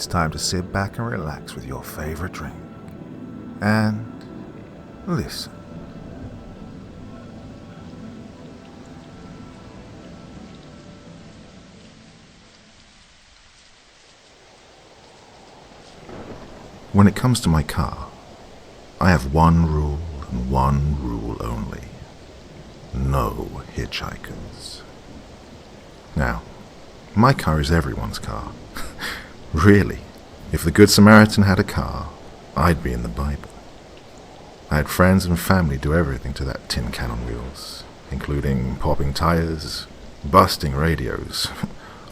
it's time to sit back and relax with your favorite drink. And listen. When it comes to my car, I have one rule and one rule only. No hitchhikers. Now, my car is everyone's car. Really, if the Good Samaritan had a car, I'd be in the Bible. I had friends and family do everything to that tin can on wheels, including popping tires, busting radios,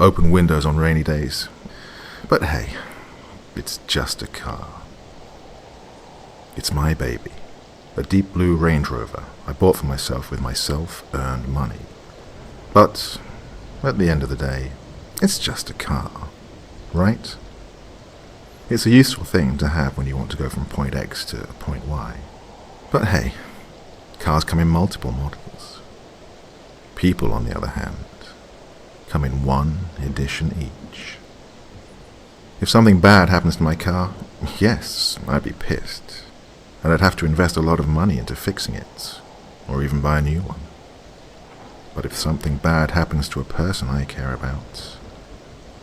open windows on rainy days. But hey, it's just a car. It's my baby, a deep blue Range Rover I bought for myself with my self-earned money. But at the end of the day, it's just a car, right? It's a useful thing to have when you want to go from point X to point Y. But hey, cars come in multiple models. People, on the other hand, come in one edition each. If something bad happens to my car, yes, I'd be pissed. And I'd have to invest a lot of money into fixing it, or even buy a new one. But if something bad happens to a person I care about,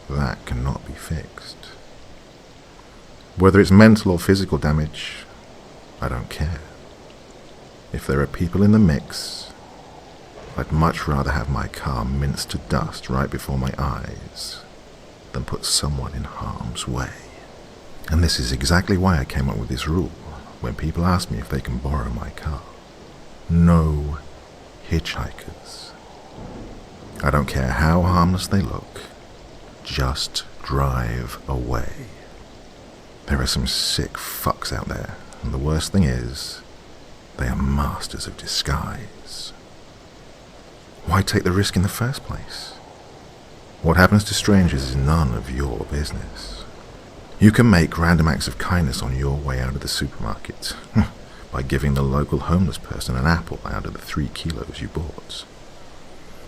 that cannot be fixed. Whether it's mental or physical damage, I don't care. If there are people in the mix, I'd much rather have my car minced to dust right before my eyes than put someone in harm's way. And this is exactly why I came up with this rule when people ask me if they can borrow my car. No hitchhikers. I don't care how harmless they look, just drive away. There are some sick fucks out there, and the worst thing is, they are masters of disguise. Why take the risk in the first place? What happens to strangers is none of your business. You can make random acts of kindness on your way out of the supermarket by giving the local homeless person an apple out of the 3 kilos you bought.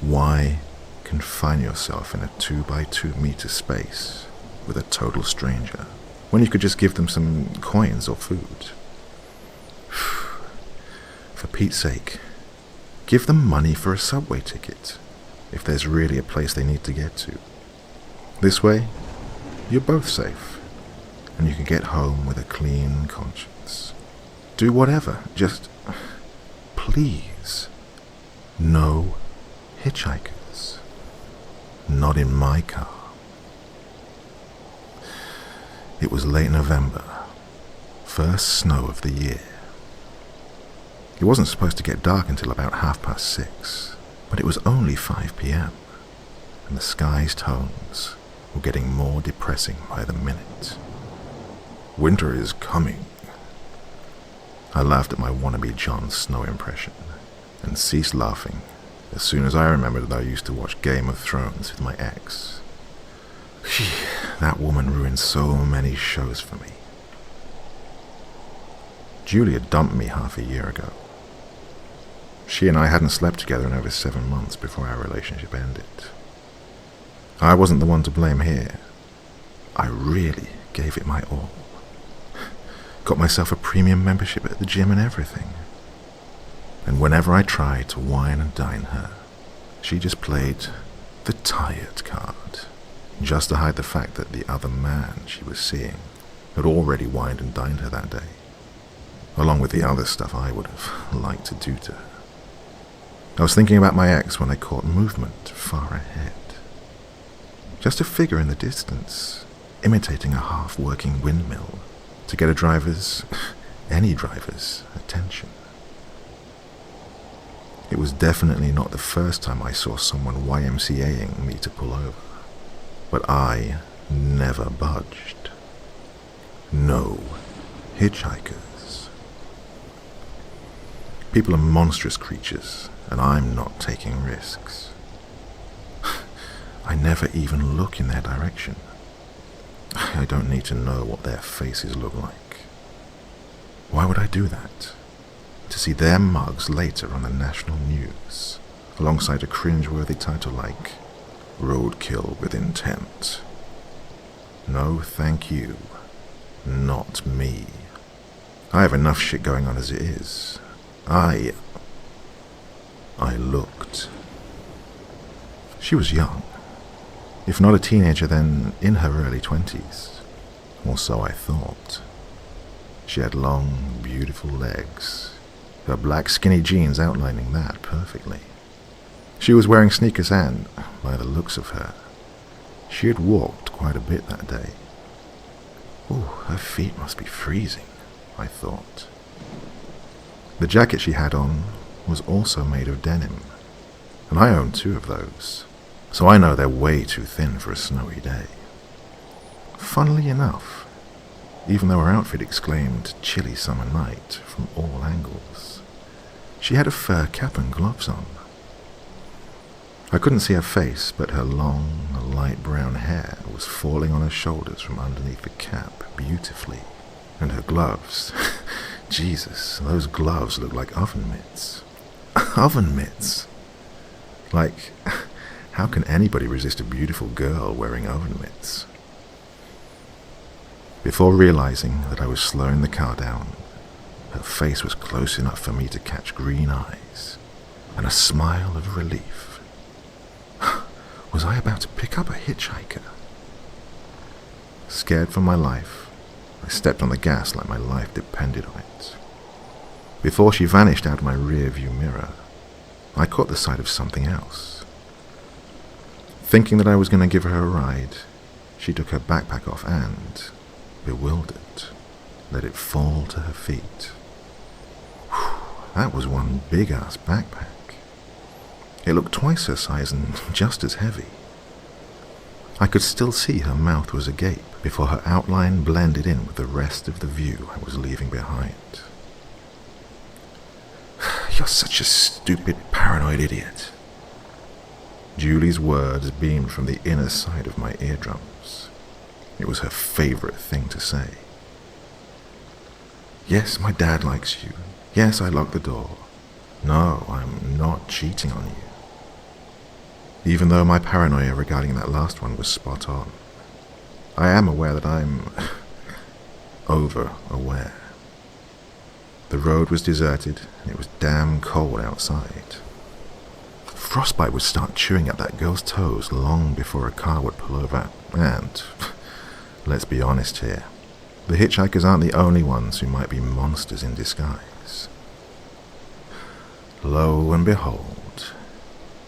Why confine yourself in a 2x2 meter space with a total stranger when you could just give them some coins or food? For Pete's sake, give them money for a subway ticket if there's really a place they need to get to. This way, you're both safe, and you can get home with a clean conscience. Do whatever, just please, no hitchhikers. Not in my car. It was late November, first snow of the year. It wasn't supposed to get dark until about 6:30, but it was only 5 p.m, and the sky's tones were getting more depressing by the minute. Winter is coming. I laughed at my wannabe Jon Snow impression, and ceased laughing as soon as I remembered that I used to watch Game of Thrones with my ex. That woman ruined so many shows for me. Julia dumped me half a year ago. She and I hadn't slept together in over 7 months before our relationship ended. I wasn't the one to blame here. I really gave it my all. Got myself a premium membership at the gym and everything. And whenever I tried to wine and dine her, she just played the tired card, just to hide the fact that the other man she was seeing had already wined and dined her that day, along with the other stuff I would have liked to do to her. I was thinking about my ex when I caught movement far ahead. Just a figure in the distance, imitating a half-working windmill to get any driver's attention. It was definitely not the first time I saw someone YMCAing me to pull over, but I never budged. No hitchhikers. People are monstrous creatures, and I'm not taking risks. I never even look in their direction. I don't need to know what their faces look like. Why would I do that? To see their mugs later on the national news, alongside a cringe-worthy title like Roadkill with Intent. No, thank you. Not me. I have enough shit going on as it is. I looked. She was young. If not a teenager, then in her early 20s. Or so I thought. She had long, beautiful legs, her black skinny jeans outlining that perfectly. She was wearing sneakers and, by the looks of her, she had walked quite a bit that day. Ooh, her feet must be freezing, I thought. The jacket she had on was also made of denim, and I own 2 of those, so I know they're way too thin for a snowy day. Funnily enough, even though her outfit exclaimed chilly summer night from all angles, she had a fur cap and gloves on. I couldn't see her face, but her long, light brown hair was falling on her shoulders from underneath the cap beautifully, and her gloves, Jesus, those gloves looked like oven mitts. Oven mitts! Like, how can anybody resist a beautiful girl wearing oven mitts? Before realizing that I was slowing the car down, her face was close enough for me to catch green eyes and a smile of relief. Was I about to pick up a hitchhiker? Scared for my life, I stepped on the gas like my life depended on it. Before she vanished out of my rear view mirror, I caught the sight of something else. Thinking that I was going to give her a ride, she took her backpack off and, bewildered, let it fall to her feet. Whew, that was one big-ass backpack. It looked twice her size and just as heavy. I could still see her mouth was agape before her outline blended in with the rest of the view I was leaving behind. You're such a stupid, paranoid idiot. Julie's words beamed from the inner side of my eardrums. It was her favorite thing to say. Yes, my dad likes you. Yes, I locked the door. No, I'm not cheating on you. Even though my paranoia regarding that last one was spot on, I am aware that I'm over-aware. The road was deserted, and it was damn cold outside. Frostbite would start chewing at that girl's toes long before a car would pull over, and, let's be honest here, the hitchhikers aren't the only ones who might be monsters in disguise. Lo and behold,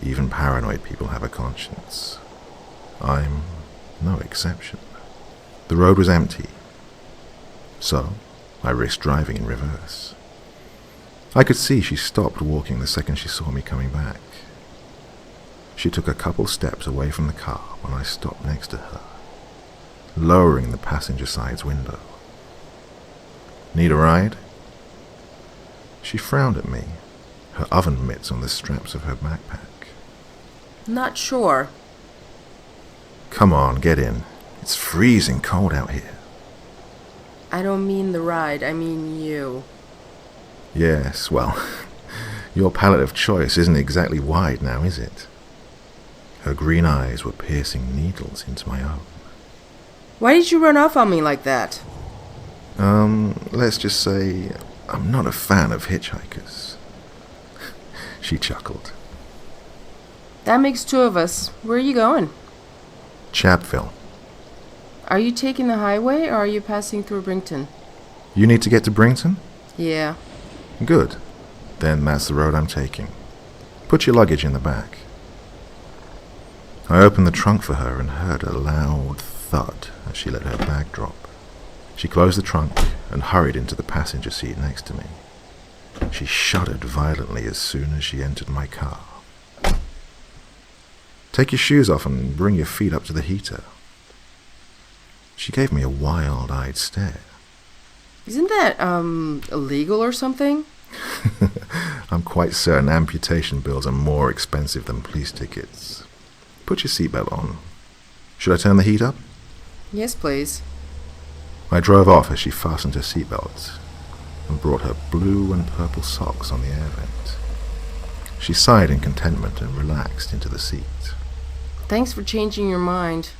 even paranoid people have a conscience. I'm no exception. The road was empty, so I risked driving in reverse. I could see she stopped walking the second she saw me coming back. She took a couple steps away from the car when I stopped next to her, lowering the passenger side's window. Need a ride? She frowned at me, her oven mitts on the straps of her backpack. Not sure. Come on, get in. It's freezing cold out here. I don't mean the ride, I mean you. Yes, well, your palette of choice isn't exactly wide now, is it? Her green eyes were piercing needles into my own. Why did you run off on me like that? Let's just say I'm not a fan of hitchhikers. She chuckled. That makes 2 of us. Where are you going? Chapville. Are you taking the highway or are you passing through Brington? You need to get to Brington? Yeah. Good. Then that's the road I'm taking. Put your luggage in the back. I opened the trunk for her and heard a loud thud as she let her bag drop. She closed the trunk and hurried into the passenger seat next to me. She shuddered violently as soon as she entered my car. Take your shoes off and bring your feet up to the heater. She gave me a wild-eyed stare. Isn't that, illegal or something? I'm quite certain amputation bills are more expensive than police tickets. Put your seatbelt on. Should I turn the heat up? Yes, please. I drove off as she fastened her seatbelt and brought her blue and purple socks on the air vent. She sighed in contentment and relaxed into the seat. Thanks for changing your mind.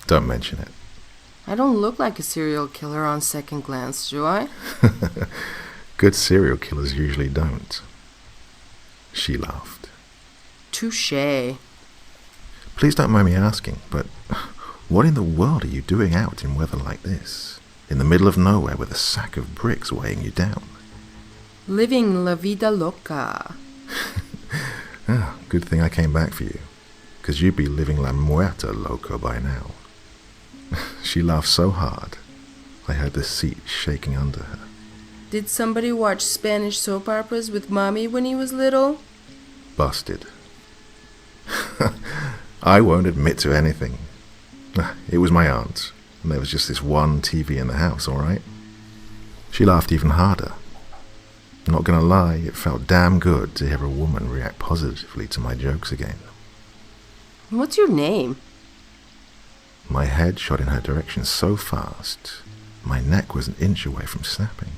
Don't mention it. I don't look like a serial killer on second glance, do I? Good serial killers usually don't. She laughed. Touché. Please don't mind me asking, but what in the world are you doing out in weather like this? In the middle of nowhere with a sack of bricks weighing you down? Living la vida loca. Good thing I came back for you, 'cause you'd be living la muerta loca by now. She laughed so hard, I heard the seat shaking under her. Did somebody watch Spanish soap operas with Mommy when he was little? Busted. I won't admit to anything. It was my aunt, and there was just this one TV in the house, all right? She laughed even harder. Not gonna lie, it felt damn good to hear a woman react positively to my jokes again. What's your name? My head shot in her direction so fast, my neck was an inch away from snapping.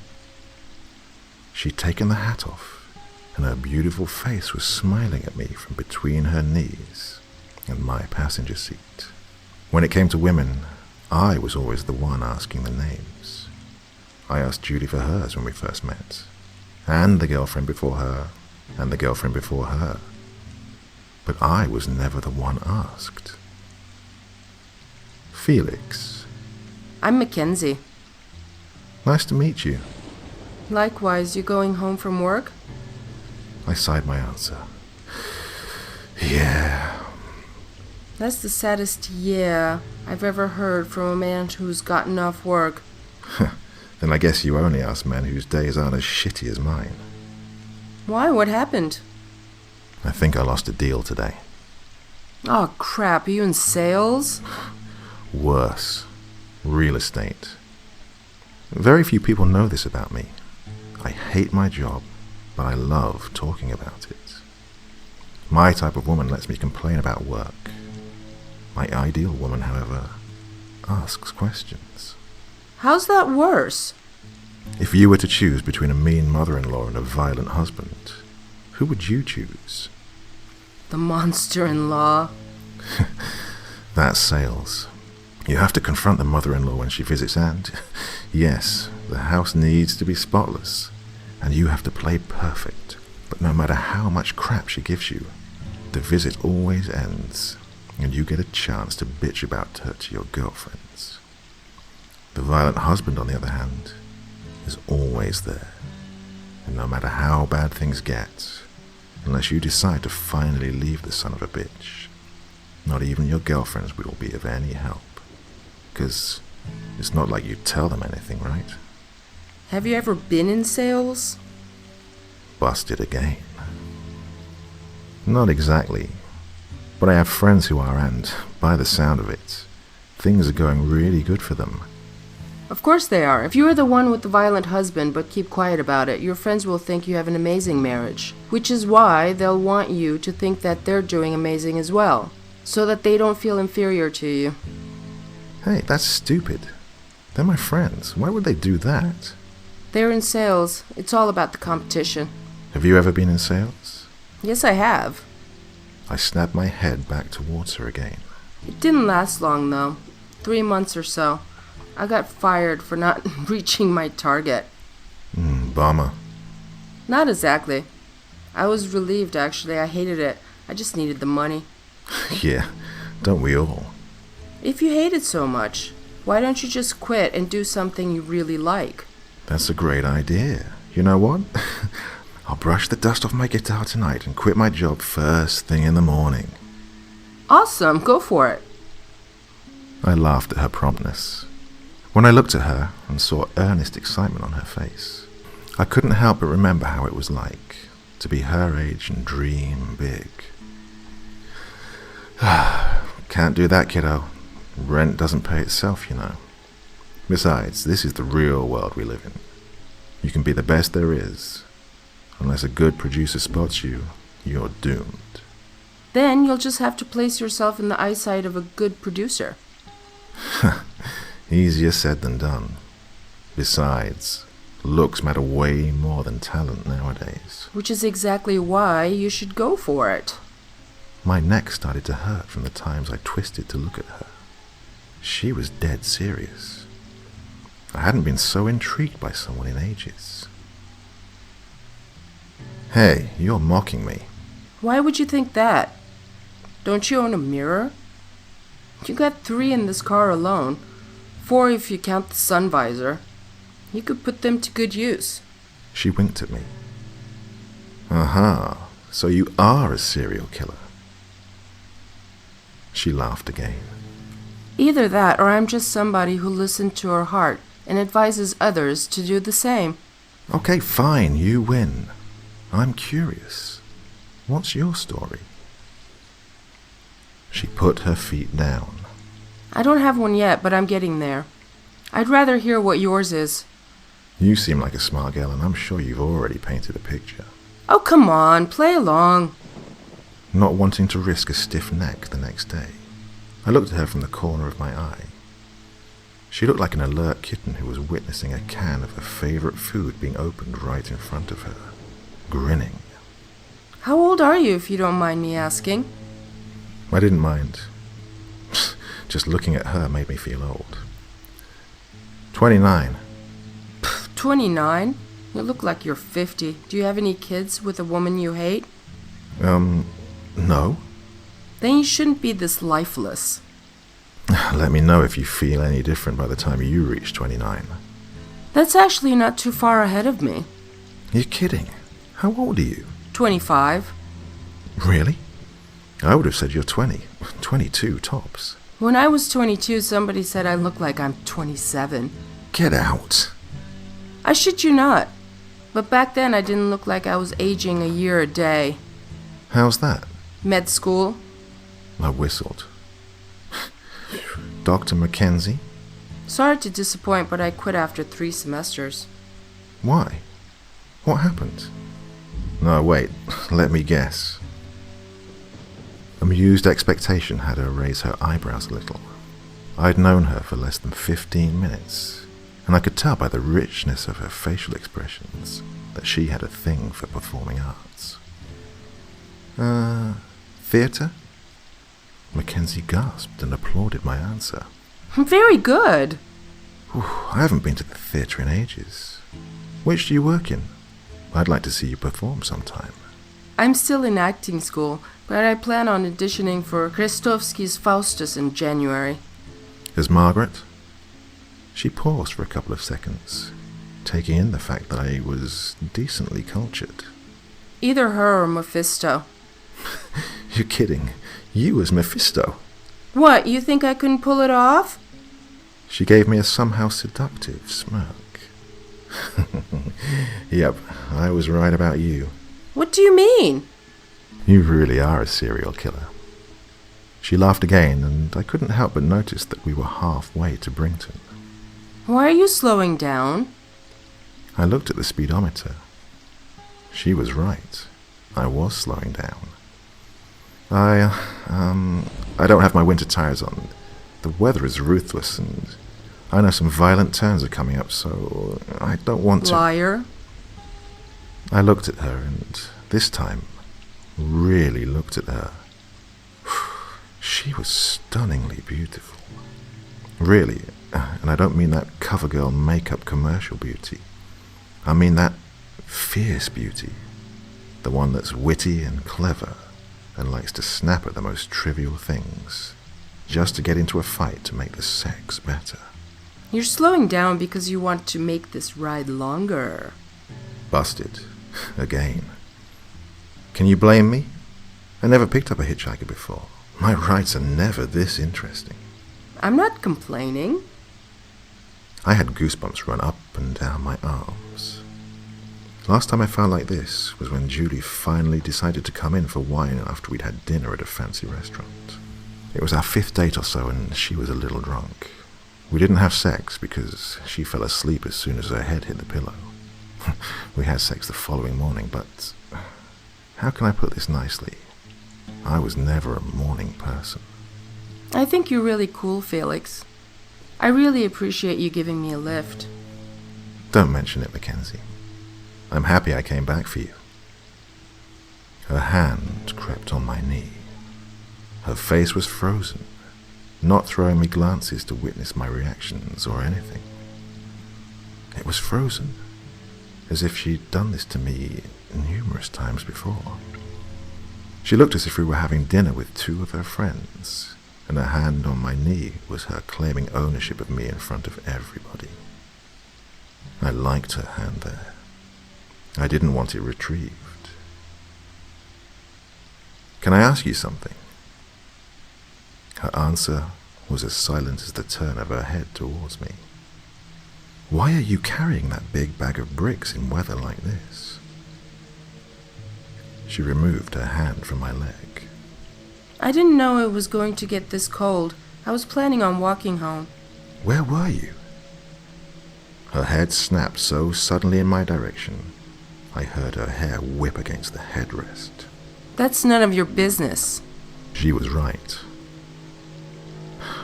She'd taken the hat off, and her beautiful face was smiling at me from between her knees and my passenger seat. When it came to women, I was always the one asking the names. I asked Judy for hers when we first met, and the girlfriend before her, and the girlfriend before her. But I was never the one asked. Felix. I'm Mackenzie. Nice to meet you. Likewise, you going home from work? I sighed my answer. Yeah. That's the saddest yeah I've ever heard from a man who's gotten off work. Then I guess you only ask men whose days aren't as shitty as mine. Why? What happened? I think I lost a deal today. Oh, crap. Are you in sales? Worse. Real estate. Very few people know this about me. I hate my job, but I love talking about it. My type of woman lets me complain about work. My ideal woman, however, asks questions. How's that worse? If you were to choose between a mean mother-in-law and a violent husband, who would you choose? The monster-in-law. That's sales. You have to confront the mother-in-law when she visits, and yes, the house needs to be spotless, and you have to play perfect. But no matter how much crap she gives you, the visit always ends, and you get a chance to bitch about her to your girlfriends. The violent husband, on the other hand, is always there, and no matter how bad things get, unless you decide to finally leave the son of a bitch, not even your girlfriends will be of any help. 'Cause it's not like you tell them anything, right? Have you ever been in sales? Busted again. Not exactly. But I have friends who are, and by the sound of it, things are going really good for them. Of course they are. If you are the one with the violent husband but keep quiet about it, your friends will think you have an amazing marriage. Which is why they'll want you to think that they're doing amazing as well, so that they don't feel inferior to you. Hey, that's stupid. They're my friends. Why would they do that? They're in sales. It's all about the competition. Have you ever been in sales? Yes, I have. I snapped my head back towards her again. It didn't last long, though. 3 months or so. I got fired for not reaching my target. Bummer. Not exactly. I was relieved, actually. I hated it. I just needed the money. Yeah, don't we all? If you hate it so much, why don't you just quit and do something you really like? That's a great idea. You know what? I'll brush the dust off my guitar tonight and quit my job first thing in the morning. Awesome, go for it. I laughed at her promptness. When I looked at her and saw earnest excitement on her face, I couldn't help but remember how it was like to be her age and dream big. Can't do that, kiddo. Rent doesn't pay itself, you know. Besides, this is the real world we live in. You can be the best there is. Unless a good producer spots you, you're doomed. Then you'll just have to place yourself in the eyesight of a good producer. Easier said than done. Besides, looks matter way more than talent nowadays. Which is exactly why you should go for it. My neck started to hurt from the times I twisted to look at her. She was dead serious. I hadn't been so intrigued by someone in ages. Hey, you're mocking me. Why would you think that? Don't you own a mirror? You got 3 in this car alone. 4 if you count the sun visor. You could put them to good use. She winked at me. Aha, so you are a serial killer. She laughed again. Either that, or I'm just somebody who listened to her heart and advises others to do the same. Okay, fine, you win. I'm curious. What's your story? She put her feet down. I don't have one yet, but I'm getting there. I'd rather hear what yours is. You seem like a smart girl, and I'm sure you've already painted a picture. Oh, come on, play along. Not wanting to risk a stiff neck the next day, I looked at her from the corner of my eye. She looked like an alert kitten who was witnessing a can of her favorite food being opened right in front of her, grinning. How old are you, if you don't mind me asking? I didn't mind. Just looking at her made me feel old. 29. 29? You look like you're 50. Do you have any kids with a woman you hate? No. Then you shouldn't be this lifeless. Let me know if you feel any different by the time you reach 29. That's actually not too far ahead of me. You're kidding. How old are you? 25. Really? I would have said you're 20. 22 tops. When I was 22, somebody said I look like I'm 27. Get out. I shit you not. But back then I didn't look like I was aging a year a day. How's that? Med school. I whistled. Dr. Mackenzie? Sorry to disappoint, but I quit after 3 semesters. Why? What happened? No, wait. Let me guess. Amused expectation had her raise her eyebrows a little. I'd known her for less than 15 minutes, and I could tell by the richness of her facial expressions that she had a thing for performing arts. Theatre? Mackenzie gasped and applauded my answer. Very good. I haven't been to the theatre in ages. Which do you work in? I'd like to see you perform sometime. I'm still in acting school, but I plan on auditioning for Krestowski's Faustus in January. As Margaret? She paused for a couple of seconds, taking in the fact that I was decently cultured. Either her or Mephisto. You're kidding. You as Mephisto. What, you think I couldn't pull it off? She gave me a somehow seductive smirk. Yep, I was right about you. What do you mean? You really are a serial killer. She laughed again, and I couldn't help but notice that we were halfway to Brington. Why are you slowing down? I looked at the speedometer. She was right. I was slowing down. I don't have my winter tires on. The weather is ruthless, and I know some violent turns are coming up, so I don't want to... Liar. I looked at her, and this time, really looked at her. She was stunningly beautiful. Really, and I don't mean that CoverGirl makeup commercial beauty. I mean that fierce beauty. The one that's witty and clever, and likes to snap at the most trivial things, just to get into a fight to make the sex better. You're slowing down because you want to make this ride longer. Busted. Again. Can you blame me? I never picked up a hitchhiker before. My rides are never this interesting. I'm not complaining. I had goosebumps run up and down my arms. Last time I felt like this was when Julie finally decided to come in for wine after we'd had dinner at a fancy restaurant. It was our 5th date or so, and she was a little drunk. We didn't have sex because she fell asleep as soon as her head hit the pillow. We had sex the following morning, but how can I put this nicely? I was never a morning person. I think you're really cool, Felix. I really appreciate you giving me a lift. Don't mention it, Mackenzie. I'm happy I came back for you. Her hand crept on my knee. Her face was frozen, not throwing me glances to witness my reactions or anything. It was frozen, as if she'd done this to me numerous times before. She looked as if we were having dinner with two of her friends, and her hand on my knee was her claiming ownership of me in front of everybody. I liked her hand there. I didn't want it retrieved. "Can I ask you something?" Her answer was as silent as the turn of her head towards me. "Why are you carrying that big bag of bricks in weather like this?" She removed her hand from my leg. I didn't know it was going to get this cold. I was planning on walking home. "Where were you?" Her head snapped so suddenly in my direction, I heard her hair whip against the headrest. That's none of your business. She was right.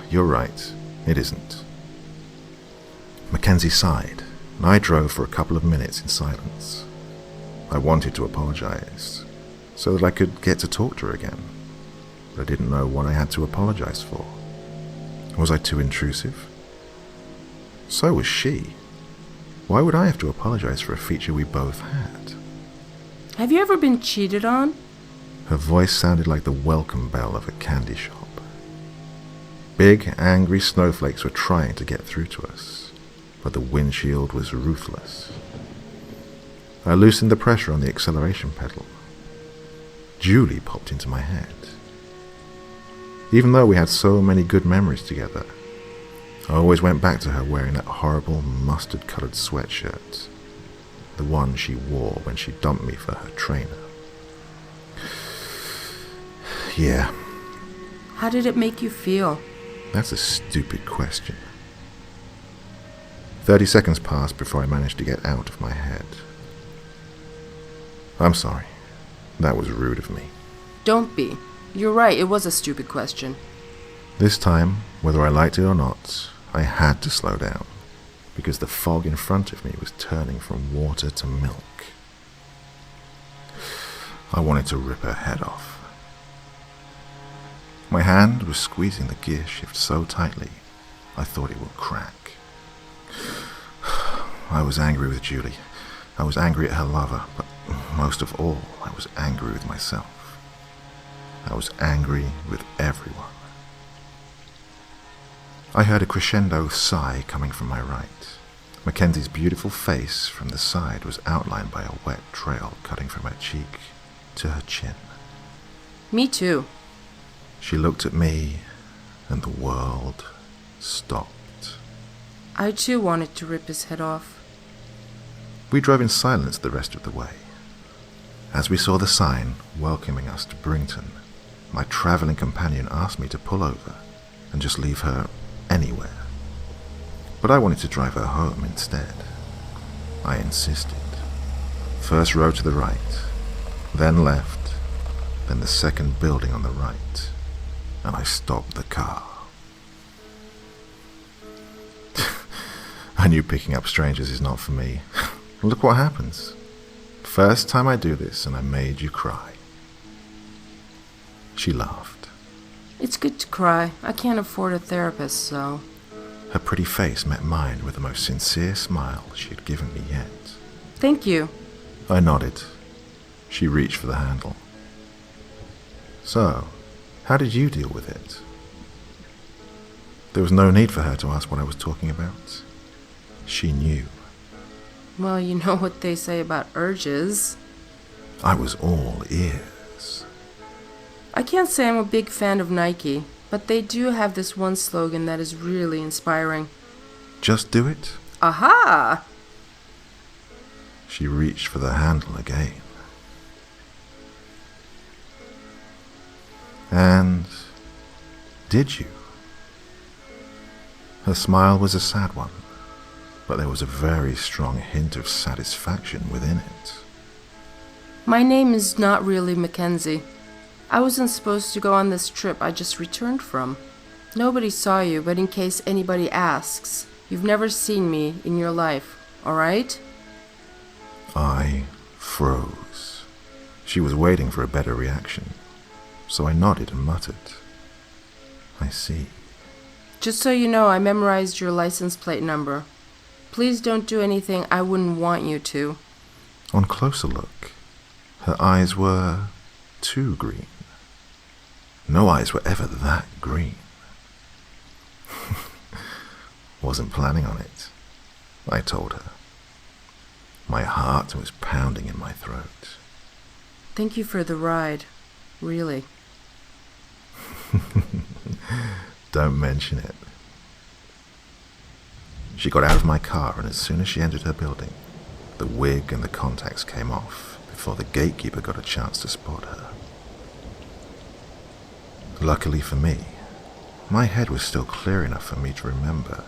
"You're right, it isn't." Mackenzie sighed, and I drove for a couple of minutes in silence. I wanted to apologize, so that I could get to talk to her again, but I didn't know what I had to apologize for. Was I too intrusive? So was she. Why would I have to apologize for a feature we both had? Have you ever been cheated on? Her voice sounded like the welcome bell of a candy shop. Big, angry snowflakes were trying to get through to us, but the windshield was ruthless. I loosened the pressure on the acceleration pedal. Julie popped into my head. Even though we had so many good memories together, I always went back to her wearing that horrible mustard-colored sweatshirt, the one she wore when she dumped me for her trainer. Yeah. How did it make you feel? That's a stupid question. 30 seconds passed before I managed to get out of my head. "I'm sorry. That was rude of me." Don't be. You're right, it was a stupid question. This time, whether I liked it or not, I had to slow down, because the fog in front of me was turning from water to milk. I wanted to rip her head off. My hand was squeezing the gear shift so tightly, I thought it would crack. I was angry with Julie. I was angry at her lover, but most of all, I was angry with myself. I was angry with everyone. I heard a crescendo sigh coming from my right. Mackenzie's beautiful face from the side was outlined by a wet trail cutting from her cheek to her chin. Me too. She looked at me, and the world stopped. I too wanted to rip his head off. We drove in silence the rest of the way. As we saw the sign welcoming us to Brington, my travelling companion asked me to pull over and just leave her anywhere. But I wanted to drive her home instead. I insisted. First row to the right, then left, then the second building on the right, and I stopped the car. I knew picking up strangers is not for me. Look what happens. First time I do this and I made you cry. She laughed. It's good to cry. I can't afford a therapist, so... Her pretty face met mine with the most sincere smile she had given me yet. Thank you. I nodded. She reached for the handle. "So, how did you deal with it?" There was no need for her to ask what I was talking about. She knew. Well, you know what they say about urges. I was all ears. I can't say I'm a big fan of Nike, but they do have this one slogan that is really inspiring. Just do it? Aha! She reached for the handle again. And did you? Her smile was a sad one, but there was a very strong hint of satisfaction within it. My name is not really Mackenzie. I wasn't supposed to go on this trip I just returned from. Nobody saw you, but in case anybody asks, you've never seen me in your life, alright? I froze. She was waiting for a better reaction, so I nodded and muttered, "I see." Just so you know, I memorized your license plate number. Please don't do anything I wouldn't want you to. On closer look, her eyes were too green. No eyes were ever that green. Wasn't planning on it, I told her. My heart was pounding in my throat. Thank you for the ride. Really. Don't mention it. She got out of my car, and as soon as she entered her building, the wig and the contacts came off before the gatekeeper got a chance to spot her. Luckily for me, my head was still clear enough for me to remember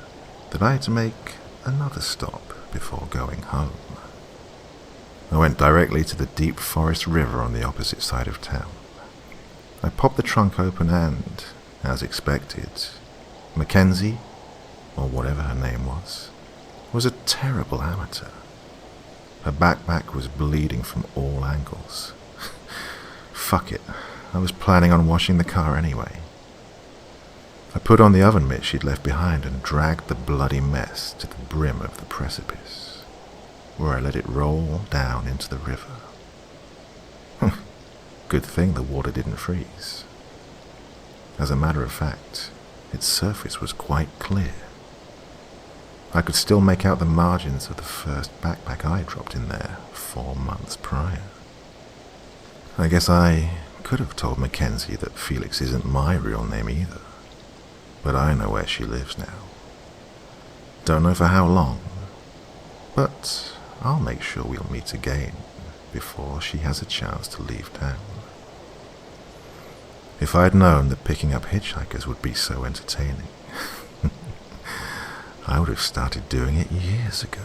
that I had to make another stop before going home. I went directly to the deep forest river on the opposite side of town. I popped the trunk open and, as expected, Mackenzie, or whatever her name was a terrible amateur. Her backpack was bleeding from all angles. Fuck it, I was planning on washing the car anyway. I put on the oven mitt she'd left behind and dragged the bloody mess to the brim of the precipice, where I let it roll down into the river. Good thing the water didn't freeze. As a matter of fact, its surface was quite clear. I could still make out the margins of the first backpack I dropped in there 4 months prior. I guess I could have told Mackenzie that Felix isn't my real name either, but I know where she lives now. Don't know for how long, but I'll make sure we'll meet again before she has a chance to leave town. If I'd known that picking up hitchhikers would be so entertaining, I would have started doing it years ago.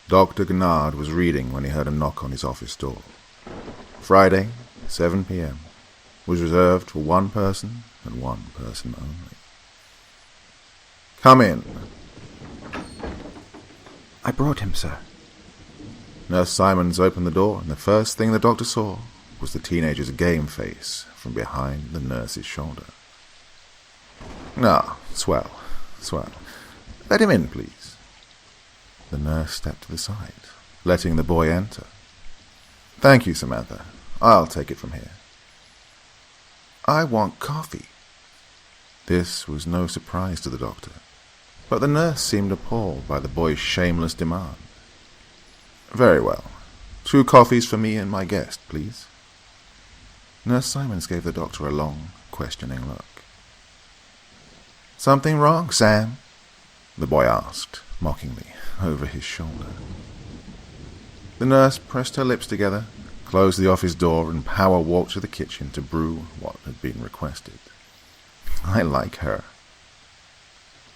Dr. Gennard was reading when he heard a knock on his office door. Friday, 7 p.m., was reserved for one person and one person only. Come in. I brought him, sir. Nurse Simons opened the door, and the first thing the doctor saw was the teenager's game face from behind the nurse's shoulder. Ah, swell. Let him in, please. The nurse stepped to the side, letting the boy enter. Thank you, Samantha. I'll take it from here. I want coffee. This was no surprise to the doctor, but the nurse seemed appalled by the boy's shameless demand. Very well. 2 coffees for me and my guest, please. Nurse Simons gave the doctor a long, questioning look. Something wrong, Sam? The boy asked, mockingly, over his shoulder. The nurse pressed her lips together, closed the office door, and power walked to the kitchen to brew what had been requested. I like her.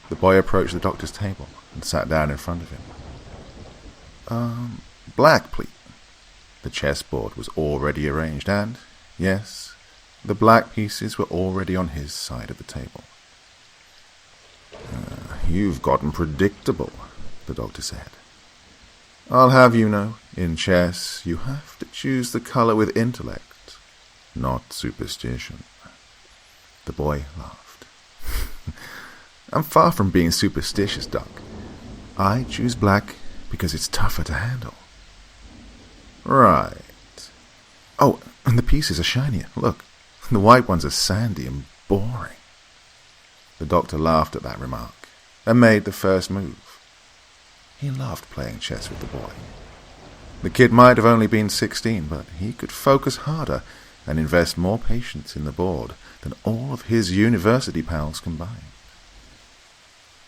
The boy approached the doctor's table and sat down in front of him. Black, please. The chessboard was already arranged, and, yes, the black pieces were already on his side of the table. You've gotten predictable, the doctor said. I'll have you know, in chess, you have to choose the color with intellect, not superstition. The boy laughed. I'm far from being superstitious, Doc. I choose black because it's tougher to handle. Right. Oh, and the pieces are shinier. Look, the white ones are sandy and boring. The doctor laughed at that remark and made the first move. He loved playing chess with the boy. The kid might have only been 16, but he could focus harder and invest more patience in the board than all of his university pals combined.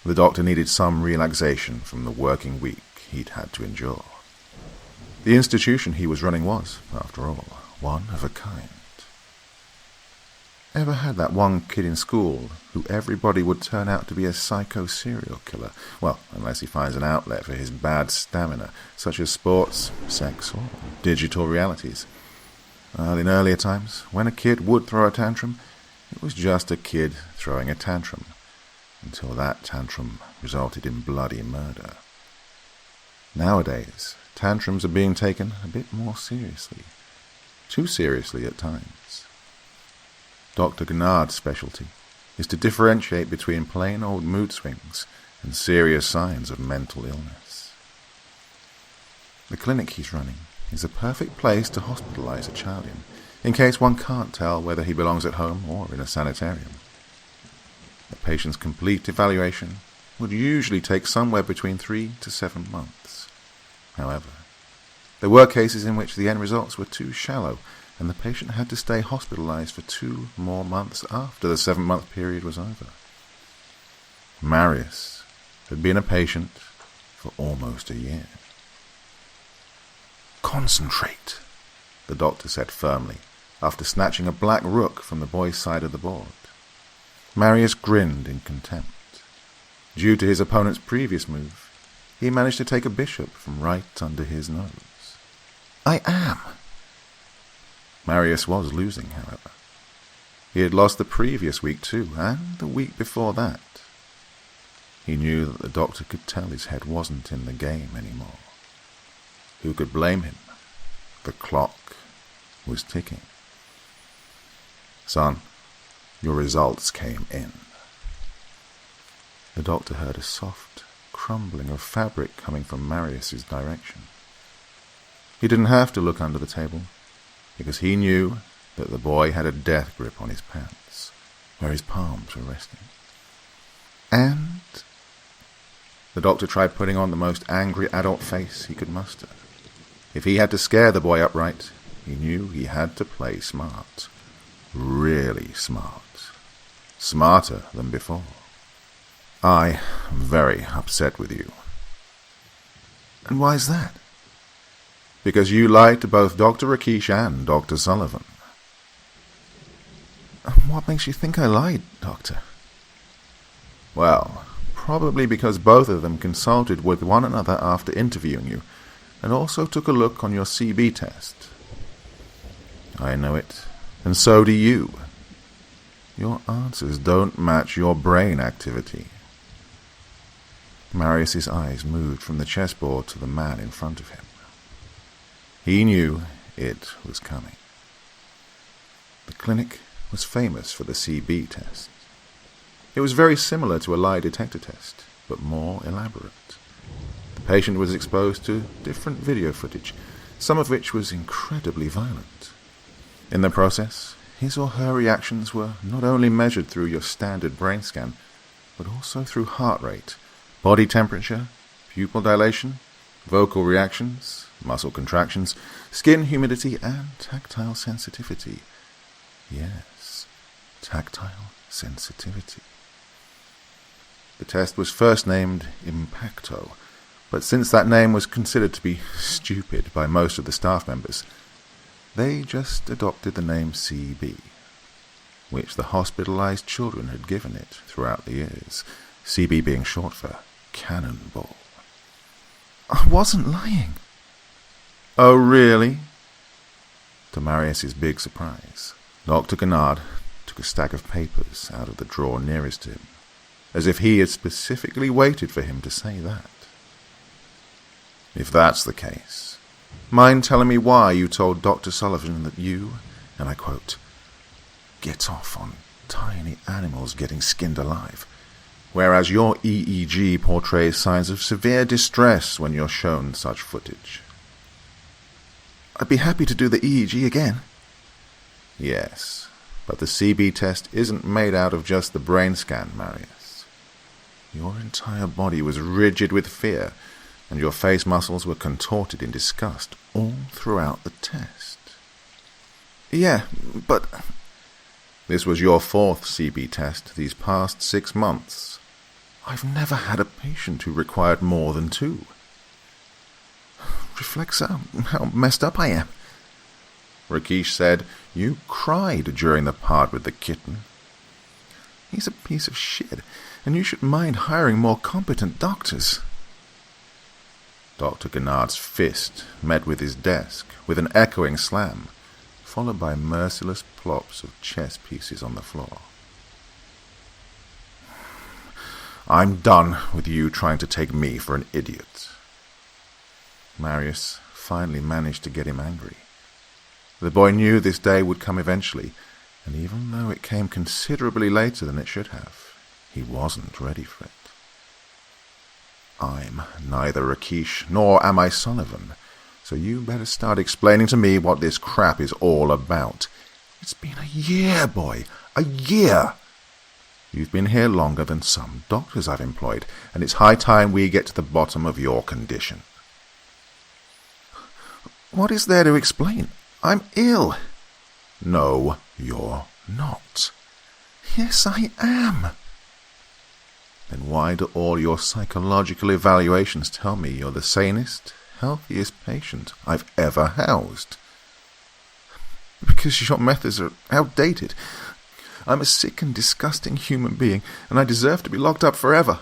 The doctor needed some relaxation from the working week he'd had to endure. The institution he was running was, after all, one of a kind. Ever had that one kid in school who everybody would turn out to be a psycho serial killer? Well, unless he finds an outlet for his bad stamina, such as sports, sex, or digital realities. In earlier times, when a kid would throw a tantrum, it was just a kid throwing a tantrum, until that tantrum resulted in bloody murder. Nowadays, tantrums are being taken a bit more seriously. Too seriously at times. Dr. Gennard's specialty is to differentiate between plain old mood swings and serious signs of mental illness. The clinic he's running is a perfect place to hospitalize a child in case one can't tell whether he belongs at home or in a sanitarium. A patient's complete evaluation would usually take somewhere between 3 to 7 months. However, there were cases in which the end results were too shallow and the patient had to stay hospitalized for 2 more months after the 7-month period was over. Marius had been a patient for almost a year. "Concentrate," the doctor said firmly, after snatching a black rook from the boy's side of the board. Marius grinned in contempt. Due to his opponent's previous move, he managed to take a bishop from right under his nose. "I am." Marius was losing, however. He had lost the previous week too, and the week before that. He knew that the doctor could tell his head wasn't in the game anymore. Who could blame him? The clock was ticking. "Son, your results came in." The doctor heard a soft crumbling of fabric coming from Marius's direction. He didn't have to look under the table, because he knew that the boy had a death grip on his pants, where his palms were resting. And the doctor tried putting on the most angry adult face he could muster. If he had to scare the boy upright, he knew he had to play smart. Really smart. Smarter than before. "I am very upset with you." "And why is that?" "Because you lied to both Dr. Rakesh and Dr. Sullivan." "What makes you think I lied, Doctor?" "Well, probably because both of them consulted with one another after interviewing you, and also took a look on your CB test. I know it, and so do you. Your answers don't match your brain activity." Marius's eyes moved from the chessboard to the man in front of him. He knew it was coming. The clinic was famous for the CB test. It was very similar to a lie detector test, but more elaborate. The patient was exposed to different video footage, some of which was incredibly violent. In the process, his or her reactions were not only measured through your standard brain scan, but also through heart rate, body temperature, pupil dilation, vocal reactions, muscle contractions, skin humidity, and tactile sensitivity. Yes, tactile sensitivity. The test was first named Impacto, but since that name was considered to be stupid by most of the staff members, they just adopted the name CB, which the hospitalized children had given it throughout the years, CB being short for Cannonball. "I wasn't lying." "Oh, really?" To Marius's big surprise, Dr. Gennard took a stack of papers out of the drawer nearest to him, as if he had specifically waited for him to say that. "If that's the case, mind telling me why you told Dr. Sullivan that you, and I quote, get off on tiny animals getting skinned alive, whereas your EEG portrays signs of severe distress when you're shown such footage?" "I'd be happy to do the EEG again." "Yes, but the CB test isn't made out of just the brain scan, Marius. Your entire body was rigid with fear, and your face muscles were contorted in disgust all throughout the test." "Yeah, but..." "This was your 4th CB test these past 6 months. I've never had a patient who required more than 2. Reflects how messed up I am." Rakesh said you cried during the part with the kitten. "He's a piece of shit, and you should mind hiring more competent doctors." Dr. Gennard's fist met with his desk with an echoing slam, followed by merciless plops of chess pieces on the floor. "I'm done with you trying to take me for an idiot." Marius finally managed to get him angry. The boy knew this day would come eventually, and even though it came considerably later than it should have, he wasn't ready for it. I'm neither Rakesh nor am I Sullivan, so you better start explaining to me what this crap is all about. It's been a year, boy, a year! You've been here longer than some doctors I've employed, and it's high time we get to the bottom of your condition. What is there to explain? I'm ill. No, you're not. Yes, I am. Then why do all your psychological evaluations tell me you're the sanest, healthiest patient I've ever housed? Because your methods are outdated. I'm a sick and disgusting human being, and I deserve to be locked up forever.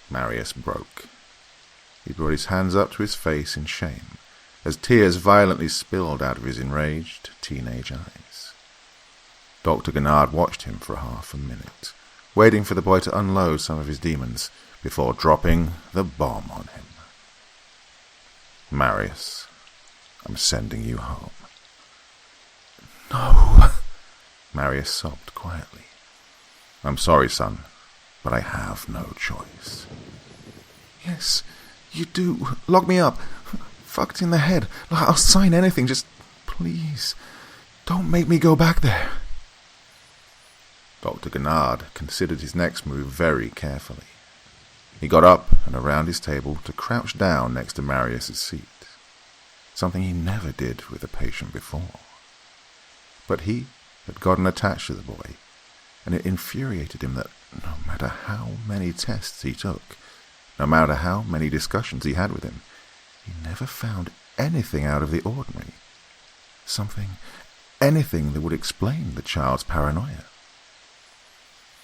Marius broke. He brought his hands up to his face in shame, as tears violently spilled out of his enraged teenage eyes. Dr. Gennard watched him for half a minute, waiting for the boy to unload some of his demons, before dropping the bomb on him. Marius, I'm sending you home. No, Marius sobbed quietly. I'm sorry, son, but I have no choice. Yes, you do. Lock me up. Fucked in the head. I'll sign anything, just please. Don't make me go back there. Dr. Gennard considered his next move very carefully. He got up and around his table to crouch down next to Marius's seat, something he never did with a patient before. But he had gotten attached to the boy, and it infuriated him that no matter how many tests he took, no matter how many discussions he had with him, he never found anything out of the ordinary. Anything that would explain the child's paranoia.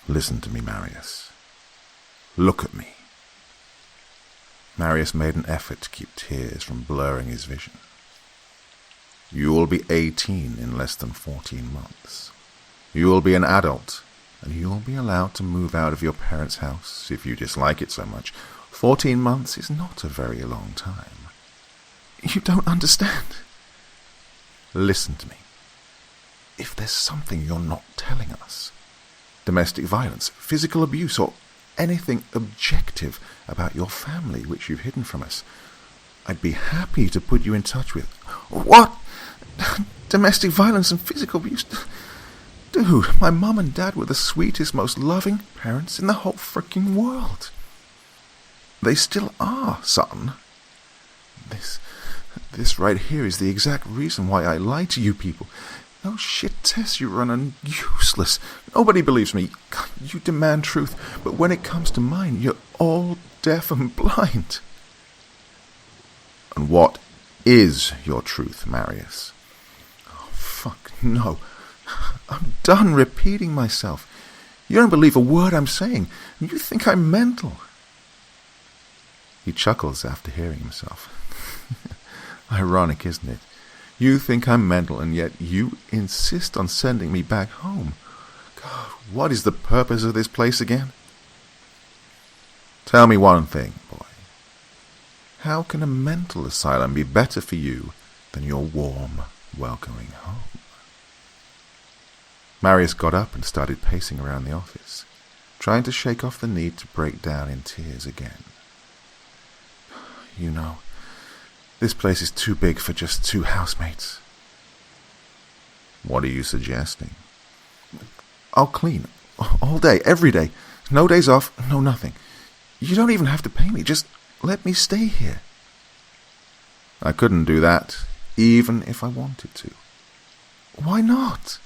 Listen to me, Marius. Look at me. Marius made an effort to keep tears from blurring his vision. You will be 18 in less than 14 months. You will be an adult, and you will be allowed to move out of your parents' house if you dislike it so much. 14 months is not a very long time. You don't understand. Listen to me. If there's something you're not telling us, domestic violence, physical abuse, or anything objective about your family which you've hidden from us, I'd be happy to put you in touch with... What? Domestic violence and physical abuse? Dude, my mom and dad were the sweetest, most loving parents in the whole frickin' world. They still are, son. This right here is the exact reason why I lie to you people. Those shit tests you run are useless. Nobody believes me. You demand truth, but when it comes to mine, you're all deaf and blind. And what is your truth, Marius? Oh, fuck, no. I'm done repeating myself. You don't believe a word I'm saying, and you think I'm mental. He chuckles after hearing himself. Ironic, isn't it? You think I'm mental, and yet you insist on sending me back home. God, what is the purpose of this place again? Tell me one thing, boy. How can a mental asylum be better for you than your warm, welcoming home? Marius got up and started pacing around the office, trying to shake off the need to break down in tears again. You know, this place is too big for just 2 housemates. What are you suggesting? I'll clean. All day, every day. No days off, no nothing. You don't even have to pay me. Just let me stay here. I couldn't do that, even if I wanted to. Why not?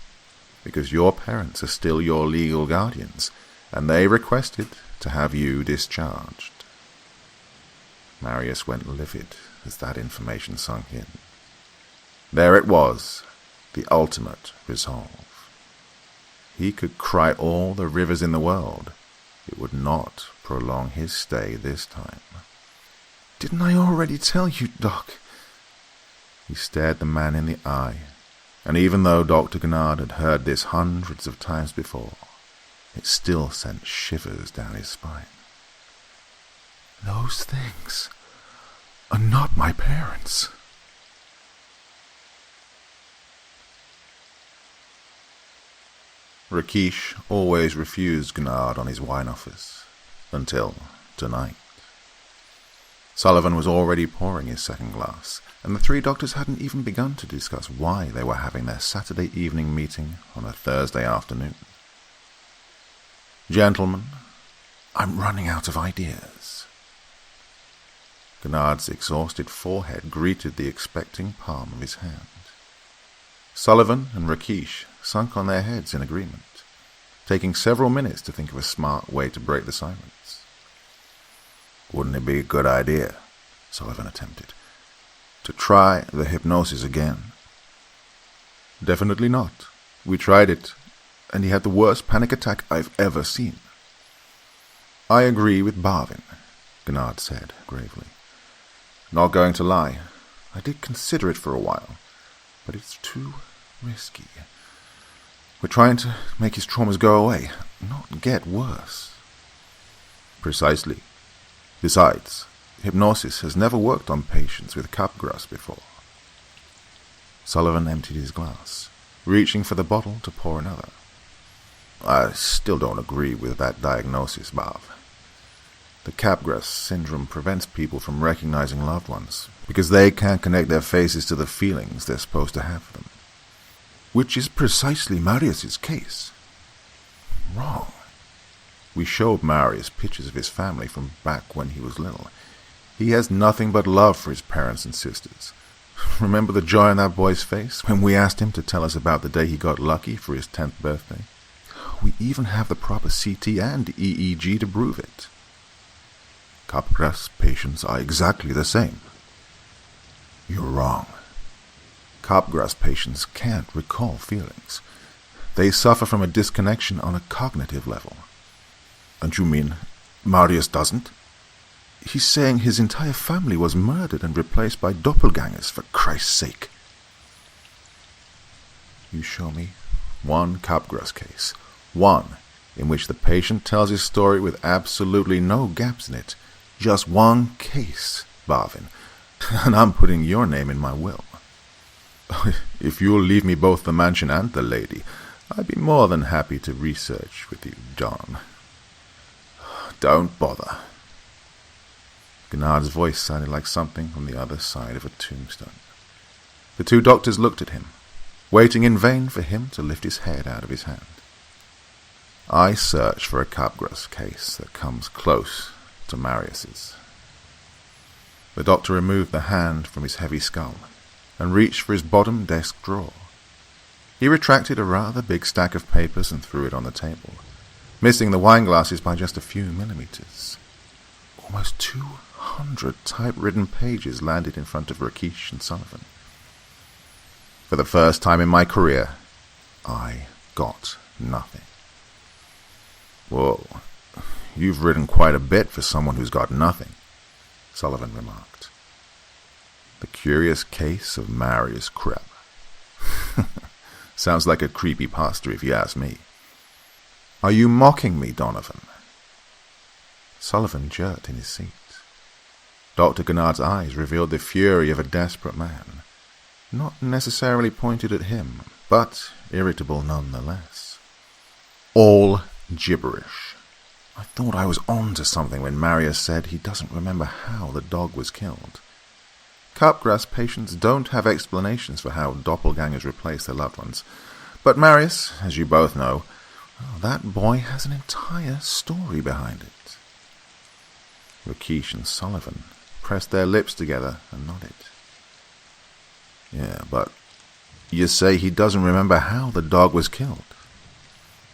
Because your parents are still your legal guardians, and they requested to have you discharged. Marius went livid as that information sunk in. There it was, the ultimate resolve. He could cry all the rivers in the world. It would not prolong his stay this time. Didn't I already tell you, Doc? He stared the man in the eye, and even though Dr. Gennard had heard this hundreds of times before, it still sent shivers down his spine. Those things are not my parents. Rakesh always refused Gnard on his wine offers, until tonight. Sullivan was already pouring his second glass, and the three doctors hadn't even begun to discuss why they were having their Saturday evening meeting on a Thursday afternoon. Gentlemen, I'm running out of ideas. Gnard's exhausted forehead greeted the expecting palm of his hand. Sullivan and Rakesh sunk on their heads in agreement, taking several minutes to think of a smart way to break the silence. Wouldn't it be a good idea, Sullivan attempted, to try the hypnosis again? Definitely not. We tried it, and he had the worst panic attack I've ever seen. I agree with Barvin, Gnard said gravely. Not going to lie, I did consider it for a while, but it's too risky. We're trying to make his traumas go away, not get worse. Precisely. Besides, hypnosis has never worked on patients with capgras before. Sullivan emptied his glass, reaching for the bottle to pour another. I still don't agree with that diagnosis, Barv. The capgras syndrome prevents people from recognizing loved ones because they can't connect their faces to the feelings they're supposed to have for them. Which is precisely Marius's case. Wrong. We showed Marius pictures of his family from back when he was little. He has nothing but love for his parents and sisters. Remember the joy on that boy's face when we asked him to tell us about the day he got lucky for his 10th birthday? We even have the proper CT and EEG to prove it. Capgras patients are exactly the same. You're wrong. Capgras patients can't recall feelings. They suffer from a disconnection on a cognitive level. And you mean Marius doesn't? He's saying his entire family was murdered and replaced by doppelgangers, for Christ's sake. You show me one Capgras case, one in which the patient tells his story with absolutely no gaps in it. Just one case, Barvin, and I'm putting your name in my will. If you'll leave me both the mansion and the lady, I'd be more than happy to research with you, John. Don't bother. Gnard's voice sounded like something from the other side of a tombstone. The two doctors looked at him, waiting in vain for him to lift his head out of his hand. I search for a Capgras case that comes close to Marius's. The doctor removed the hand from his heavy skull and reached for his bottom desk drawer. He retracted a rather big stack of papers and threw it on the table, missing the wine glasses by just a few millimeters. Almost 200 typewritten pages landed in front of Rakesh and Sullivan. For the first time in my career, I got nothing. Whoa, you've written quite a bit for someone who's got nothing, Sullivan remarked. The Curious Case of Marius Krepp. Sounds like a creepypasta if you ask me. Are you mocking me, Donovan? Sullivan jerked in his seat. Dr. Gnard's eyes revealed the fury of a desperate man, not necessarily pointed at him, but irritable nonetheless. All gibberish. I thought I was on to something when Marius said he doesn't remember how the dog was killed. Capgras patients don't have explanations for how doppelgangers replace their loved ones. But Marius, as you both know, that boy has an entire story behind it. Rakesh and Sullivan pressed their lips together and nodded. Yeah, but you say he doesn't remember how the dog was killed?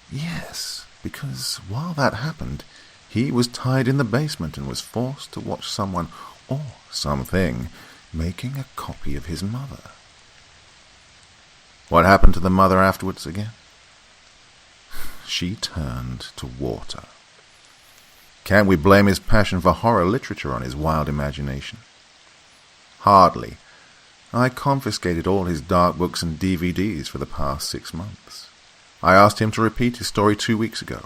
Yes, because while that happened, he was tied in the basement and was forced to watch someone or something making a copy of his mother. What happened to the mother afterwards again? She turned to water. Can't we blame his passion for horror literature on his wild imagination? Hardly. I confiscated all his dark books and DVDs for the past 6 months. I asked him to repeat his story 2 weeks ago.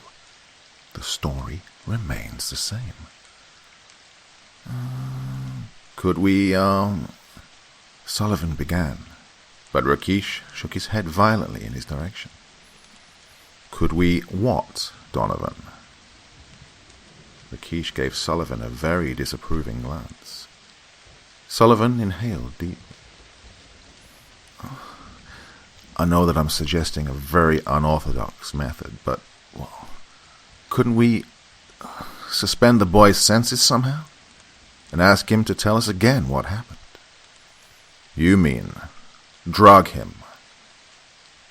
The story remains the same. Could we, Sullivan began, but Rakesh shook his head violently in his direction. Could we what, Donovan? Rakesh gave Sullivan a very disapproving glance. Sullivan inhaled deeply. I know that I'm suggesting a very unorthodox method, but, well, couldn't we suspend the boy's senses somehow and ask him to tell us again what happened? You mean drug him?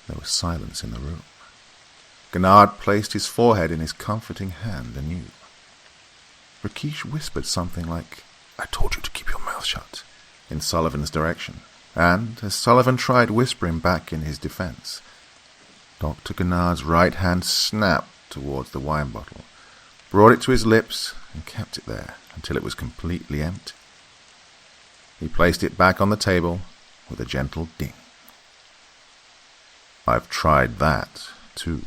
There was silence in the room. Gennard placed his forehead in his comforting hand anew. Rakesh whispered something like, "I told you to keep your mouth shut," in Sullivan's direction, and as Sullivan tried whispering back in his defense, Dr. Gennard's right hand snapped towards the wine bottle, brought it to his lips, and kept it there until it was completely empty. He placed it back on the table with a gentle ding. "I've tried that, too."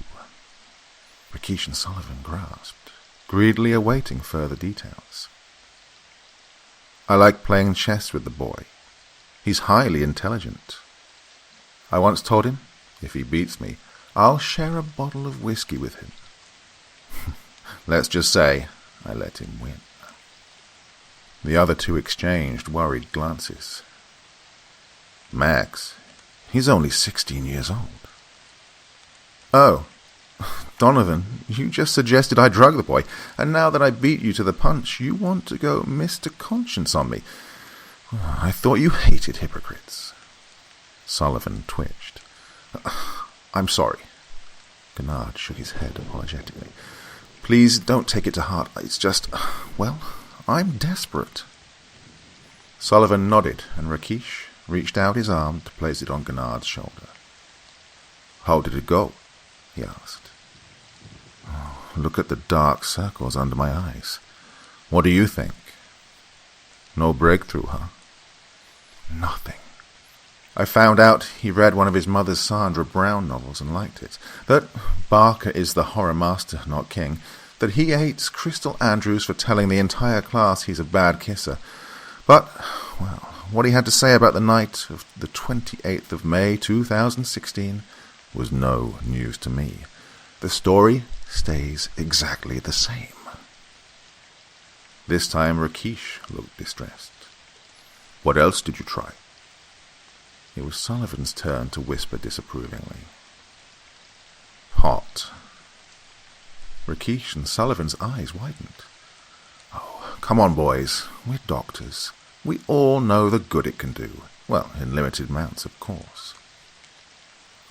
Rakesh and Sullivan grasped, greedily awaiting further details. "I like playing chess with the boy. He's highly intelligent. I once told him, if he beats me, I'll share a bottle of whiskey with him. Let's just say I let him win." The other two exchanged worried glances. "Max, he's only 16 years old." "Oh, Donovan, you just suggested I drug the boy, and now that I beat you to the punch, you want to go Mr. Conscience on me. I thought you hated hypocrites." Sullivan twitched. "I'm sorry." Gennard shook his head apologetically. "Please don't take it to heart. It's just, well, I'm desperate." Sullivan nodded, and Rakesh reached out his arm to place it on Gennard's shoulder. "How did it go?" he asked. "Look at the dark circles under my eyes. What do you think?" "No breakthrough, huh?" "Nothing. I found out he read one of his mother's Sandra Brown novels and liked it. That Barker is the horror master, not king. That he hates Crystal Andrews for telling the entire class he's a bad kisser. But, well, what he had to say about the night of the 28th of May, 2016, was no news to me. The story stays exactly the same." This time Rakesh looked distressed. "What else did you try?" It was Sullivan's turn to whisper disapprovingly. "Pot." Rakesh and Sullivan's eyes widened. "Oh, come on, boys. We're doctors. We all know the good it can do. Well, in limited amounts, of course."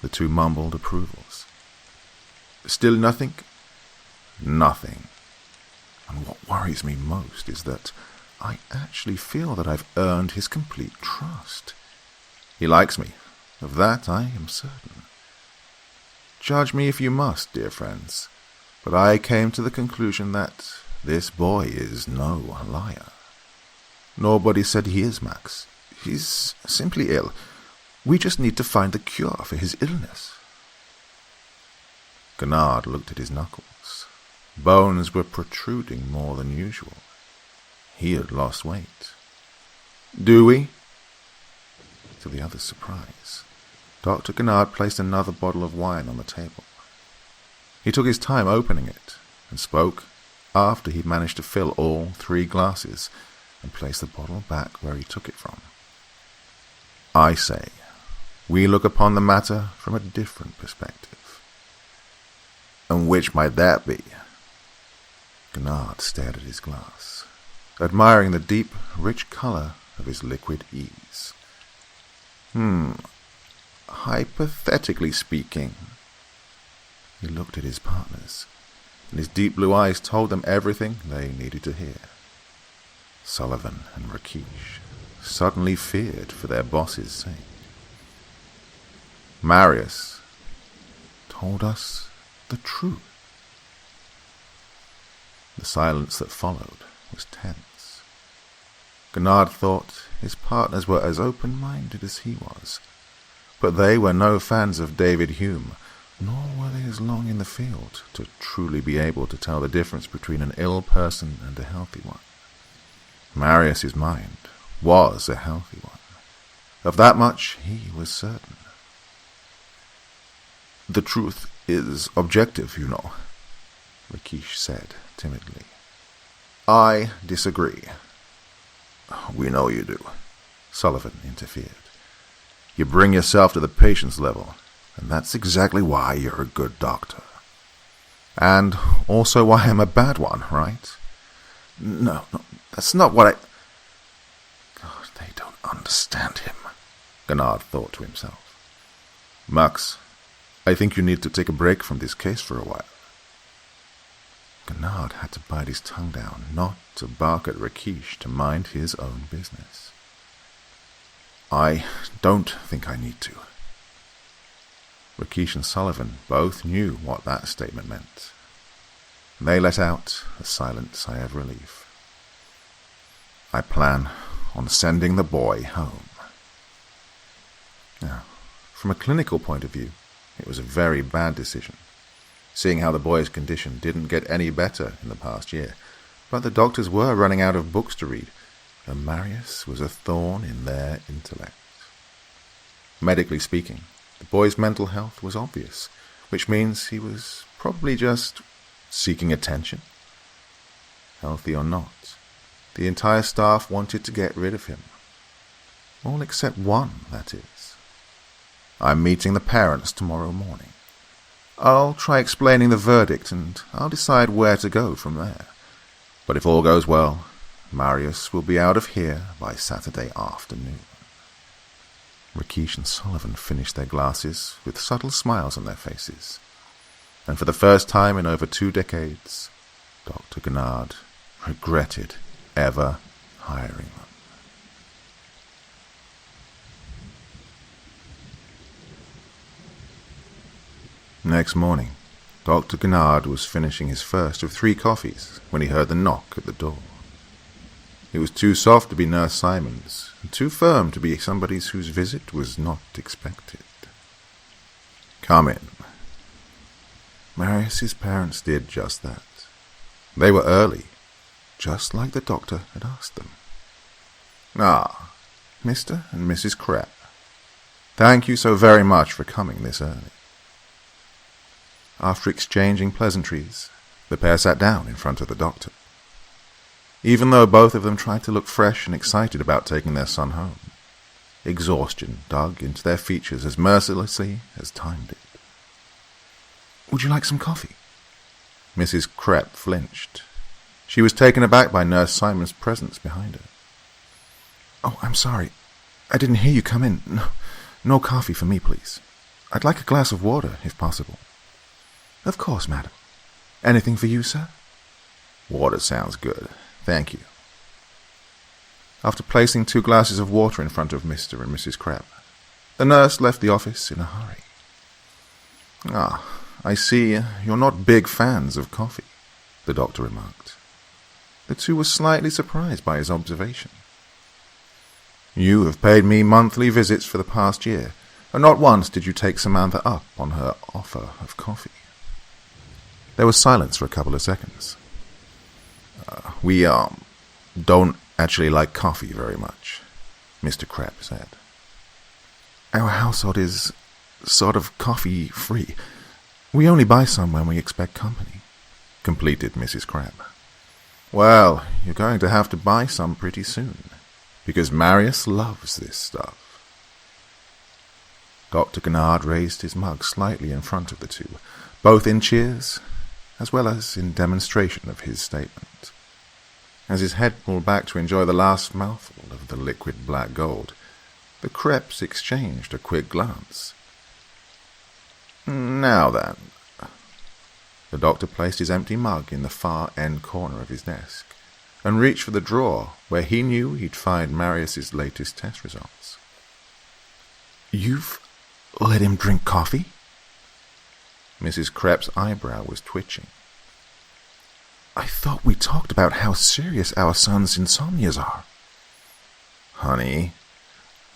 The two mumbled approvals. "Still nothing?" "Nothing. And what worries me most is that I actually feel that I've earned his complete trust. He likes me. Of that I am certain. Judge me if you must, dear friends, but I came to the conclusion that this boy is no liar. Nobody said he is, Max. He's simply ill. We just need to find the cure for his illness." Gennard looked at his knuckles. Bones were protruding more than usual. He had lost weight. "Do we?" To the other's surprise, Dr. Gennard placed another bottle of wine on the table. He took his time opening it and spoke after he'd managed to fill all 3 glasses and place the bottle back where he took it from. "I say, we look upon the matter from a different perspective." "And which might that be?" Gennard stared at his glass, admiring the deep, rich color of his liquid ease. Hypothetically speaking." He looked at his partners, and his deep blue eyes told them everything they needed to hear. Sullivan and Rakesh suddenly feared for their boss's sake. "Marius told us the truth." The silence that followed was tense. Gennard thought his partners were as open-minded as he was, but they were no fans of David Hume, nor were they as long in the field to truly be able to tell the difference between an ill person and a healthy one. Marius's mind was a healthy one. Of that much he was certain. "The truth is objective, you know," Rakesh said timidly. "I disagree." "We know you do," Sullivan interfered. "You bring yourself to the patient's level, and that's exactly why you're a good doctor. And also why I'm a bad one, right?" No, that's not what I... God, they don't understand him, Gennard thought to himself. "Max, I think you need to take a break from this case for a while." Gennard had to bite his tongue down, not to bark at Rakesh to mind his own business. "I don't think I need to." Rakesh and Sullivan both knew what that statement meant. They let out a silent sigh of relief. "I plan on sending the boy home." Now, from a clinical point of view, it was a very bad decision, seeing how the boy's condition didn't get any better in the past year, but the doctors were running out of books to read, and Marius was a thorn in their intellect. Medically speaking, the boy's mental health was obvious, which means he was probably just seeking attention. Healthy or not, the entire staff wanted to get rid of him. All except one, that is. "I'm meeting the parents tomorrow morning. I'll try explaining the verdict, and I'll decide where to go from there. But if all goes well, Marius will be out of here by Saturday afternoon." Rakesh and Sullivan finished their glasses with subtle smiles on their faces, and for the first time in over 2 decades, Dr. Gennard regretted ever hiring them. Next morning, Dr. Gennard was finishing his first of 3 coffees when he heard the knock at the door. It was too soft to be Nurse Simon's, and too firm to be somebody's whose visit was not expected. "Come in." Marius's parents did just that. They were early, just like the doctor had asked them. "Ah, Mr. and Mrs. Krepp, thank you so very much for coming this early." After exchanging pleasantries, the pair sat down in front of the doctor. Even though both of them tried to look fresh and excited about taking their son home, exhaustion dug into their features as mercilessly as time did. "Would you like some coffee?" Mrs. Krepp flinched. She was taken aback by Nurse Simon's presence behind her. "Oh, I'm sorry. I didn't hear you come in. No coffee for me, please. I'd like a glass of water, if possible." "Of course, madam. Anything for you, sir?" "Water sounds good. Thank you." After placing 2 glasses of water in front of Mr. and Mrs. Krepp, the nurse left the office in a hurry. "Ah, I see you're not big fans of coffee," the doctor remarked. The two were slightly surprised by his observation. "You have paid me monthly visits for the past year, and not once did you take Samantha up on her offer of coffee." There was silence for a couple of seconds. We don't actually like coffee very much," Mr. Krepp said. "Our household is sort of coffee-free. We only buy some when we expect company," completed Mrs. Krepp. "Well, you're going to have to buy some pretty soon, because Marius loves this stuff." Dr. Gennard raised his mug slightly in front of the two, both in cheers as well as in demonstration of his statement. As his head pulled back to enjoy the last mouthful of the liquid black gold, the Krepps exchanged a quick glance. "Now then." The doctor placed his empty mug in the far end corner of his desk and reached for the drawer where he knew he'd find Marius's latest test results. "You've let him drink coffee?" Mrs. Krepp's eyebrow was twitching. "I thought we talked about how serious our son's insomnias are." "Honey."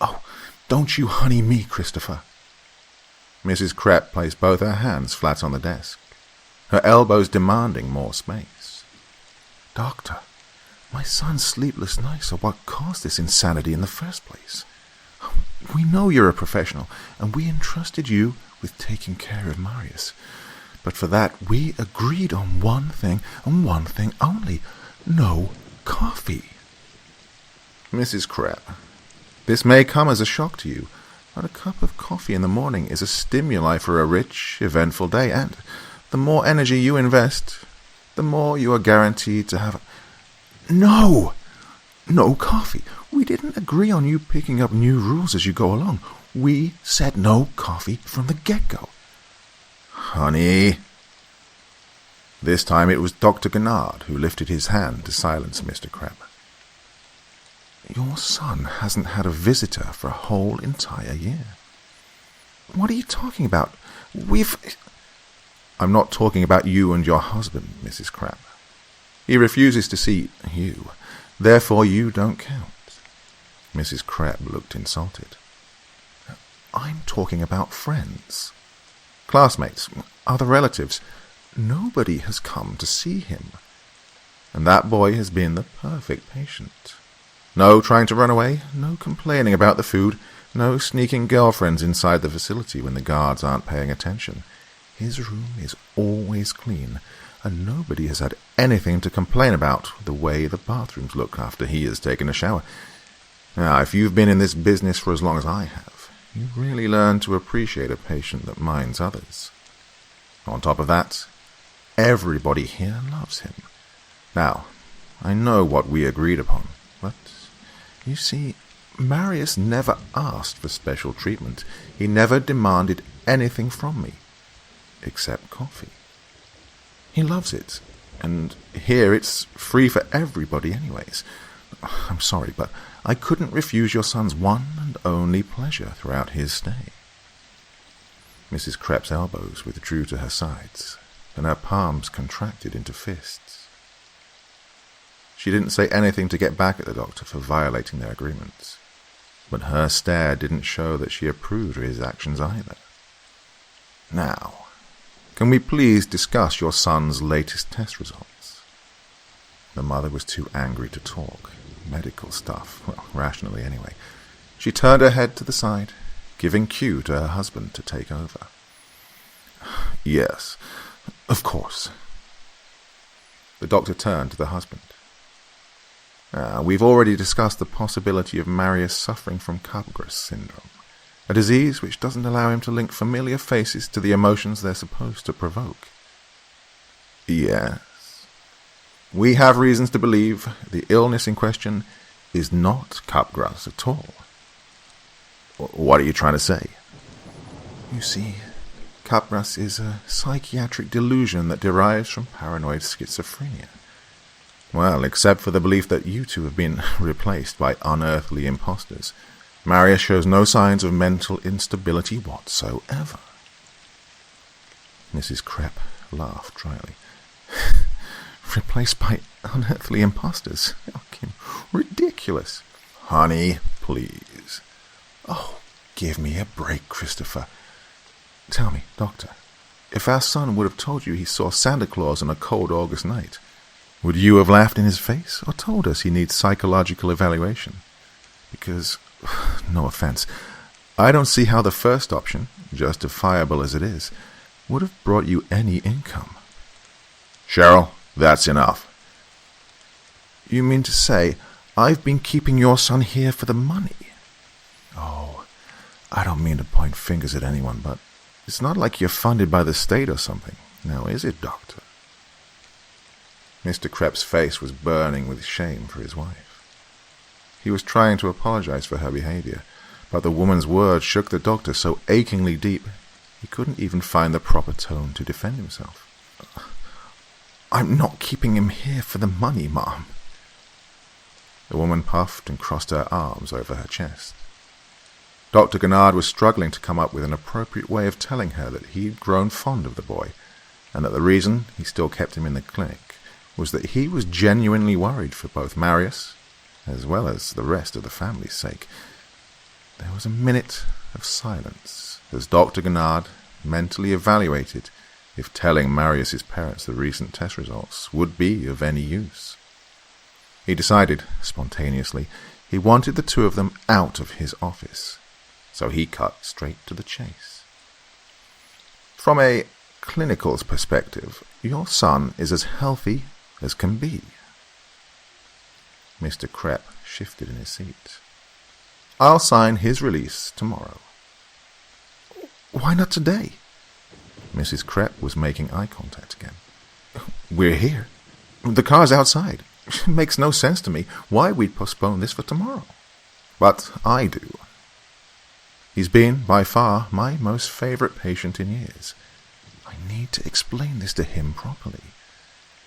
"Oh, don't you honey me, Christopher." Mrs. Krepp placed both her hands flat on the desk, her elbows demanding more space. "Doctor, My son's sleepless nights are what caused this insanity in the first place. We know you're a professional, and we entrusted you with taking care of Marius. But for that, we agreed on one thing, and one thing only. No coffee. Mrs. Krepp, this may come as a shock to you, but a cup of coffee in the morning is a stimuli for a rich, eventful day, and the more energy you invest, the more you are guaranteed to have. No coffee. We didn't agree on you picking up new rules as you go along. We said no coffee from the get-go. Honey. This time it was Dr. Gennard who lifted his hand to silence Mr. Krepp. Your son hasn't had a visitor for a whole entire year. What are you talking about? I'm not talking about you and your husband, Mrs. Krepp. He refuses to see you. Therefore you don't count. Mrs. Krepp looked insulted. I'm talking about friends. Classmates, other relatives. Nobody has come to see him. And that boy has been the perfect patient. No trying to run away, no complaining about the food, no sneaking girlfriends inside the facility when the guards aren't paying attention. His room is always clean, and nobody has had anything to complain about the way the bathrooms look after he has taken a shower. Now, if you've been in this business for as long as I have, you really learn to appreciate a patient that minds others. On top of that, everybody here loves him. Now, I know what we agreed upon, but, you see, Marius never asked for special treatment. He never demanded anything from me, except coffee. He loves it, and here it's free for everybody anyways. I'm sorry, but I couldn't refuse your son's one and only pleasure throughout his stay. Mrs. Krepp's elbows withdrew to her sides, and her palms contracted into fists. She didn't say anything to get back at the doctor for violating their agreements, but her stare didn't show that she approved of his actions either. Now, can we please discuss your son's latest test results? The mother was too angry to talk. Medical stuff, well, rationally anyway. She turned her head to the side, giving cue to her husband to take over. Yes, of course. The doctor turned to the husband. We've already discussed the possibility of Marius suffering from Capgras syndrome, a disease which doesn't allow him to link familiar faces to the emotions they're supposed to provoke. Yes. We have reasons to believe the illness in question is not Capgras at all. What are you trying to say? You see, Capgras is a psychiatric delusion that derives from paranoid schizophrenia. Well, except for the belief that you two have been replaced by unearthly imposters, Marius shows no signs of mental instability whatsoever. Mrs. Krepp laughed dryly. Replaced by unearthly imposters? Okay, ridiculous. Honey, please. Oh, give me a break, Christopher. Tell me, Doctor, if our son would have told you he saw Santa Claus on a cold August night, would you have laughed in his face or told us he needs psychological evaluation? Because, no offense, I don't see how the first option, justifiable as it is, would have brought you any income. Cheryl, that's enough. You mean to say I've been keeping your son here for the money? Oh, I don't mean to point fingers at anyone, but it's not like you're funded by the state or something, now is it, Doctor? Mr. Krepp's face was burning with shame for his wife. He was trying to apologize for her behavior, but the woman's words shook the doctor so achingly deep he couldn't even find the proper tone to defend himself. I'm not keeping him here for the money, Mom. The woman puffed and crossed her arms over her chest. Dr. Gennard was struggling to come up with an appropriate way of telling her that he'd grown fond of the boy, and that the reason he still kept him in the clinic was that he was genuinely worried for both Marius as well as the rest of the family's sake. There was a minute of silence as Dr. Gennard mentally evaluated if telling Marius's parents the recent test results would be of any use. He decided, spontaneously, he wanted the two of them out of his office, so he cut straight to the chase. From a clinical's perspective, your son is as healthy as can be. Mr. Krepp shifted in his seat. I'll sign his release tomorrow. Why not today? Mrs. Krepp was making eye contact again. We're here. The car's outside. It makes no sense to me why we'd postpone this for tomorrow. But I do. He's been, by far, my most favorite patient in years. I need to explain this to him properly.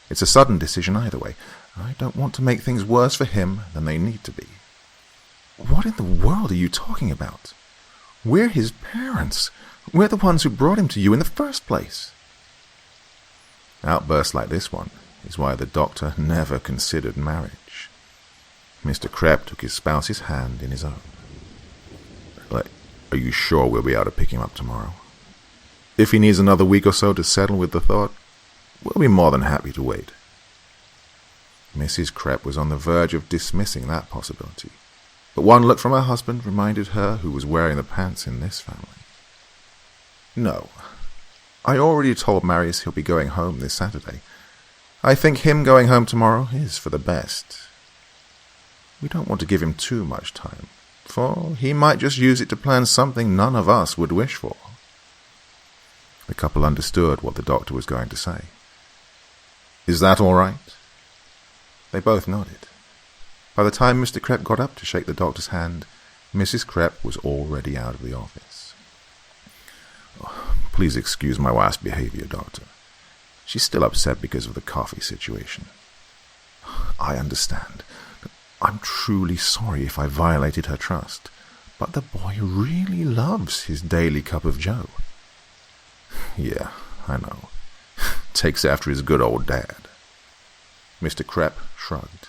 It's a sudden decision either way. I don't want to make things worse for him than they need to be. What in the world are you talking about? We're his parents. We're the ones who brought him to you in the first place. Outbursts like this one is why the doctor never considered marriage. Mr. Krepp took his spouse's hand in his own. Are you sure we'll be able to pick him up tomorrow? If he needs another week or so to settle with the thought, we'll be more than happy to wait. Mrs. Krepp was on the verge of dismissing that possibility, but one look from her husband reminded her who was wearing the pants in this family. No, I already told Marius he'll be going home this Saturday. I think him going home tomorrow is for the best. We don't want to give him too much time, for he might just use it to plan something none of us would wish for. The couple understood what the doctor was going to say. Is that all right? They both nodded. By the time Mr. Krepp got up to shake the doctor's hand, Mrs. Krepp was already out of the office. Please excuse my wife's behavior, Doctor. She's still upset because of the coffee situation. I understand. I'm truly sorry if I violated her trust, but the boy really loves his daily cup of joe. Yeah, I know. Takes after his good old dad. Mr. Krepp shrugged.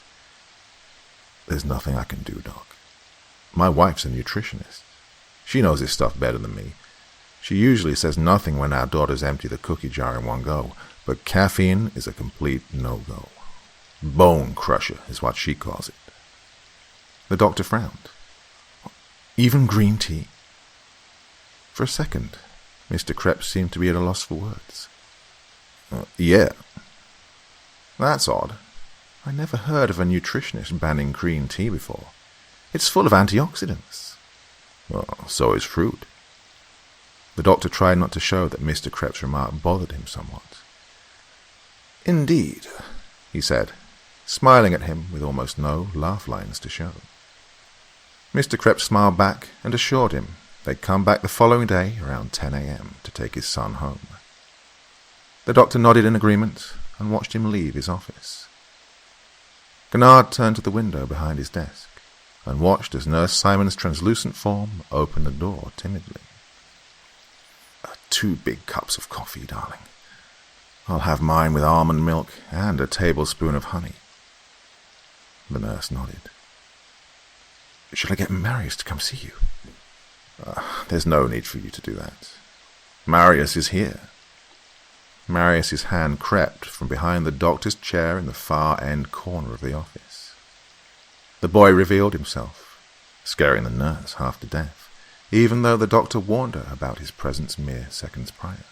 There's nothing I can do, Doc. My wife's a nutritionist. She knows this stuff better than me. She usually says nothing when our daughters empty the cookie jar in one go, but caffeine is a complete no-go. Bone crusher is what she calls it. The doctor frowned. Even green tea? For a second, Mr. Krepp seemed to be at a loss for words. Yeah. That's odd. I never heard of a nutritionist banning green tea before. It's full of antioxidants. Well, so is fruit. The doctor tried not to show that Mr. Krepp's remark bothered him somewhat. Indeed, he said, smiling at him with almost no laugh lines to show. Mr. Krepp smiled back and assured him they'd come back the following day around 10 a.m. to take his son home. The doctor nodded in agreement and watched him leave his office. Gennard turned to the window behind his desk and watched as Nurse Simon's translucent form opened the door timidly. 2 big cups of coffee, darling. I'll have mine with almond milk and a tablespoon of honey. The nurse nodded. Shall I get Marius to come see you? There's no need for you to do that. Marius is here. Marius's hand crept from behind the doctor's chair in the far end corner of the office. The boy revealed himself, scaring the nurse half to death, even though the doctor warned her about his presence mere seconds prior.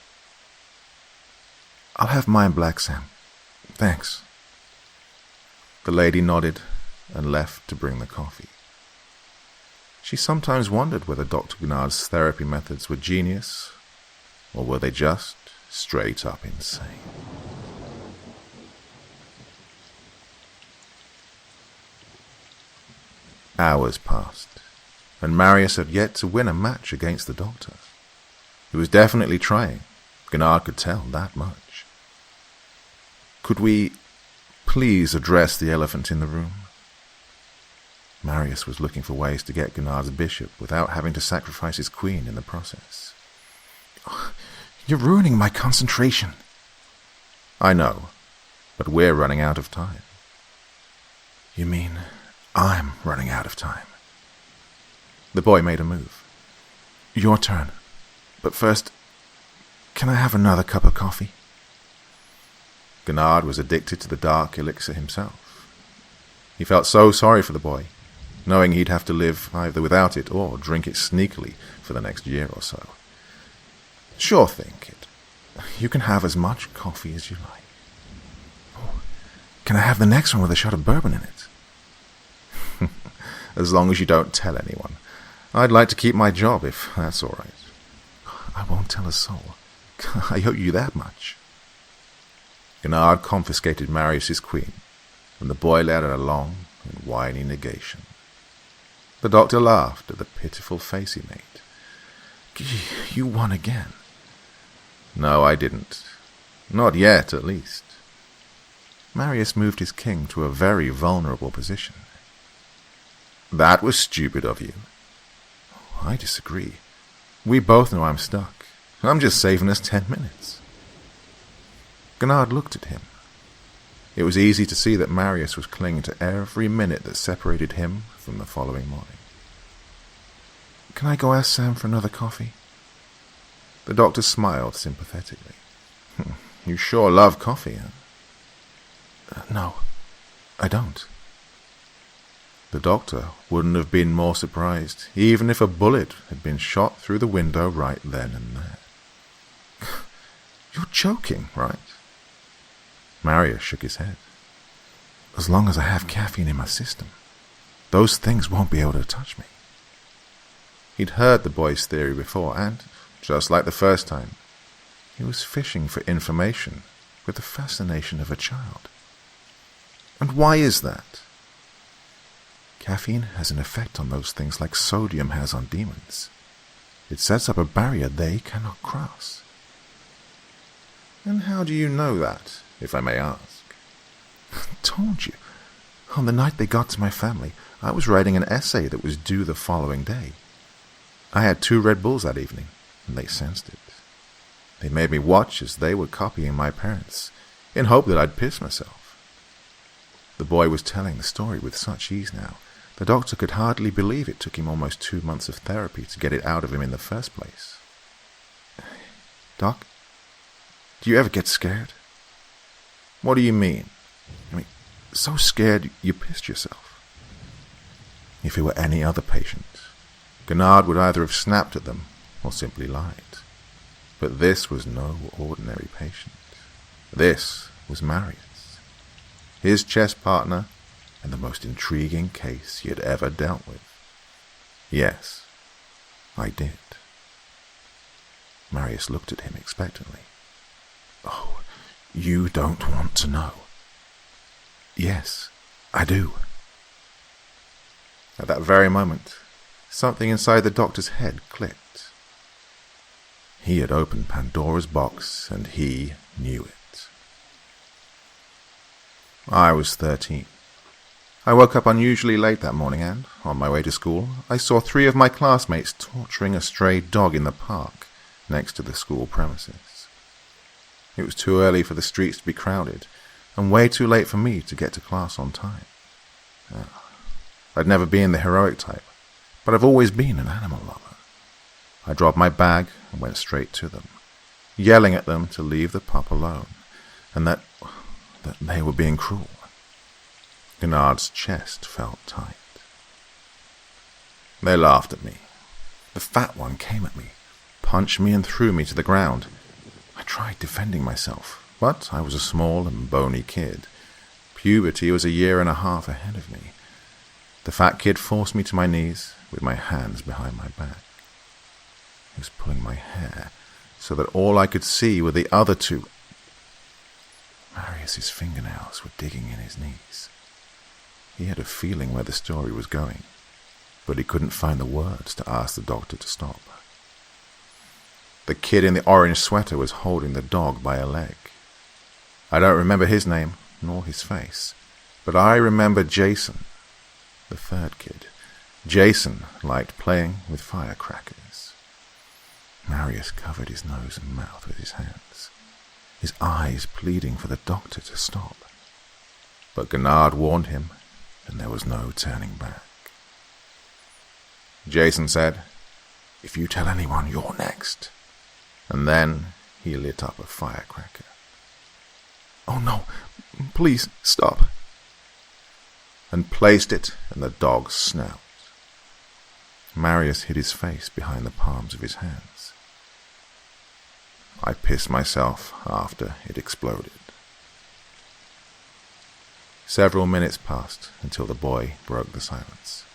I'll have mine black, Sam. Thanks. The lady nodded and left to bring the coffee. She sometimes wondered whether Dr. Gennard's therapy methods were genius, or were they just straight up insane. Hours passed, and Marius had yet to win a match against the doctor. He was definitely trying. Gennard could tell that much. Could we please address the elephant in the room? Marius was looking for ways to get Gennard's bishop without having to sacrifice his queen in the process. You're ruining my concentration. I know, but we're running out of time. You mean I'm running out of time? The boy made a move. Your turn. But first, can I have another cup of coffee? Gennard was addicted to the dark elixir himself. He felt so sorry for the boy, knowing he'd have to live either without it or drink it sneakily for the next year or so. "Sure thing, kid. You can have as much coffee as you like." "Oh, can I have the next one with a shot of bourbon in it?" "As long as you don't tell anyone. I'd like to keep my job, if that's all right." "I won't tell a soul. I owe you that much." Gennard confiscated Marius's queen, and the boy let out a long and whiny negation. The doctor laughed at the pitiful face he made. "You won again." "No, I didn't. Not yet, at least." Marius moved his king to a very vulnerable position. "That was stupid of you." "I disagree. We both know I'm stuck. I'm just saving us 10 minutes. Gennard looked at him. It was easy to see that Marius was clinging to every minute that separated him from the following morning. "Can I go ask Sam for another coffee?" The doctor smiled sympathetically. "You sure love coffee, huh?" "No, I don't." The doctor wouldn't have been more surprised, even if a bullet had been shot through the window right then and there. "You're joking, right?" Marius shook his head. "As long as I have caffeine in my system, those things won't be able to touch me." He'd heard the boy's theory before, and, just like the first time, he was fishing for information with the fascination of a child. "And why is that?" "Caffeine has an effect on those things like sodium has on demons. It sets up a barrier they cannot cross." "And how do you know that, if I may ask?" "Told you. On the night they got to my family, I was writing an essay that was due the following day. I had 2 Red Bulls that evening, and they sensed it. They made me watch as they were copying my parents, in hope that I'd piss myself." The boy was telling the story with such ease now, the doctor could hardly believe it took him almost 2 months of therapy to get it out of him in the first place. "Doc, do you ever get scared?" "What do you mean?" "I mean, so scared you pissed yourself." If it were any other patient, Gennard would either have snapped at them or simply lied. But this was no ordinary patient. This was Marius, his chess partner, and the most intriguing case he had ever dealt with. "Yes, I did." Marius looked at him expectantly. "Oh, you don't want to know?" "Yes, I do." At that very moment, something inside the doctor's head clicked. He had opened Pandora's box, and he knew it. I was 13. I woke up unusually late that morning and, on my way to school, I saw 3 of my classmates torturing a stray dog in the park next to the school premises. It was too early for the streets to be crowded, and way too late for me to get to class on time. I'd never been the heroic type, but I've always been an animal lover. I dropped my bag and went straight to them, yelling at them to leave the pup alone, and that they were being cruel. Gennard's chest felt tight. They laughed at me. The fat one came at me, punched me and threw me to the ground. I tried defending myself, but I was a small and bony kid. Puberty was 1.5 years ahead of me. The fat kid forced me to my knees with my hands behind my back. He was pulling my hair so that all I could see were the other 2. Marius's fingernails were digging in his knees. He had a feeling where the story was going, but he couldn't find the words to ask the doctor to stop. The kid in the orange sweater was holding the dog by a leg. I don't remember his name, nor his face, but I remember Jason, the 3rd kid. Jason liked playing with firecrackers. Marius covered his nose and mouth with his hands, his eyes pleading for the doctor to stop. But Gennard warned him, and there was no turning back. Jason said, "If you tell anyone, you're next." And then he lit up a firecracker. "Oh no, please stop." and placed it in the dog's snout. Marius hid his face behind the palms of his hands. I pissed myself after it exploded. Several minutes passed until the boy broke the silence.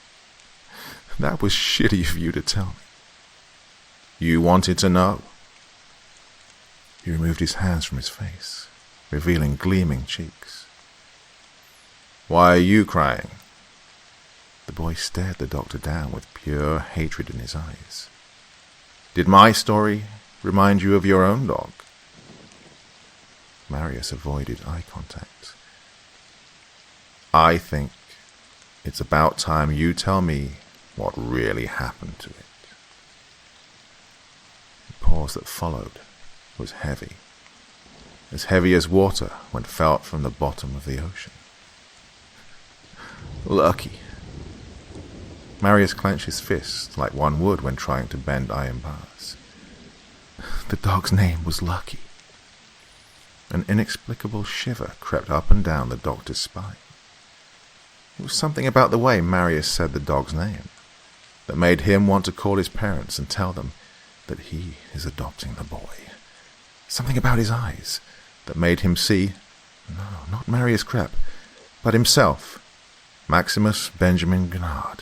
That was shitty of you to tell me. You wanted to know. He removed his hands from his face, revealing gleaming cheeks. Why are you crying? The boy stared the doctor down with pure hatred in his eyes. Did my story remind you of your own dog? Marius avoided eye contact. I think it's about time you tell me what really happened to it. The pause that followed was heavy, as heavy as water when felt from the bottom of the ocean. Lucky. Marius clenched his fist like one would when trying to bend iron bars. The dog's name was Lucky. An inexplicable shiver crept up and down the doctor's spine. It was something about the way Marius said the dog's name that made him want to call his parents and tell them that he is adopting the boy. Something about his eyes that made him see, no, not Marius Krepp, but himself, Maximus Benjamin Guenard,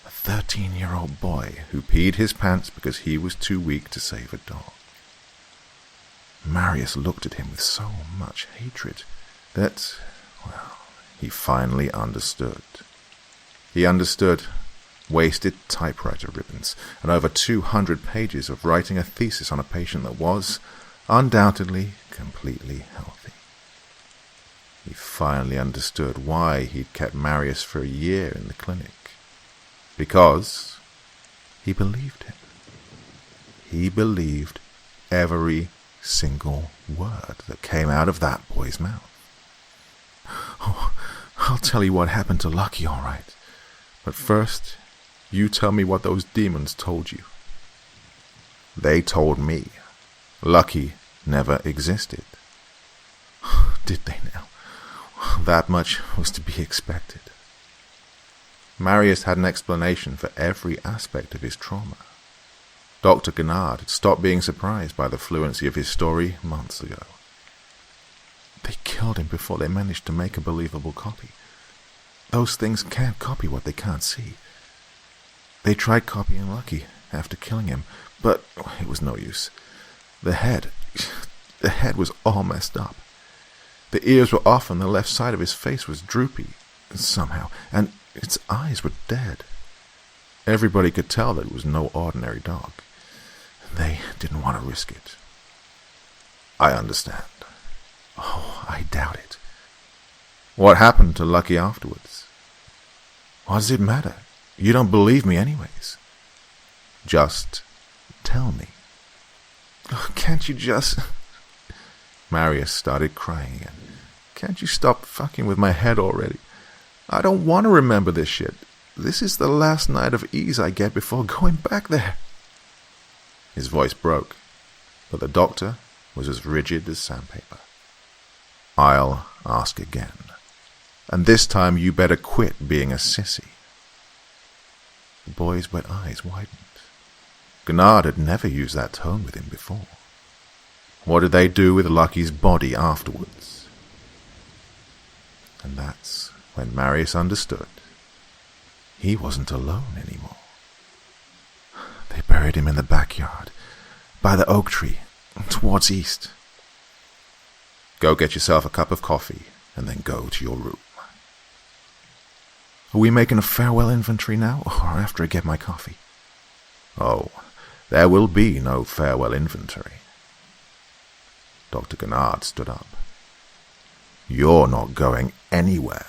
a 13-year-old boy who peed his pants because he was too weak to save a dog. Marius looked at him with so much hatred that, well, he finally understood. He understood wasted typewriter ribbons and over 200 pages of writing a thesis on a patient that was, undoubtedly, completely healthy. He finally understood why he'd kept Marius for a year in the clinic. Because he believed him. He believed every single word that came out of that boy's mouth. Oh, I'll tell you what happened to Lucky, all right. But first, you tell me what those demons told you. They told me Lucky never existed. Did they now? That much was to be expected. Marius had an explanation for every aspect of his trauma. Dr. Guenard had stopped being surprised by the fluency of his story months ago. They killed him before they managed to make a believable copy. Those things can't copy what they can't see. They tried copying Lucky after killing him, but it was no use. The head was all messed up. The ears were off and the left side of his face was droopy, somehow, and its eyes were dead. Everybody could tell that it was no ordinary dog. They didn't want to risk it. I understand. Oh, I doubt it. What happened to Lucky afterwards? What does it matter? You don't believe me anyways. Just tell me. Oh, can't you just... Marius started crying again. Can't you stop fucking with my head already? I don't want to remember this shit. This is the last night of ease I get before going back there. His voice broke, but the doctor was as rigid as sandpaper. I'll ask again. And this time you better quit being a sissy. The boy's wet eyes widened. Guenard had never used that tone with him before. What did they do with Lucky's body afterwards? And that's when Marius understood. He wasn't alone anymore. They buried him in the backyard, by the oak tree, towards east. Go get yourself a cup of coffee, and then go to your room. Are we making a farewell inventory now, or after I get my coffee? Oh, there will be no farewell inventory. Dr. Guenard stood up. You're not going anywhere.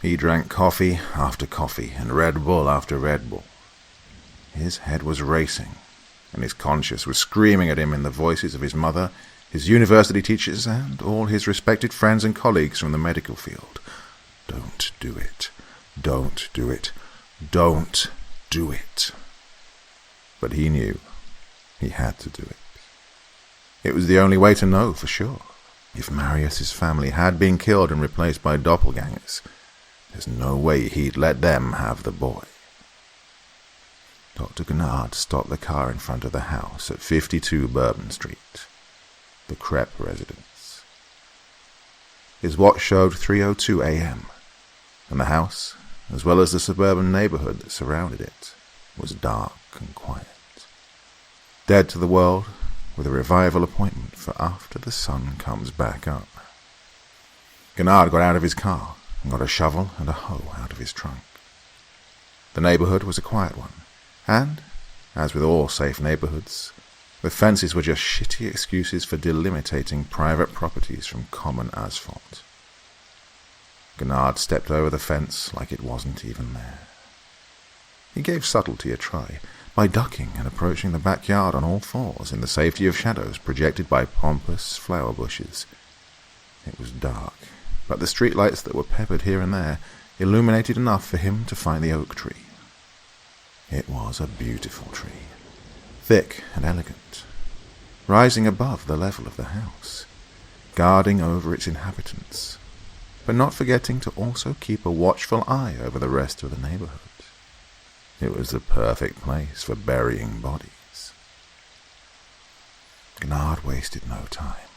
He drank coffee after coffee and Red Bull after Red Bull. His head was racing, and his conscience was screaming at him in the voices of his mother, his university teachers, and all his respected friends and colleagues from the medical field. Don't do it. Don't do it. Don't do it. But he knew he had to do it. It was the only way to know for sure. If Marius's family had been killed and replaced by doppelgangers, there's no way he'd let them have the boy. Dr. Gennard stopped the car in front of the house at 52 Bourbon Street, the Krepp residence. His watch showed 3:02 a.m., and the house, as well as the suburban neighborhood that surrounded it, was dark and quiet. Dead to the world, with a revival appointment for after the sun comes back up. Gennard got out of his car and got a shovel and a hoe out of his trunk. The neighborhood was a quiet one, and, as with all safe neighborhoods, the fences were just shitty excuses for delimiting private properties from common asphalt. Gennard stepped over the fence like it wasn't even there. He gave subtlety a try, by ducking and approaching the backyard on all fours in the safety of shadows projected by pompous flower bushes. It was dark, but the streetlights that were peppered here and there illuminated enough for him to find the oak tree. It was a beautiful tree, thick and elegant, rising above the level of the house, guarding over its inhabitants, but not forgetting to also keep a watchful eye over the rest of the neighborhood. It was the perfect place for burying bodies. Gennard wasted no time.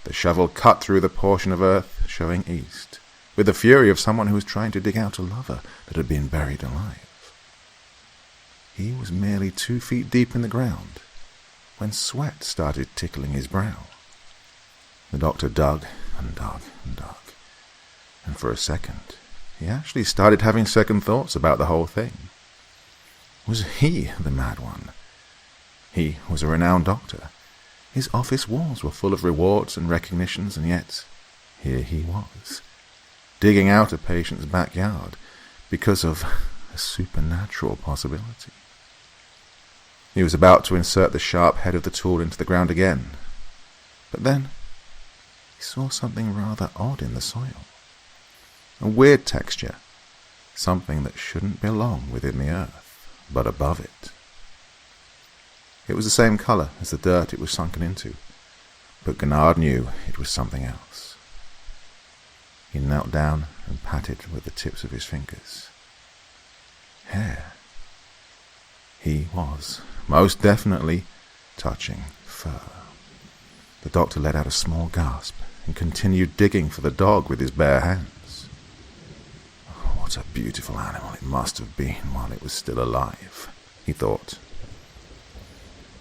The shovel cut through the portion of earth showing east, with the fury of someone who was trying to dig out a lover that had been buried alive. He was merely 2 feet deep in the ground when sweat started tickling his brow. The doctor dug and dug and dug, and for a second he actually started having second thoughts about the whole thing. Was he the mad one? He was a renowned doctor. His office walls were full of rewards and recognitions, and yet here he was, digging out a patient's backyard because of a supernatural possibility. He was about to insert the sharp head of the tool into the ground again, but then he saw something rather odd in the soil. A weird texture, something that shouldn't belong within the earth, but above it. It was the same color as the dirt it was sunken into, but Gennard knew it was something else. He knelt down and patted with the tips of his fingers. Hair. He was, most definitely, touching fur. The doctor let out a small gasp and continued digging for the dog with his bare hands. What a beautiful animal it must have been while it was still alive, he thought.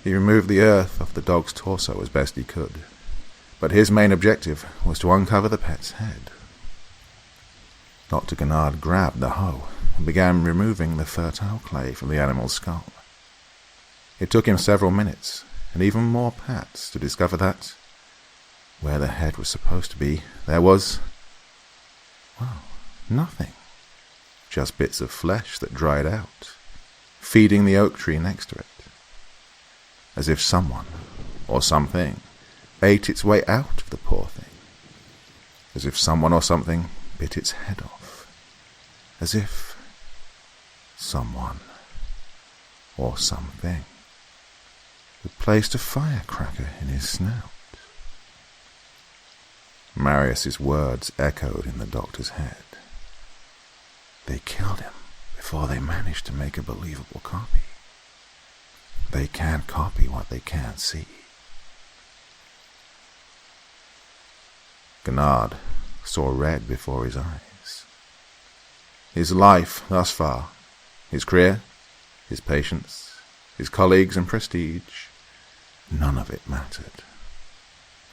He removed the earth off the dog's torso as best he could, but his main objective was to uncover the pet's head. Dr. Gennard grabbed the hoe and began removing the fertile clay from the animal's skull. It took him several minutes and even more pats to discover that, where the head was supposed to be, there was, well, nothing. Just bits of flesh that dried out, feeding the oak tree next to it. As if someone, or something, ate its way out of the poor thing. As if someone or something bit its head off. As if someone, or something, had placed a firecracker in his snout. Marius's words echoed in the doctor's head. They killed him before they managed to make a believable copy. They can't copy what they can't see. Gennard saw red before his eyes. His life thus far, his career, his patients, his colleagues and prestige, none of it mattered.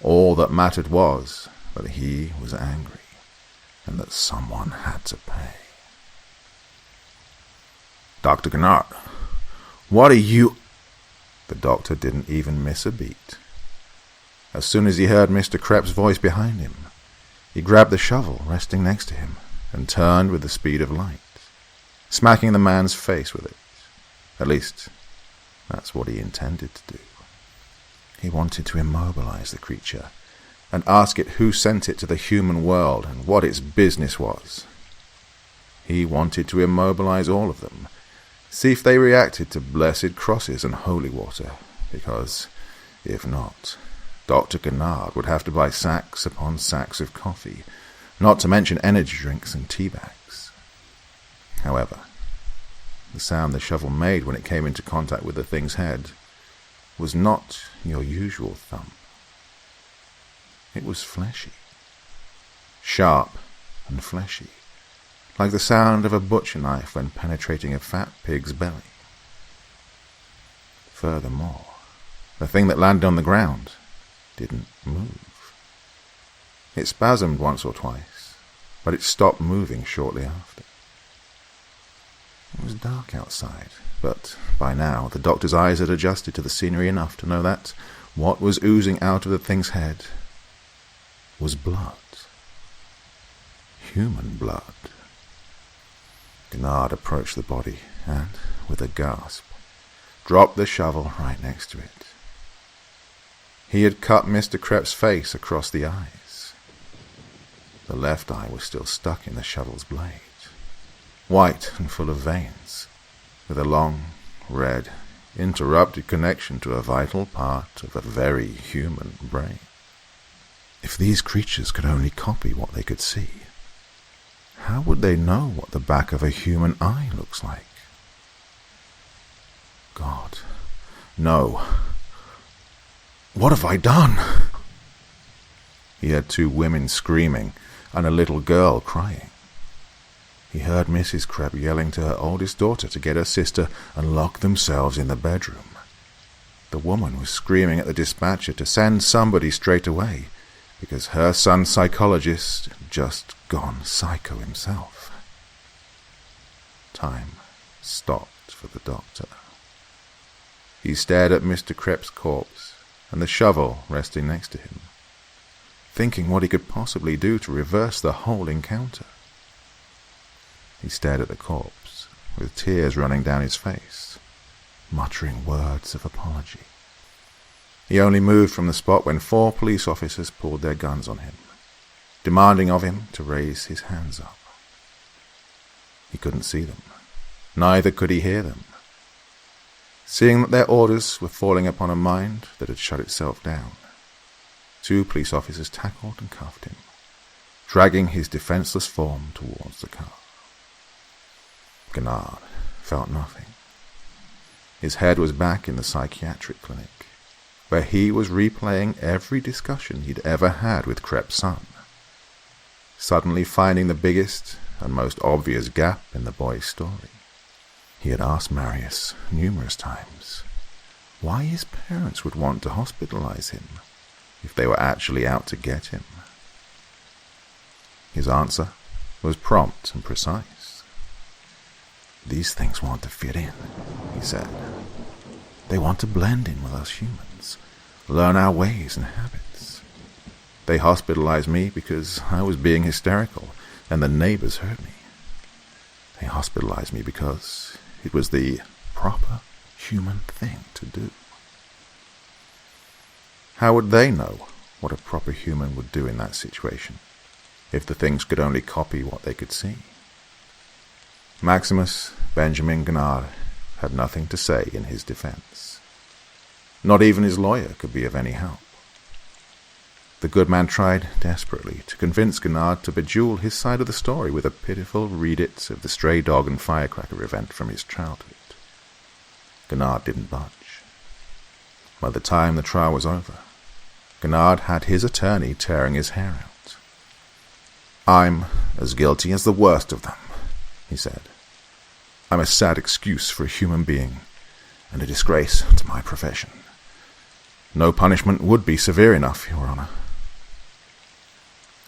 All that mattered was that he was angry and that someone had to pay. Dr. Gennard, what are you... The doctor didn't even miss a beat. As soon as he heard Mr. Krepp's voice behind him, he grabbed the shovel resting next to him and turned with the speed of light, smacking the man's face with it. At least, that's what he intended to do. He wanted to immobilize the creature and ask it who sent it to the human world and what its business was. He wanted to immobilize all of them, see if they reacted to blessed crosses and holy water, because, if not, Dr. Gennard would have to buy sacks upon sacks of coffee, not to mention energy drinks and tea bags. However, the sound the shovel made when it came into contact with the thing's head was not your usual thump. It was fleshy. Sharp and fleshy, like the sound of a butcher knife when penetrating a fat pig's belly. Furthermore, the thing that landed on the ground didn't move. It spasmed once or twice, but it stopped moving shortly after. It was dark outside, but by now the doctor's eyes had adjusted to the scenery enough to know that what was oozing out of the thing's head was blood. Human blood. Gennard approached the body and, with a gasp, dropped the shovel right next to it. He had cut Mr. Krepp's face across the eyes. The left eye was still stuck in the shovel's blade, white and full of veins, with a long, red, interrupted connection to a vital part of a very human brain. If these creatures could only copy what they could see, how would they know what the back of a human eye looks like? God, no. What have I done? He heard 2 women screaming and a little girl crying. He heard Mrs. Krepp yelling to her oldest daughter to get her sister and lock themselves in the bedroom. The woman was screaming at the dispatcher to send somebody straight away, because her son's psychologist had just gone psycho himself. Time stopped for the doctor. He stared at Mr. Krepp's corpse and the shovel resting next to him, thinking what he could possibly do to reverse the whole encounter. He stared at the corpse, with tears running down his face, muttering words of apology. He only moved from the spot when 4 police officers pulled their guns on him, demanding of him to raise his hands up. He couldn't see them, neither could he hear them. Seeing that their orders were falling upon a mind that had shut itself down, 2 police officers tackled and cuffed him, dragging his defenseless form towards the car. Gennard felt nothing. His head was back in the psychiatric clinic, where he was replaying every discussion he'd ever had with Krepp's son, suddenly finding the biggest and most obvious gap in the boy's story. He had asked Marius numerous times why his parents would want to hospitalize him if they were actually out to get him. His answer was prompt and precise. "These things want to fit in," he said. "They want to blend in with us humans, learn our ways and habits. They hospitalized me because I was being hysterical and the neighbors heard me. They hospitalized me because it was the proper human thing to do." How would they know what a proper human would do in that situation, if the things could only copy what they could see? Maximus Benjamin Gennard had nothing to say in his defense. Not even his lawyer could be of any help. The good man tried desperately to convince Gennard to bejewel his side of the story with a pitiful read-it of the stray dog and firecracker event from his childhood. Gennard didn't budge. By the time the trial was over, Gennard had his attorney tearing his hair out. "I'm as guilty as the worst of them," he said. "I'm a sad excuse for a human being, and a disgrace to my profession. No punishment would be severe enough, Your Honor."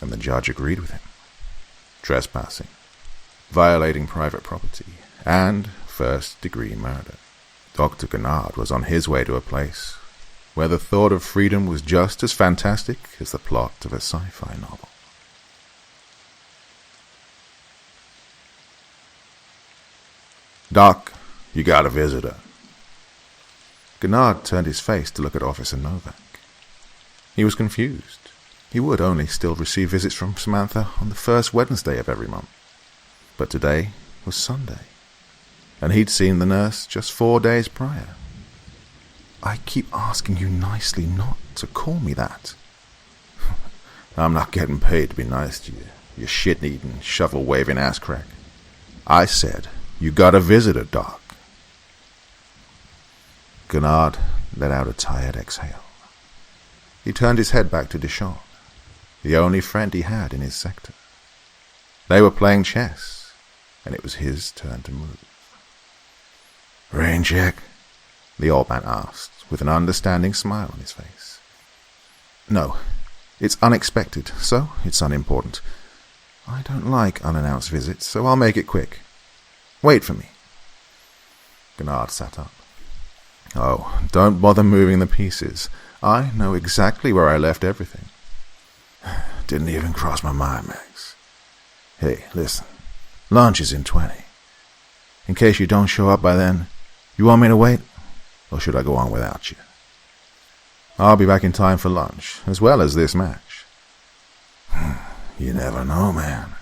And the judge agreed with him. Trespassing, violating private property, and first-degree murder. Dr. Gennard was on his way to a place where the thought of freedom was just as fantastic as the plot of a sci-fi novel. "Doc, you got a visitor." Gennard turned his face to look at Officer Novak. He was confused. He would only still receive visits from Samantha on the first Wednesday of every month. But today was Sunday, and he'd seen the nurse just 4 days prior. "I keep asking you nicely not to call me that. I'm not getting paid to be nice to you, you shit-eating, shovel-waving ass crack. I said, you got a visitor, Doc. Gennard let out a tired exhale. He turned his head back to Deshawn, the only friend he had in his sector. They were playing chess, and it was his turn to move. "Rain check?" the old man asked, with an understanding smile on his face. "No, it's unexpected, so it's unimportant. I don't like unannounced visits, so I'll make it quick. Wait for me." Gennard sat up. "Oh, don't bother moving the pieces. I know exactly where I left everything." "Didn't even cross my mind, Max. Hey, listen, lunch is in 20. In case you don't show up by then, you want me to wait, or should I go on without you? I'll be back in time for lunch, as well as this match." "You never know, man."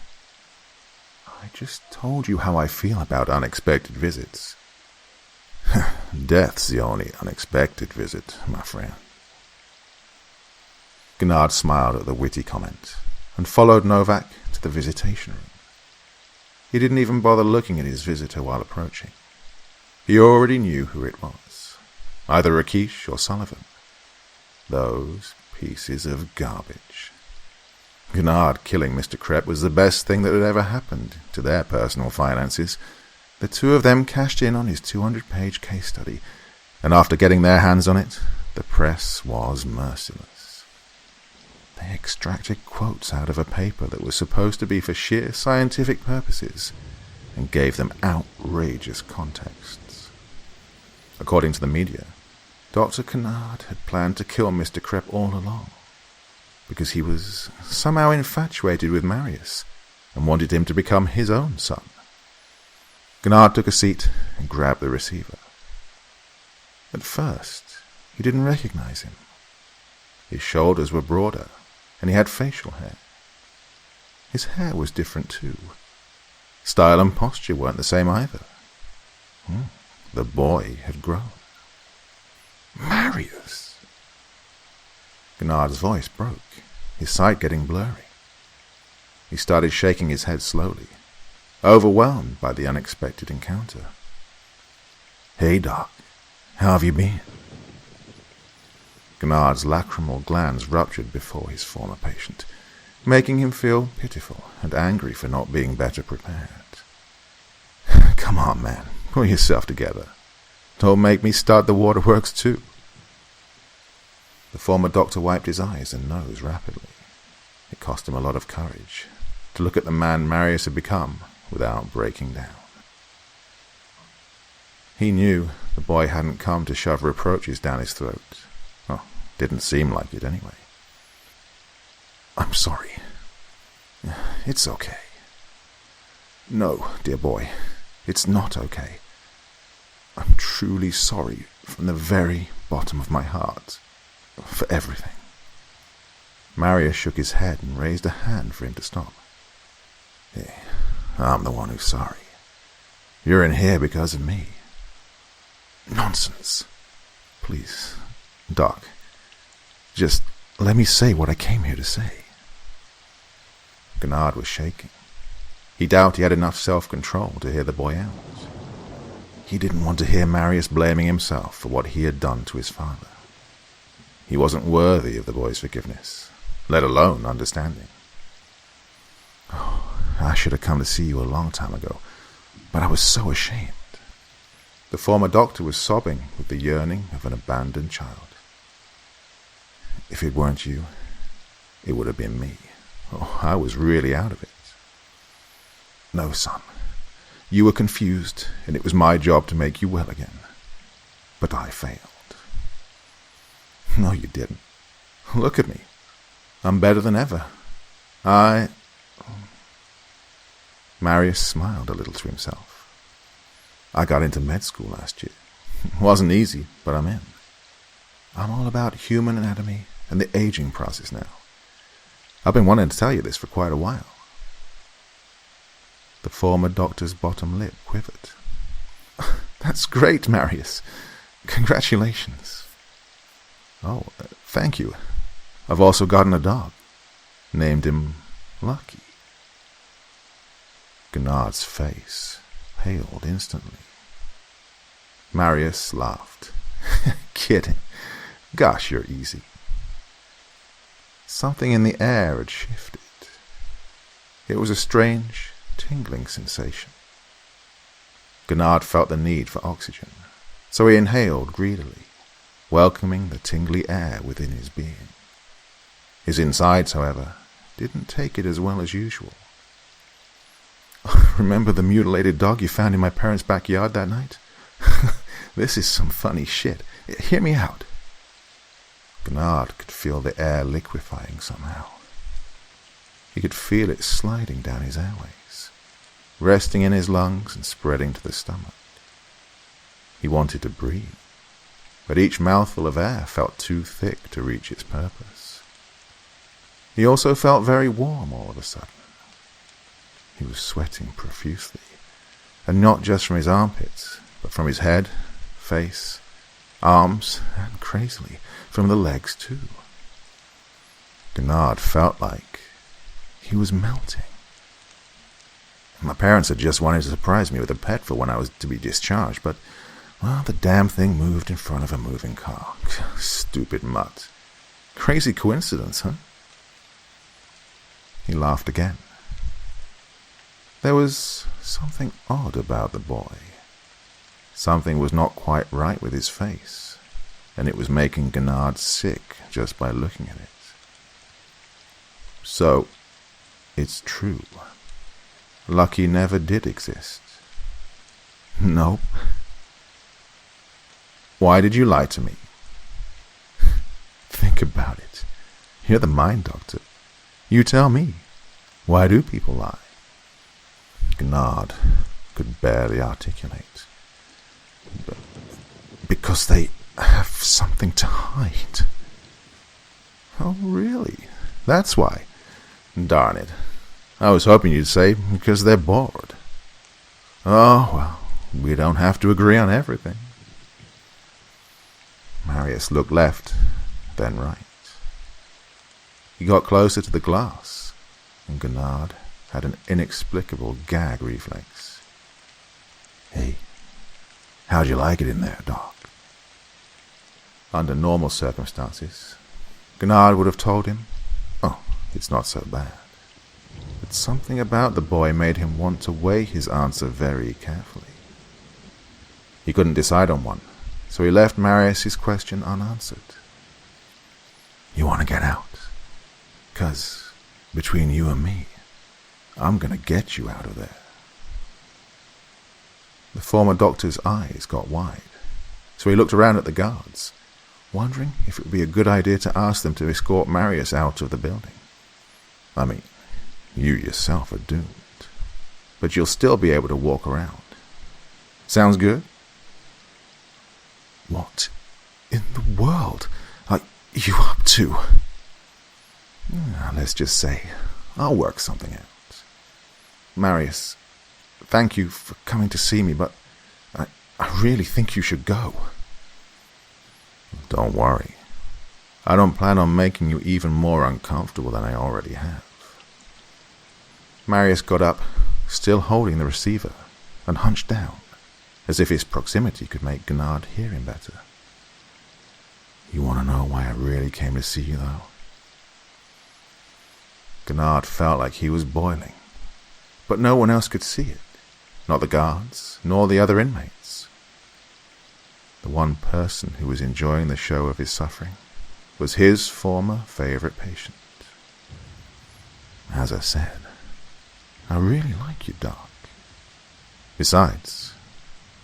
"I just told you how I feel about unexpected visits." "Death's the only unexpected visit, my friend." Gennard smiled at the witty comment, and followed Novak to the visitation room. He didn't even bother looking at his visitor while approaching. He already knew who it was, either Rakesh or Sullivan. Those pieces of garbage. Gennard killing Mr. Krepp was the best thing that had ever happened to their personal finances. The two of them cashed in on his 200-page case study, and after getting their hands on it, the press was merciless. They extracted quotes out of a paper that was supposed to be for sheer scientific purposes, and gave them outrageous contexts. According to the media, Dr. Gennard had planned to kill Mr. Krepp all along, because he was somehow infatuated with Marius, and wanted him to become his own son. Gennard took a seat and grabbed the receiver. At first, he didn't recognize him. His shoulders were broader, and he had facial hair. His hair was different too. Style and posture weren't the same either. The boy had grown. "Marius!" Gennard's voice broke, his sight getting blurry. He started shaking his head slowly, overwhelmed by the unexpected encounter. "Hey, Doc, how have you been?" Gennard's lacrimal glands ruptured before his former patient, making him feel pitiful and angry for not being better prepared. "Come on, man, pull yourself together. Don't make me start the waterworks too." The former doctor wiped his eyes and nose rapidly. It cost him a lot of courage to look at the man Marius had become without breaking down. He knew the boy hadn't come to shove reproaches down his throat. Oh, didn't seem like it anyway. "I'm sorry. It's okay." "No, dear boy, it's not okay. I'm truly sorry from the very bottom of my heart for everything." Marius shook his head and raised a hand for him to stop. "Hey, I'm the one who's sorry. You're in here because of me." "Nonsense. Please, Doc, just let me say what I came here to say." Gennard was shaking. He doubted he had enough self-control to hear the boy out. He didn't want to hear Marius blaming himself for what he had done to his father. He wasn't worthy of the boy's forgiveness, let alone understanding. "Oh, I should have come to see you a long time ago, but I was so ashamed." The former doctor was sobbing with the yearning of an abandoned child. "If it weren't you, it would have been me. Oh, I was really out of it." "No, son. You were confused, and it was my job to make you well again. But I failed." "No, you didn't. Look at me. I'm better than ever. Marius smiled a little to himself. "I got into med school last year. Wasn't easy, but I'm in. I'm all about human anatomy and the aging process now. I've been wanting to tell you this for quite a while." The former doctor's bottom lip quivered. "That's great, Marius. Congratulations." Oh, thank you. I've also gotten a dog. Named him Lucky. Gennard's face paled instantly. Marius laughed. Kidding. Gosh, you're easy. Something in the air had shifted. It was a strange, tingling sensation. Gennard felt the need for oxygen, so he inhaled greedily, welcoming the tingly air within his being. His insides, however, didn't take it as well as usual. Remember the mutilated dog you found in my parents' backyard that night? This is some funny shit. Hear me out. Gennard could feel the air liquefying somehow. He could feel it sliding down his airways, resting in his lungs and spreading to the stomach. He wanted to breathe, but each mouthful of air felt too thick to reach its purpose. He also felt very warm all of a sudden. He was sweating profusely, and not just from his armpits, but from his head, face, arms, and crazily, from the legs too. Gennard felt like he was melting. My parents had just wanted to surprise me with a pet for when I was to be discharged, but, well, the damn thing moved in front of a moving car. Stupid mutt. Crazy coincidence, huh? He laughed again. There was something odd about the boy. Something was not quite right with his face, and it was making Gennard sick just by looking at it. So, it's true. Lucky never did exist. Nope. Why did you lie to me? Think about it. You're the mind doctor. You tell me. Why do people lie? Gennard could barely articulate. Because they have something to hide. Oh, really? That's why. Darn it. I was hoping you'd say because they're bored. Oh, well, we don't have to agree on everything. Marius looked left, then right. He got closer to the glass, and Gennard had an inexplicable gag reflex. Hey, how'd you like it in there, Doc? Under normal circumstances, Gennard would have told him, oh, it's not so bad. But something about the boy made him want to weigh his answer very carefully. He couldn't decide on one, so he left Marius' question unanswered. You want to get out? 'Cause between you and me, I'm going to get you out of there. The former doctor's eyes got wide, so he looked around at the guards, wondering if it would be a good idea to ask them to escort Marius out of the building. I mean, you yourself are doomed, but you'll still be able to walk around. Sounds good? What in the world are you up to? Let's just say I'll work something out. Marius, thank you for coming to see me, but I really think you should go. Don't worry. I don't plan on making you even more uncomfortable than I already have. Marius got up, still holding the receiver, and hunched down, as if his proximity could make Gennard hear him better. You want to know why I really came to see you, though? Gennard felt like he was boiling, but no one else could see it, not the guards, nor the other inmates. The one person who was enjoying the show of his suffering was his former favorite patient. As I said, I really like you, Doc. Besides,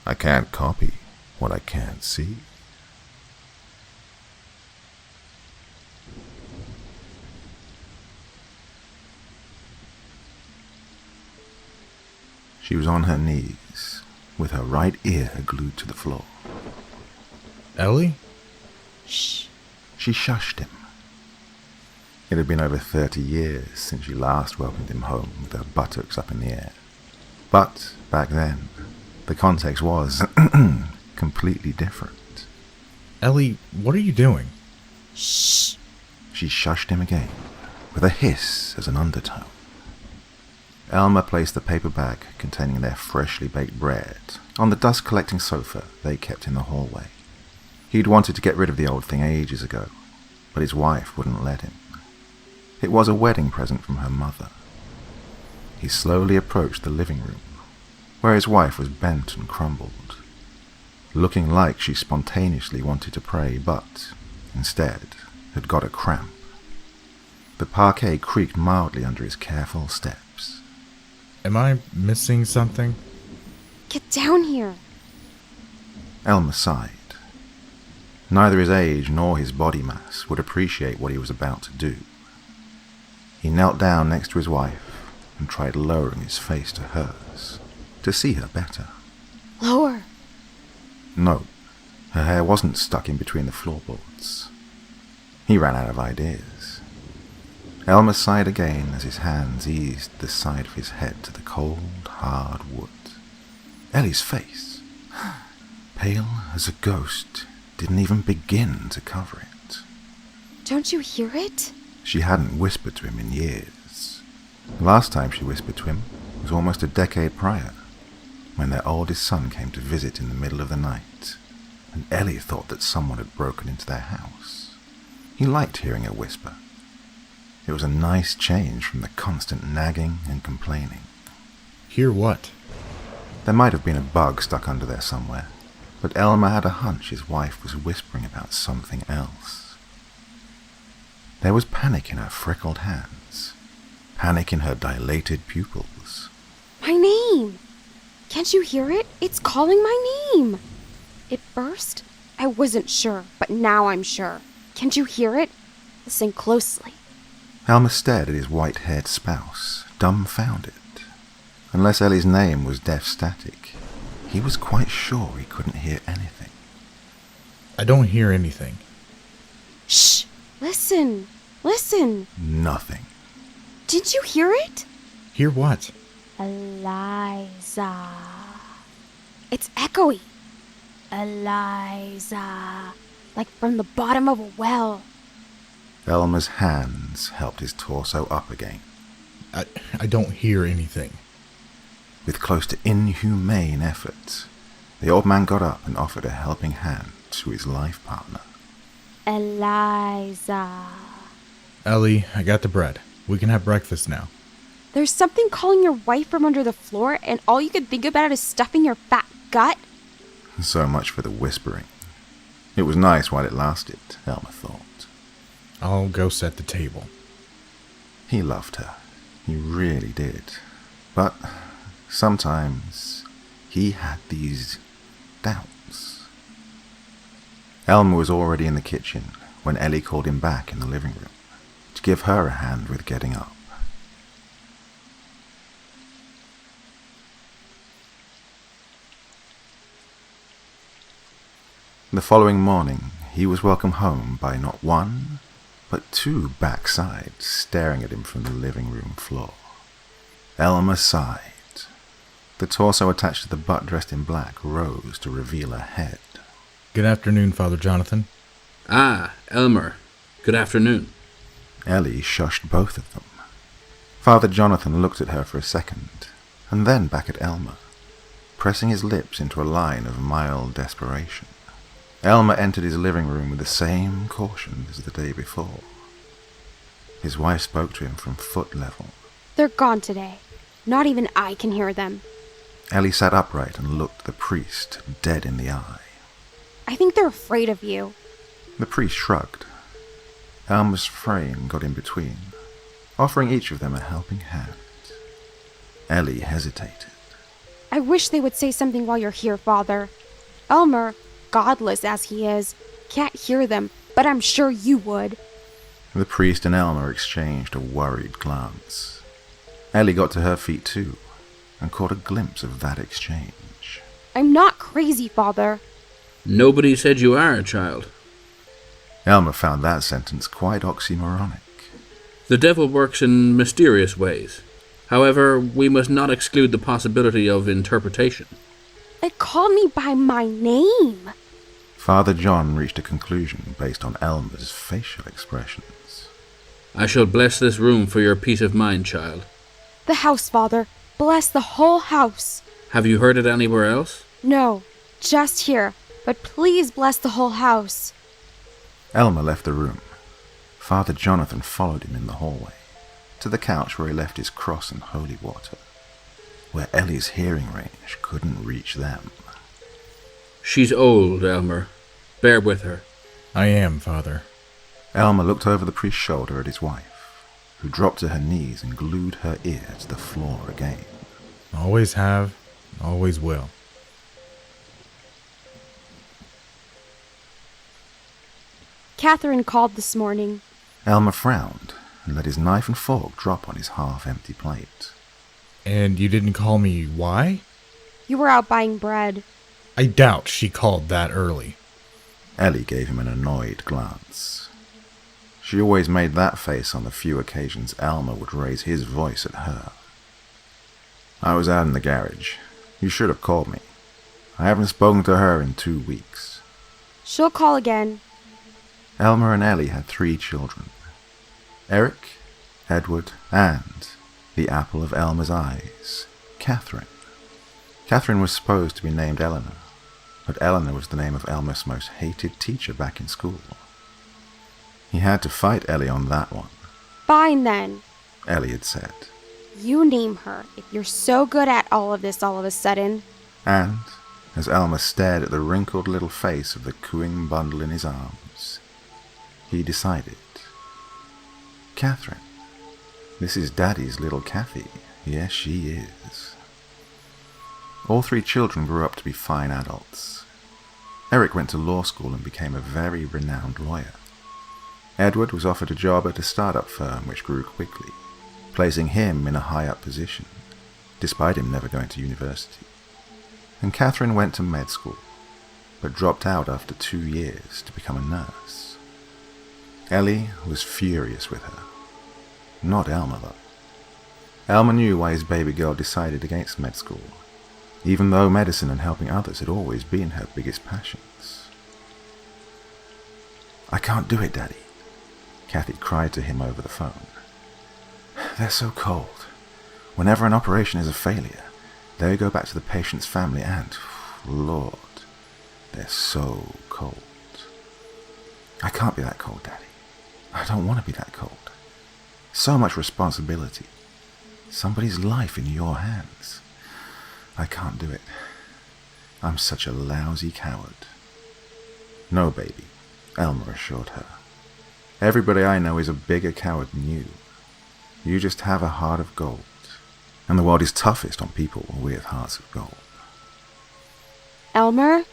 I can't copy what I can't see. She was on her knees, with her right ear glued to the floor. Ellie? Shh. She shushed him. It had been over 30 years since she last welcomed him home with her buttocks up in the air. But back then, the context was completely different. Ellie, what are you doing? Shh. She shushed him again, with a hiss as an undertone. Elmer placed the paper bag containing their freshly baked bread on the dust-collecting sofa they kept in the hallway. He'd wanted to get rid of the old thing ages ago, but his wife wouldn't let him. It was a wedding present from her mother. He slowly approached the living room, where his wife was bent and crumbled, looking like she spontaneously wanted to pray, but, instead, had got a cramp. The parquet creaked mildly under his careful steps. Am I missing something? Get down here. Elmer sighed. Neither his age nor his body mass would appreciate what he was about to do. He knelt down next to his wife and tried lowering his face to hers, to see her better. Lower. No, her hair wasn't stuck in between the floorboards. He ran out of ideas. Elmer sighed again as his hands eased the side of his head to the cold, hard wood. Ellie's face, pale as a ghost, didn't even begin to cover it. Don't you hear it? She hadn't whispered to him in years. The last time she whispered to him was almost a decade prior, when their oldest son came to visit in the middle of the night, and Ellie thought that someone had broken into their house. He liked hearing her whisper. It was a nice change from the constant nagging and complaining. Hear what? There might have been a bug stuck under there somewhere, but Elmer had a hunch his wife was whispering about something else. There was panic in her freckled hands, panic in her dilated pupils. My name! Can't you hear it? It's calling my name! At first, I wasn't sure, but now I'm sure. Can't you hear it? Listen closely. Elmer stared at his white-haired spouse, dumbfounded. Unless Ellie's name was deaf static, he was quite sure he couldn't hear anything. I don't hear anything. Shh! Listen! Listen! Nothing. Did you hear it? Hear what? Eliza. It's echoey. Eliza. Like from the bottom of a well. Elmer's hands helped his torso up again. I don't hear anything. With close to inhumane effort, the old man got up and offered a helping hand to his life partner. Eliza. Ellie, I got the bread. We can have breakfast now. There's something calling your wife from under the floor, and all you can think about is stuffing your fat gut? So much for the whispering. It was nice while it lasted, Elmer thought. I'll go set the table. He loved her. He really did. But sometimes he had these doubts. Elmer was already in the kitchen when Ellie called him back in the living room to give her a hand with getting up. The following morning, he was welcomed home by not one, but two backsides staring at him from the living room floor. Elmer sighed. The torso attached to the butt dressed in black rose to reveal a head. Good afternoon, Father Jonathan. Ah, Elmer. Good afternoon. Ellie shushed both of them. Father Jonathan looked at her for a second, and then back at Elmer, pressing his lips into a line of mild desperation. Elmer entered his living room with the same caution as the day before. His wife spoke to him from foot level. They're gone today. Not even I can hear them. Ellie sat upright and looked the priest dead in the eye. I think they're afraid of you. The priest shrugged. Elmer's frame got in between, offering each of them a helping hand. Ellie hesitated. I wish they would say something while you're here, Father. Elmer, godless as he is, can't hear them, but I'm sure you would. The priest and Elmer exchanged a worried glance. Ellie got to her feet too, and caught a glimpse of that exchange. I'm not crazy, Father. Nobody said you are, child. Elmer found that sentence quite oxymoronic. The devil works in mysterious ways. However, we must not exclude the possibility of interpretation. It called me by my name. Father John reached a conclusion based on Elmer's facial expressions. I shall bless this room for your peace of mind, child. The house, Father. Bless the whole house. Have you heard it anywhere else? No, just here. But please bless the whole house. Elmer left the room. Father Jonathan followed him in the hallway, to the couch where he left his cross and holy water, where Ellie's hearing range couldn't reach them. She's old, Elmer. Bear with her. I am, Father. Elmer looked over the priest's shoulder at his wife, who dropped to her knees and glued her ear to the floor again. Always have, always will. Catherine called this morning. Elmer frowned and let his knife and fork drop on his half-empty plate. And you didn't call me why? You were out buying bread. I doubt she called that early. Ellie gave him an annoyed glance. She always made that face on the few occasions Elmer would raise his voice at her. I was out in the garage. You should have called me. I haven't spoken to her in 2 weeks. She'll call again. Elmer and Ellie had 3 children. Eric, Edward, and the apple of Elmer's eyes, Catherine. Catherine was supposed to be named Eleanor, but Eleanor was the name of Elmer's most hated teacher back in school. He had to fight Ellie on that one. Fine then. Ellie had said. You name her if you're so good at all of this all of a sudden. And, as Elmer stared at the wrinkled little face of the cooing bundle in his arms, he decided. Catherine. This is Daddy's little Cathy. Yes, she is. All 3 children grew up to be fine adults. Eric went to law school and became a very renowned lawyer. Edward was offered a job at a startup firm which grew quickly, placing him in a high-up position, despite him never going to university. And Catherine went to med school, but dropped out after 2 years to become a nurse. Ellie was furious with her. Not Elmer, though. Elmer knew why his baby girl decided against med school, even though medicine and helping others had always been her biggest passions. I can't do it, Daddy, Cathy cried to him over the phone. They're so cold. Whenever an operation is a failure, they go back to the patient's family and, Lord, they're so cold. I can't be that cold, Daddy. I don't want to be that cold. So much responsibility. Somebody's life in your hands. I can't do it. I'm such a lousy coward. No, baby, Elmer assured her. Everybody I know is a bigger coward than you. You just have a heart of gold, and the world is toughest on people with hearts of gold. Elmer?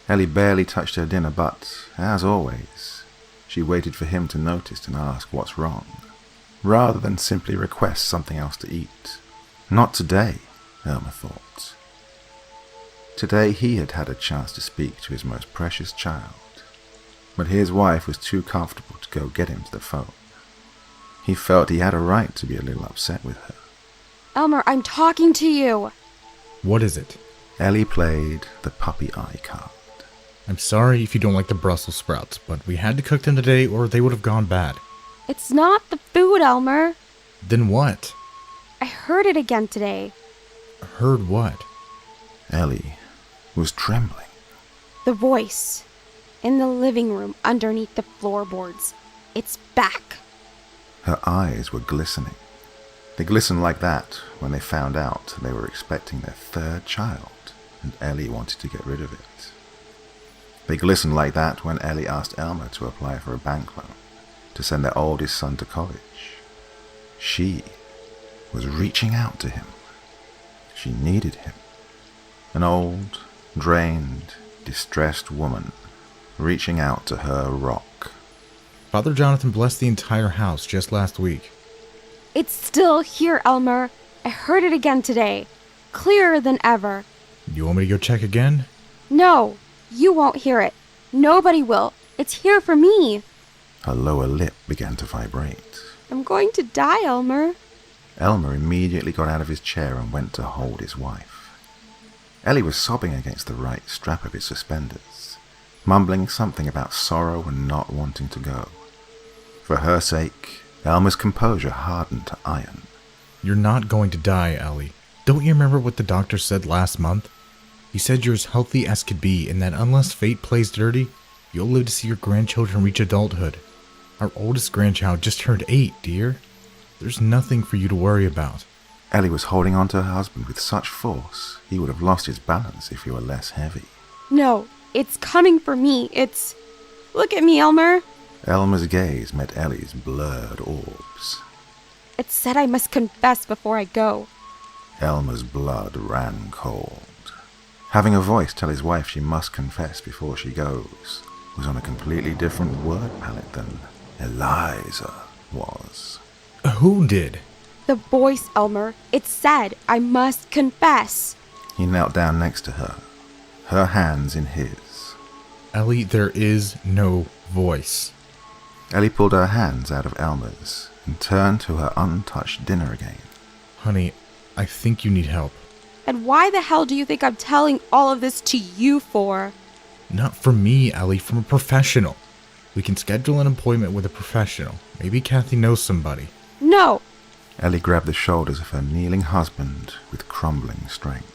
Ellie barely touched her dinner, but, as always, she waited for him to notice and ask what's wrong, rather than simply request something else to eat. Not today, Elmer thought. Today he had had a chance to speak to his most precious child, but his wife was too comfortable to go get him to the phone. He felt he had a right to be a little upset with her. Elmer, I'm talking to you. What is it? Ellie played the puppy eye card. I'm sorry if you don't like the Brussels sprouts, but we had to cook them today or they would have gone bad. It's not the food, Elmer. Then what? I heard it again today. Heard what? Ellie was trembling. The voice. In the living room underneath the floorboards. It's back. Her eyes were glistening. They glistened like that when they found out they were expecting their 3rd child, and Ellie wanted to get rid of it. They glistened like that when Ellie asked Elmer to apply for a bank loan to send their oldest son to college. She was reaching out to him. She needed him. An old, drained, distressed woman reaching out to her rock. Father Jonathan blessed the entire house just last week. It's still here, Elmer. I heard it again today. Clearer than ever. You want me to go check again? No, you won't hear it. Nobody will. It's here for me. Her lower lip began to vibrate. I'm going to die, Elmer. Elmer immediately got out of his chair and went to hold his wife. Ellie was sobbing against the right strap of his suspenders, mumbling something about sorrow and not wanting to go. For her sake, Elmer's composure hardened to iron. You're not going to die, Ellie. Don't you remember what the doctor said last month? He said you're as healthy as could be, and that unless fate plays dirty, you'll live to see your grandchildren reach adulthood. Our oldest grandchild just turned 8, dear. There's nothing for you to worry about. Ellie was holding on to her husband with such force, he would have lost his balance if he were less heavy. No, it's coming for me. It's... Look at me, Elmer. Elmer's gaze met Ellie's blurred orbs. It said I must confess before I go. Elmer's blood ran cold. Having a voice tell his wife she must confess before she goes was on a completely different word palette than Eliza was. Who did? The voice, Elmer. It said I must confess. He knelt down next to her, her hands in his. Ellie, there is no voice. Ellie pulled her hands out of Elmer's and turned to her untouched dinner again. Honey, I think you need help. And why the hell do you think I'm telling all of this to you for? Not from me, Ellie, from a professional. We can schedule an appointment with a professional. Maybe Kathy knows somebody. No! Ellie grabbed the shoulders of her kneeling husband with crumbling strength.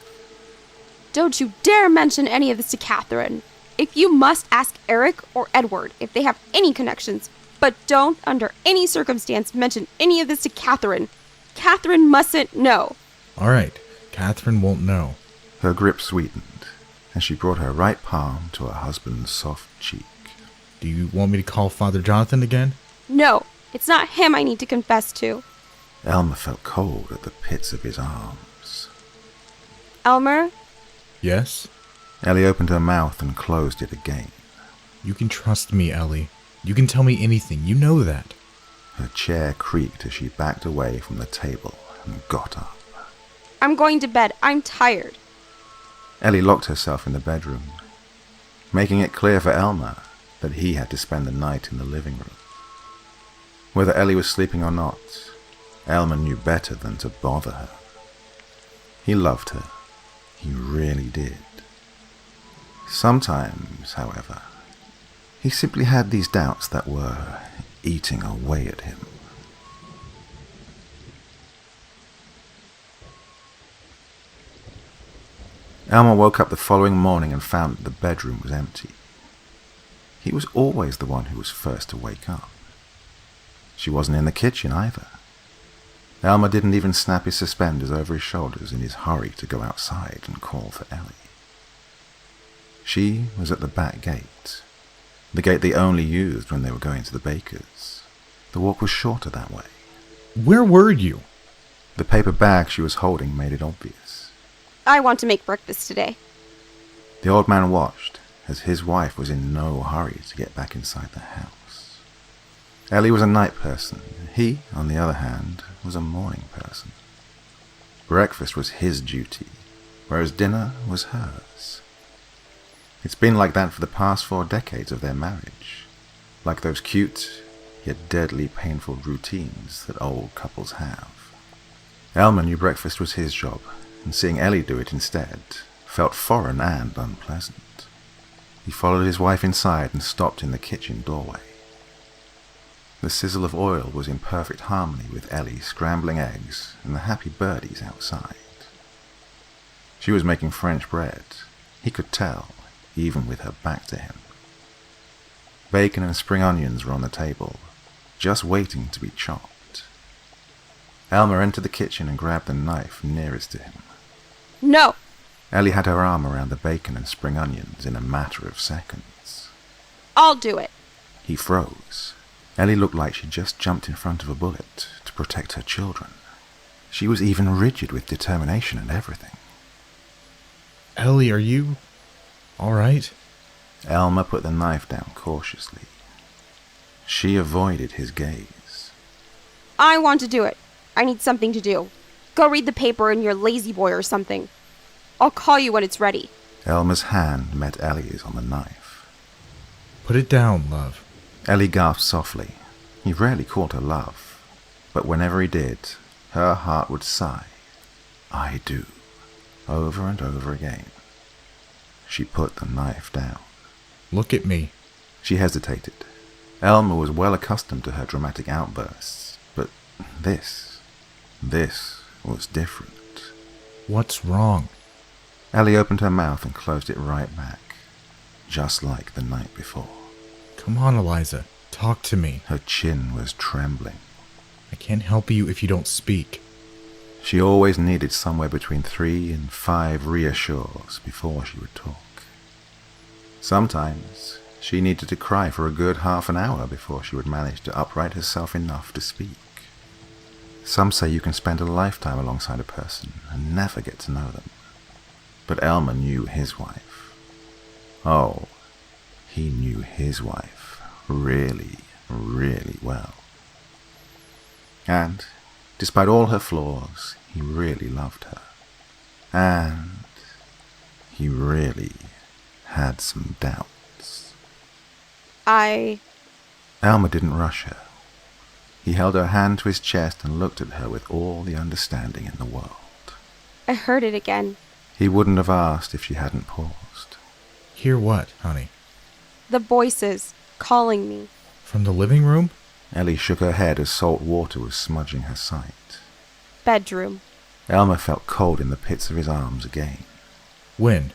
Don't you dare mention any of this to Catherine. If you must, ask Eric or Edward if they have any connections. But don't, under any circumstance, mention any of this to Catherine. Catherine mustn't know. All right, Catherine won't know. Her grip sweetened, and she brought her right palm to her husband's soft cheek. Do you want me to call Father Jonathan again? No, it's not him I need to confess to. Elmer felt cold at the pits of his arms. Elmer? Yes? Ellie opened her mouth and closed it again. You can trust me, Ellie. You can tell me anything. You know that. Her chair creaked as she backed away from the table and got up. I'm going to bed. I'm tired. Ellie locked herself in the bedroom, making it clear for Elmer that he had to spend the night in the living room. Whether Ellie was sleeping or not, Elmer knew better than to bother her. He loved her. He really did. Sometimes, however, he simply had these doubts that were eating away at him. Elmer woke up the following morning and found that the bedroom was empty. He was always the one who was first to wake up. She wasn't in the kitchen either. Elmer didn't even snap his suspenders over his shoulders in his hurry to go outside and call for Ellie. She was at the back gate, the gate they only used when they were going to the baker's. The walk was shorter that way. Where were you? The paper bag she was holding made it obvious. I want to make breakfast today. The old man watched as his wife was in no hurry to get back inside the house. Ellie was a night person. He, on the other hand, was a morning person. Breakfast was his duty, whereas dinner was hers. It's been like that for the past 4 decades of their marriage, like those cute, yet deadly painful routines that old couples have. Elmer knew breakfast was his job, and seeing Ellie do it instead felt foreign and unpleasant. He followed his wife inside and stopped in the kitchen doorway. The sizzle of oil was in perfect harmony with Ellie scrambling eggs and the happy birdies outside. She was making French bread. He could tell, even with her back to him. Bacon and spring onions were on the table, just waiting to be chopped. Elmer entered the kitchen and grabbed the knife nearest to him. No! Ellie had her arm around the bacon and spring onions in a matter of seconds. I'll do it. He froze. Ellie looked like she'd just jumped in front of a bullet to protect her children. She was even rigid with determination and everything. Ellie, are you all right? Elmer put the knife down cautiously. She avoided his gaze. I want to do it. I need something to do. Go read the paper in your lazy boy or something. I'll call you when it's ready. Elmer's hand met Ellie's on the knife. Put it down, love. Ellie gasped softly. He rarely called her love, but whenever he did, her heart would sigh, "I do," over and over again. She put the knife down. Look at me. She hesitated. Elmer was well accustomed to her dramatic outbursts, but this was different. What's wrong? Ellie opened her mouth and closed it right back, just like the night before. Come on, Eliza. Talk to me. Her chin was trembling. I can't help you if you don't speak. She always needed somewhere between 3 and 5 reassures before she would talk. Sometimes she needed to cry for a good half an hour before she would manage to upright herself enough to speak. Some say you can spend a lifetime alongside a person and never get to know them. But Elmer knew his wife. Oh, he knew his wife really, really well. And, despite all her flaws, he really loved her. And he really had some doubts. Elmer didn't rush her. He held her hand to his chest and looked at her with all the understanding in the world. I heard it again. He wouldn't have asked if she hadn't paused. Hear what, honey? The voices calling me. From the living room? Ellie shook her head as salt water was smudging her sight. Bedroom. Elmer felt cold in the pits of his arms again. When?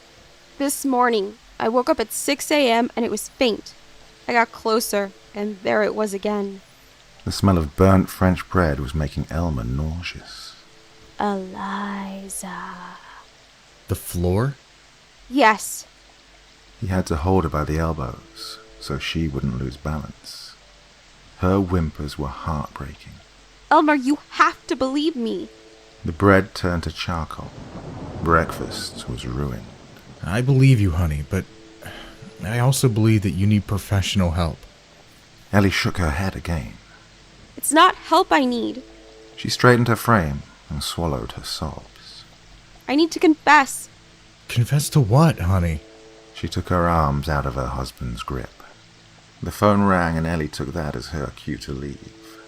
This morning. I woke up at 6 a.m. and it was faint. I got closer, and there it was again. The smell of burnt French bread was making Elmer nauseous. Eliza. The floor? Yes. He had to hold her by the elbows so she wouldn't lose balance. Her whimpers were heartbreaking. Elmer, you have to believe me. The bread turned to charcoal. Breakfast was ruined. I believe you, honey, but I also believe that you need professional help. Ellie shook her head again. It's not help I need. She straightened her frame and swallowed her sobs. I need to confess. Confess to what, honey? She took her arms out of her husband's grip. The phone rang and Ellie took that as her cue to leave.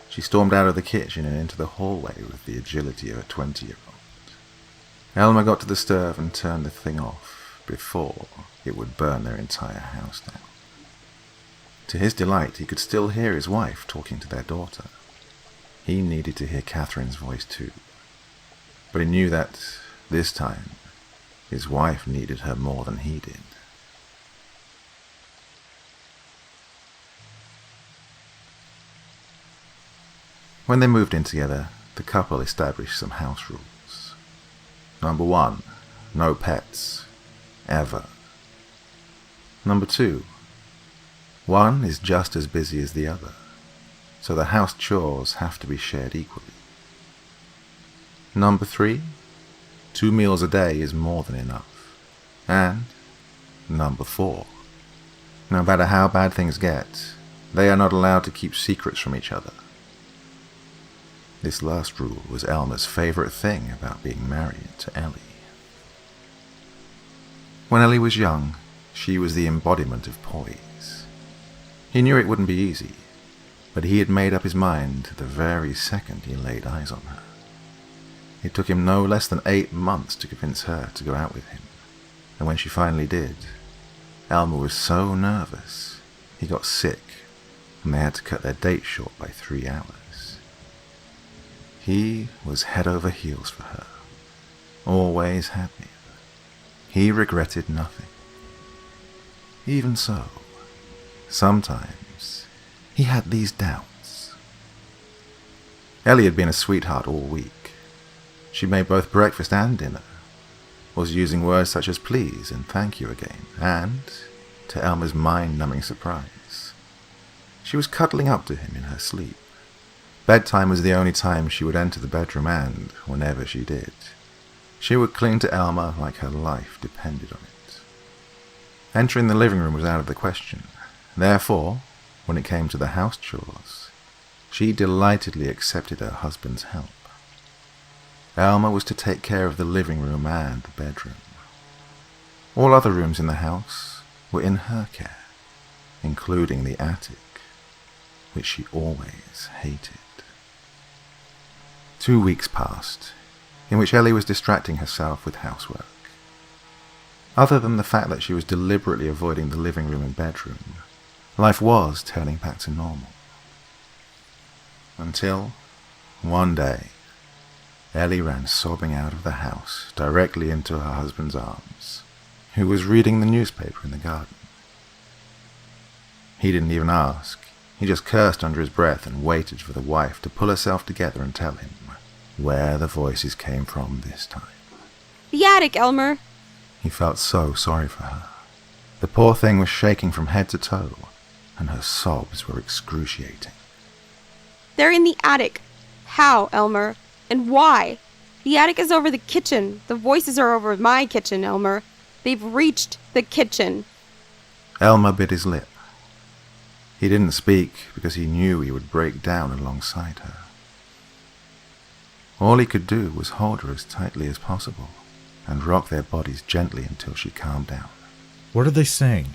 She stormed out of the kitchen and into the hallway with the agility of a 20-year-old. Elmer got to the stove and turned the thing off before it would burn their entire house down. To his delight, he could still hear his wife talking to their daughter. He needed to hear Catherine's voice too. But he knew that, this time, his wife needed her more than he did. When they moved in together, the couple established some house rules. Number 1, no pets. Ever. Number 2, one is just as busy as the other, so the house chores have to be shared equally. Number 3, 2 meals a day is more than enough. And number 4, no matter how bad things get, they are not allowed to keep secrets from each other. This last rule was Elmer's favorite thing about being married to Ellie. When Ellie was young, she was the embodiment of poise. He knew it wouldn't be easy, but he had made up his mind the very second he laid eyes on her. It took him no less than 8 months to convince her to go out with him, and when she finally did, Elmer was so nervous he got sick and they had to cut their date short by 3 hours. He was head over heels for her, always had been. He regretted nothing. Even so, sometimes he had these doubts. Ellie had been a sweetheart all week. She made both breakfast and dinner, was using words such as please and thank you again, and, to Elmer's mind-numbing surprise, she was cuddling up to him in her sleep. Bedtime was the only time she would enter the bedroom, and, whenever she did, she would cling to Elmer like her life depended on it. Entering the living room was out of the question. Therefore, when it came to the house chores, she delightedly accepted her husband's help. Elmer was to take care of the living room and the bedroom. All other rooms in the house were in her care, including the attic, which she always hated. 2 weeks passed, in which Ellie was distracting herself with housework. Other than the fact that she was deliberately avoiding the living room and bedroom, life was turning back to normal. Until, one day, Ellie ran sobbing out of the house directly into her husband's arms, who was reading the newspaper in the garden. He didn't even ask. He just cursed under his breath and waited for the wife to pull herself together and tell him where the voices came from this time. The attic, Elmer. He felt so sorry for her. The poor thing was shaking from head to toe, and her sobs were excruciating. They're in the attic. How, Elmer? And why? The attic is over the kitchen. The voices are over my kitchen, Elmer. They've reached the kitchen. Elmer bit his lip. He didn't speak because he knew he would break down alongside her. All he could do was hold her as tightly as possible and rock their bodies gently until she calmed down. What are they saying?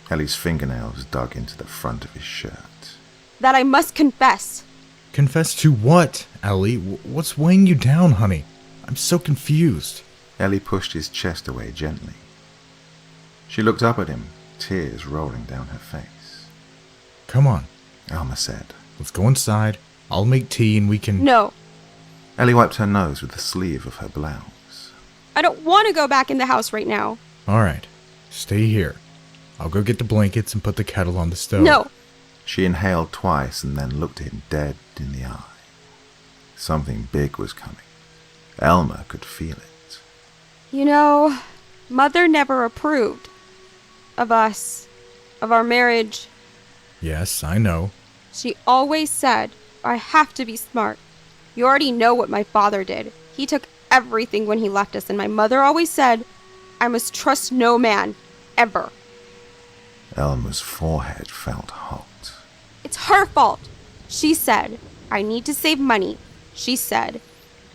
Ellie's fingernails dug into the front of his shirt. That I must confess. Confess to what, Ellie? What's weighing you down, honey? I'm so confused. Ellie pushed his chest away gently. She looked up at him, tears rolling down her face. Come on. Elmer said. Let's go inside. I'll make tea and we can... No. Ellie wiped her nose with the sleeve of her blouse. I don't want to go back in the house right now. All right. Stay here. I'll go get the blankets and put the kettle on the stove. No. She inhaled twice and then looked him dead in the eye. Something big was coming. Elmer could feel it. You know, Mother never approved of us, of our marriage. Yes, I know. She always said, I have to be smart. You already know what my father did. He took everything when he left us, and my mother always said, I must trust no man, ever. Elmer's forehead felt hot. It's her fault. She said, I need to save money. She said,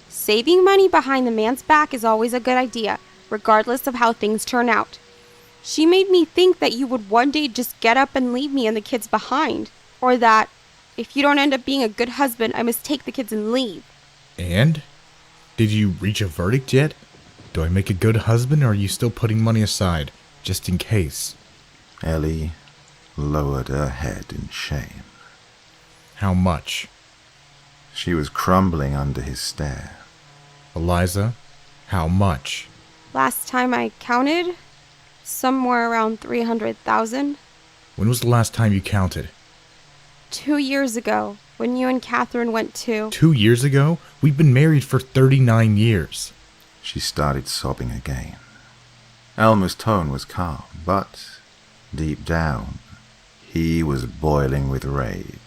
saving money behind the man's back is always a good idea, regardless of how things turn out. She made me think that you would one day just get up and leave me and the kids behind, or that if you don't end up being a good husband, I must take the kids and leave. And? Did you reach a verdict yet? Do I make a good husband, or are you still putting money aside, just in case? Ellie lowered her head in shame. How much? She was crumbling under his stare. Eliza, how much? Last time I counted, somewhere around 300,000. When was the last time you counted? 2 years ago, when you and Catherine went to... 2 years ago? We've been married for 39 years. She started sobbing again. Elmer's tone was calm, but deep down, he was boiling with rage.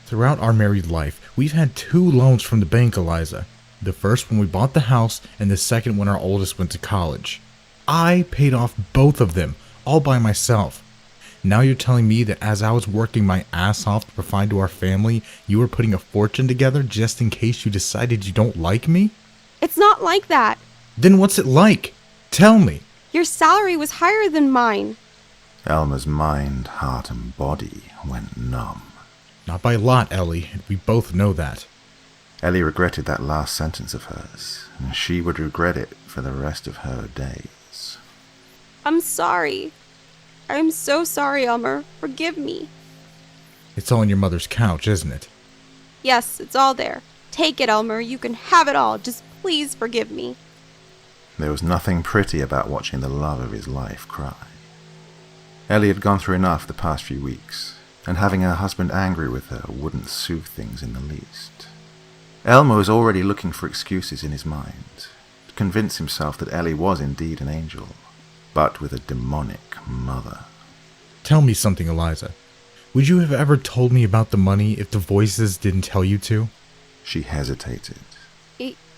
Throughout our married life, we've had 2 loans from the bank, Eliza. The first when we bought the house, and the second when our oldest went to college. I paid off both of them, all by myself. Now you're telling me that as I was working my ass off to provide to our family, you were putting a fortune together just in case you decided you don't like me? It's not like that. Then what's it like? Tell me. Your salary was higher than mine. Elmer's mind, heart, and body went numb. Not by a lot, Ellie, and we both know that. Ellie regretted that last sentence of hers, and she would regret it for the rest of her days. I'm sorry. I'm so sorry, Elmer. Forgive me. It's all on your mother's couch, isn't it? Yes, it's all there. Take it, Elmer. You can have it all. Just please forgive me. There was nothing pretty about watching the love of his life cry. Ellie had gone through enough the past few weeks, and having her husband angry with her wouldn't soothe things in the least. Elmer was already looking for excuses in his mind to convince himself that Ellie was indeed an angel, but with a demonic mother. Tell me something, Eliza. Would you have ever told me about the money if the voices didn't tell you to? She hesitated.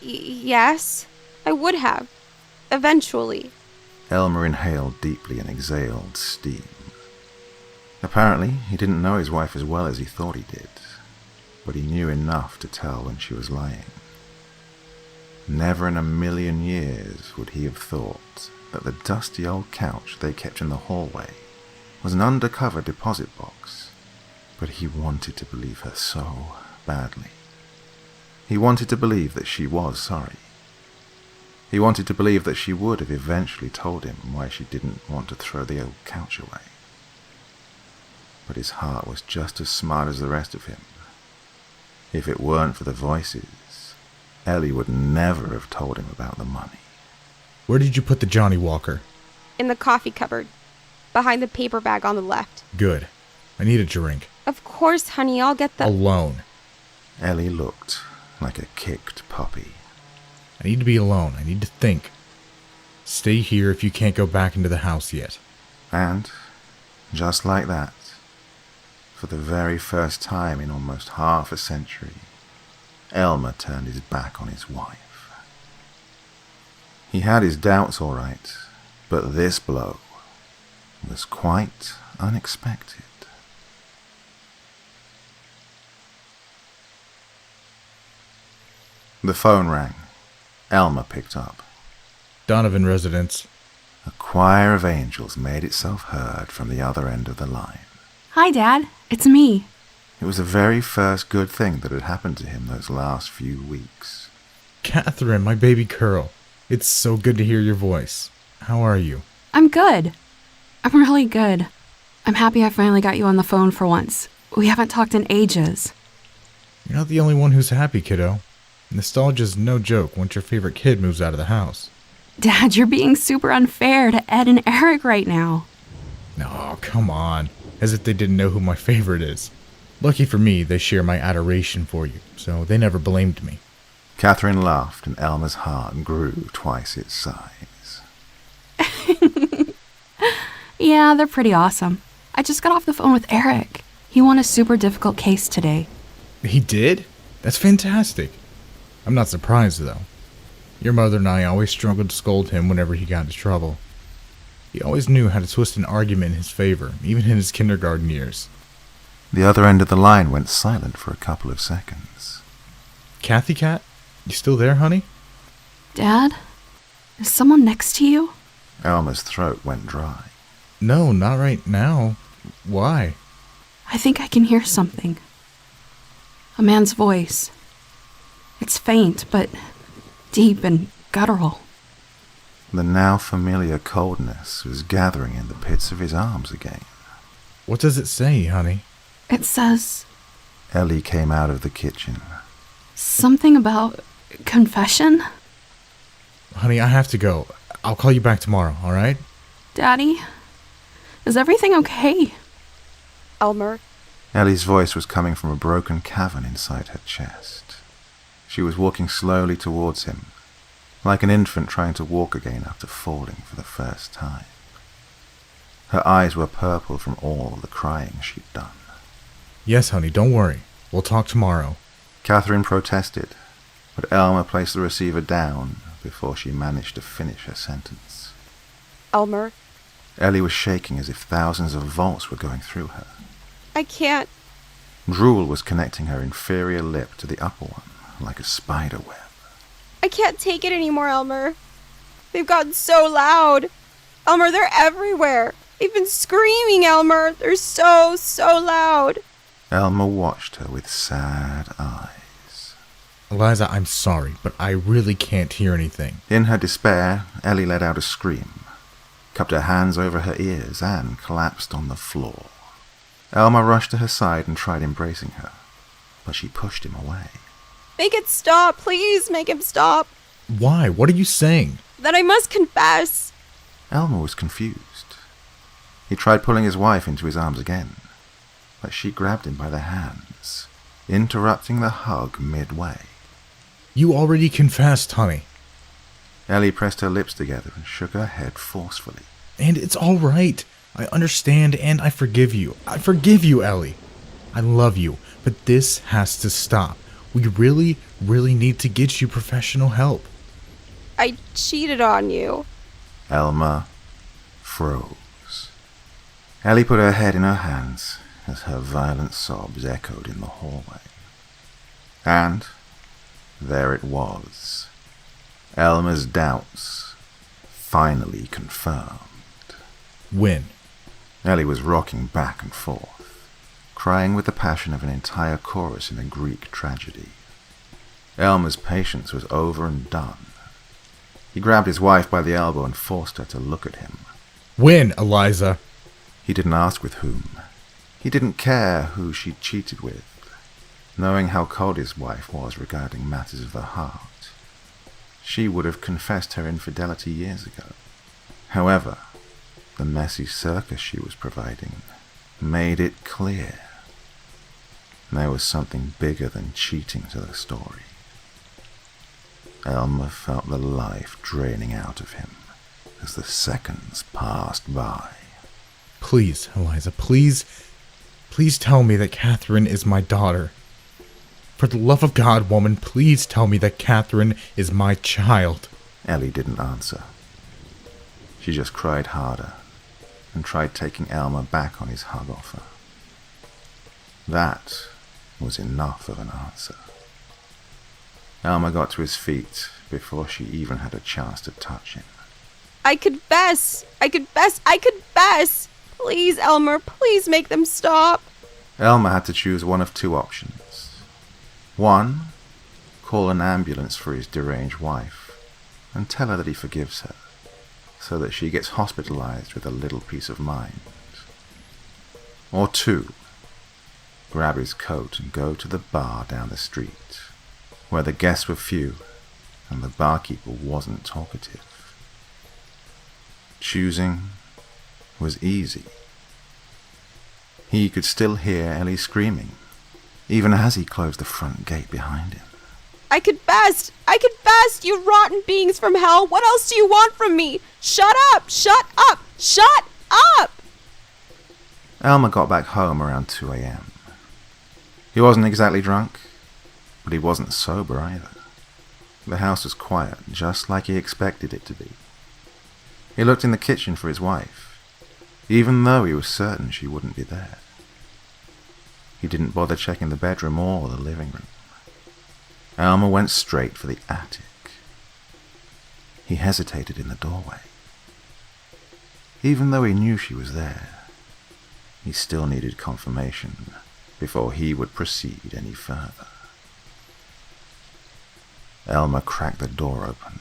Yes, I would have. Eventually. Elmer inhaled deeply and exhaled steam. Apparently, he didn't know his wife as well as he thought he did, but he knew enough to tell when she was lying. Never in a million years would he have thought that the dusty old couch they kept in the hallway was an undercover deposit box, but he wanted to believe her so badly. He wanted to believe that she was sorry. He wanted to believe that she would have eventually told him why she didn't want to throw the old couch away. But his heart was just as smart as the rest of him. If it weren't for the voices, Ellie would never have told him about the money. Where did you put the Johnny Walker? In the coffee cupboard, behind the paper bag on the left. Good. I need a drink. Of course, honey, I'll get the... Alone. Ellie looked like a kicked puppy. I need to be alone. I need to think. Stay here if you can't go back into the house yet. And, just like that, for the very first time in almost half a century, Elmer turned his back on his wife. He had his doubts, all right, but this blow was quite unexpected. The phone rang. Elmer picked up. Donovan residence. A choir of angels made itself heard from the other end of the line. Hi, Dad. It's me. It was the very first good thing that had happened to him those last few weeks. Catherine, my baby girl. It's so good to hear your voice. How are you? I'm good. I'm really good. I'm happy I finally got you on the phone for once. We haven't talked in ages. You're not the only one who's happy, kiddo. Nostalgia's no joke once your favorite kid moves out of the house. Dad, you're being super unfair to Ed and Eric right now. No, come on. As if they didn't know who my favorite is. Lucky for me, they share my adoration for you, so they never blamed me. Catherine laughed, and Elmer's heart grew twice its size. Yeah, they're pretty awesome. I just got off the phone with Eric. He won a super difficult case today. He did? That's fantastic. I'm not surprised, though. Your mother and I always struggled to scold him whenever he got into trouble. He always knew how to twist an argument in his favor, even in his kindergarten years. The other end of the line went silent for a couple of seconds. Kathy Cat? You still there, honey? Dad? Is someone next to you? Elmer's throat went dry. No, not right now. Why? I think I can hear something. A man's voice. It's faint, but deep and guttural. The now familiar coldness was gathering in the pits of his arms again. What does it say, honey? It says Ellie came out of the kitchen. something about confession. Honey, I have to go. I'll call you back tomorrow, all right? Daddy, is everything okay? Elmer, Ellie's voice was coming from a broken cavern inside her chest. She was walking slowly towards him, like an infant trying to walk again after falling for the first time. Her eyes were purple from all the crying she'd done. Yes, honey, don't worry. We'll talk tomorrow. Catherine protested, but Elmer placed the receiver down before she managed to finish her sentence. Elmer, Ellie was shaking as if thousands of volts were going through her. I can't. Drool was connecting her inferior lip to the upper one, like a spider web. I can't take it anymore, Elmer. They've gotten so loud. Elmer, they're everywhere. They've been screaming, Elmer. They're so loud. Elmer watched her with sad eyes. Eliza, I'm sorry, but I really can't hear anything. In her despair, Ellie let out a scream, cupped her hands over her ears, and collapsed on the floor. Elmer rushed to her side and tried embracing her, but she pushed him away. Make it stop. Please make him stop. Why? What are you saying? That I must confess. Elmer was confused. He tried pulling his wife into his arms again, but she grabbed him by the hands, interrupting the hug midway. You already confessed, honey. Ellie pressed her lips together and shook her head forcefully. And it's all right. I understand and I forgive you. I forgive you, Ellie. I love you, but this has to stop. We really, really need to get you professional help. I cheated on you. Elmer froze. Ellie put her head in her hands as her violent sobs echoed in the hallway. And there it was. Elmer's doubts finally confirmed. When? Ellie was rocking back and forth, crying with the passion of an entire chorus in a Greek tragedy. Elmer's patience was over and done. He grabbed his wife by the elbow and forced her to look at him. When, Eliza? He didn't ask with whom. He didn't care who she'd cheated with, knowing how cold his wife was regarding matters of the heart. She would have confessed her infidelity years ago. However, the messy circus she was providing made it clear there was something bigger than cheating to the story. Elmer felt the life draining out of him as the seconds passed by. Please, Eliza, please tell me that Catherine is my daughter. For the love of God, woman, please tell me that Catherine is my child. Ellie didn't answer. She just cried harder and tried taking Elmer back on his hug offer. That was enough of an answer. Elmer got to his feet before she even had a chance to touch him. I confess! Please, Elmer, please make them stop. Elmer had to choose one of two options. One, call an ambulance for his deranged wife and tell her that he forgives her, so that she gets hospitalized with a little peace of mind. Or two, grab his coat and go to the bar down the street, where the guests were few and the barkeeper wasn't talkative. Choosing was easy. He could still hear Ellie screaming, even as he closed the front gate behind him. I confessed, you rotten beings from hell. What else do you want from me? Shut up! Elmer got back home around 2 a.m. He wasn't exactly drunk, but he wasn't sober either. The house was quiet, just like he expected it to be. He looked in the kitchen for his wife, even though he was certain she wouldn't be there. He didn't bother checking the bedroom or the living room. Elmer went straight for the attic. He hesitated in the doorway. Even though he knew she was there, he still needed confirmation before he would proceed any further. Elmer cracked the door open,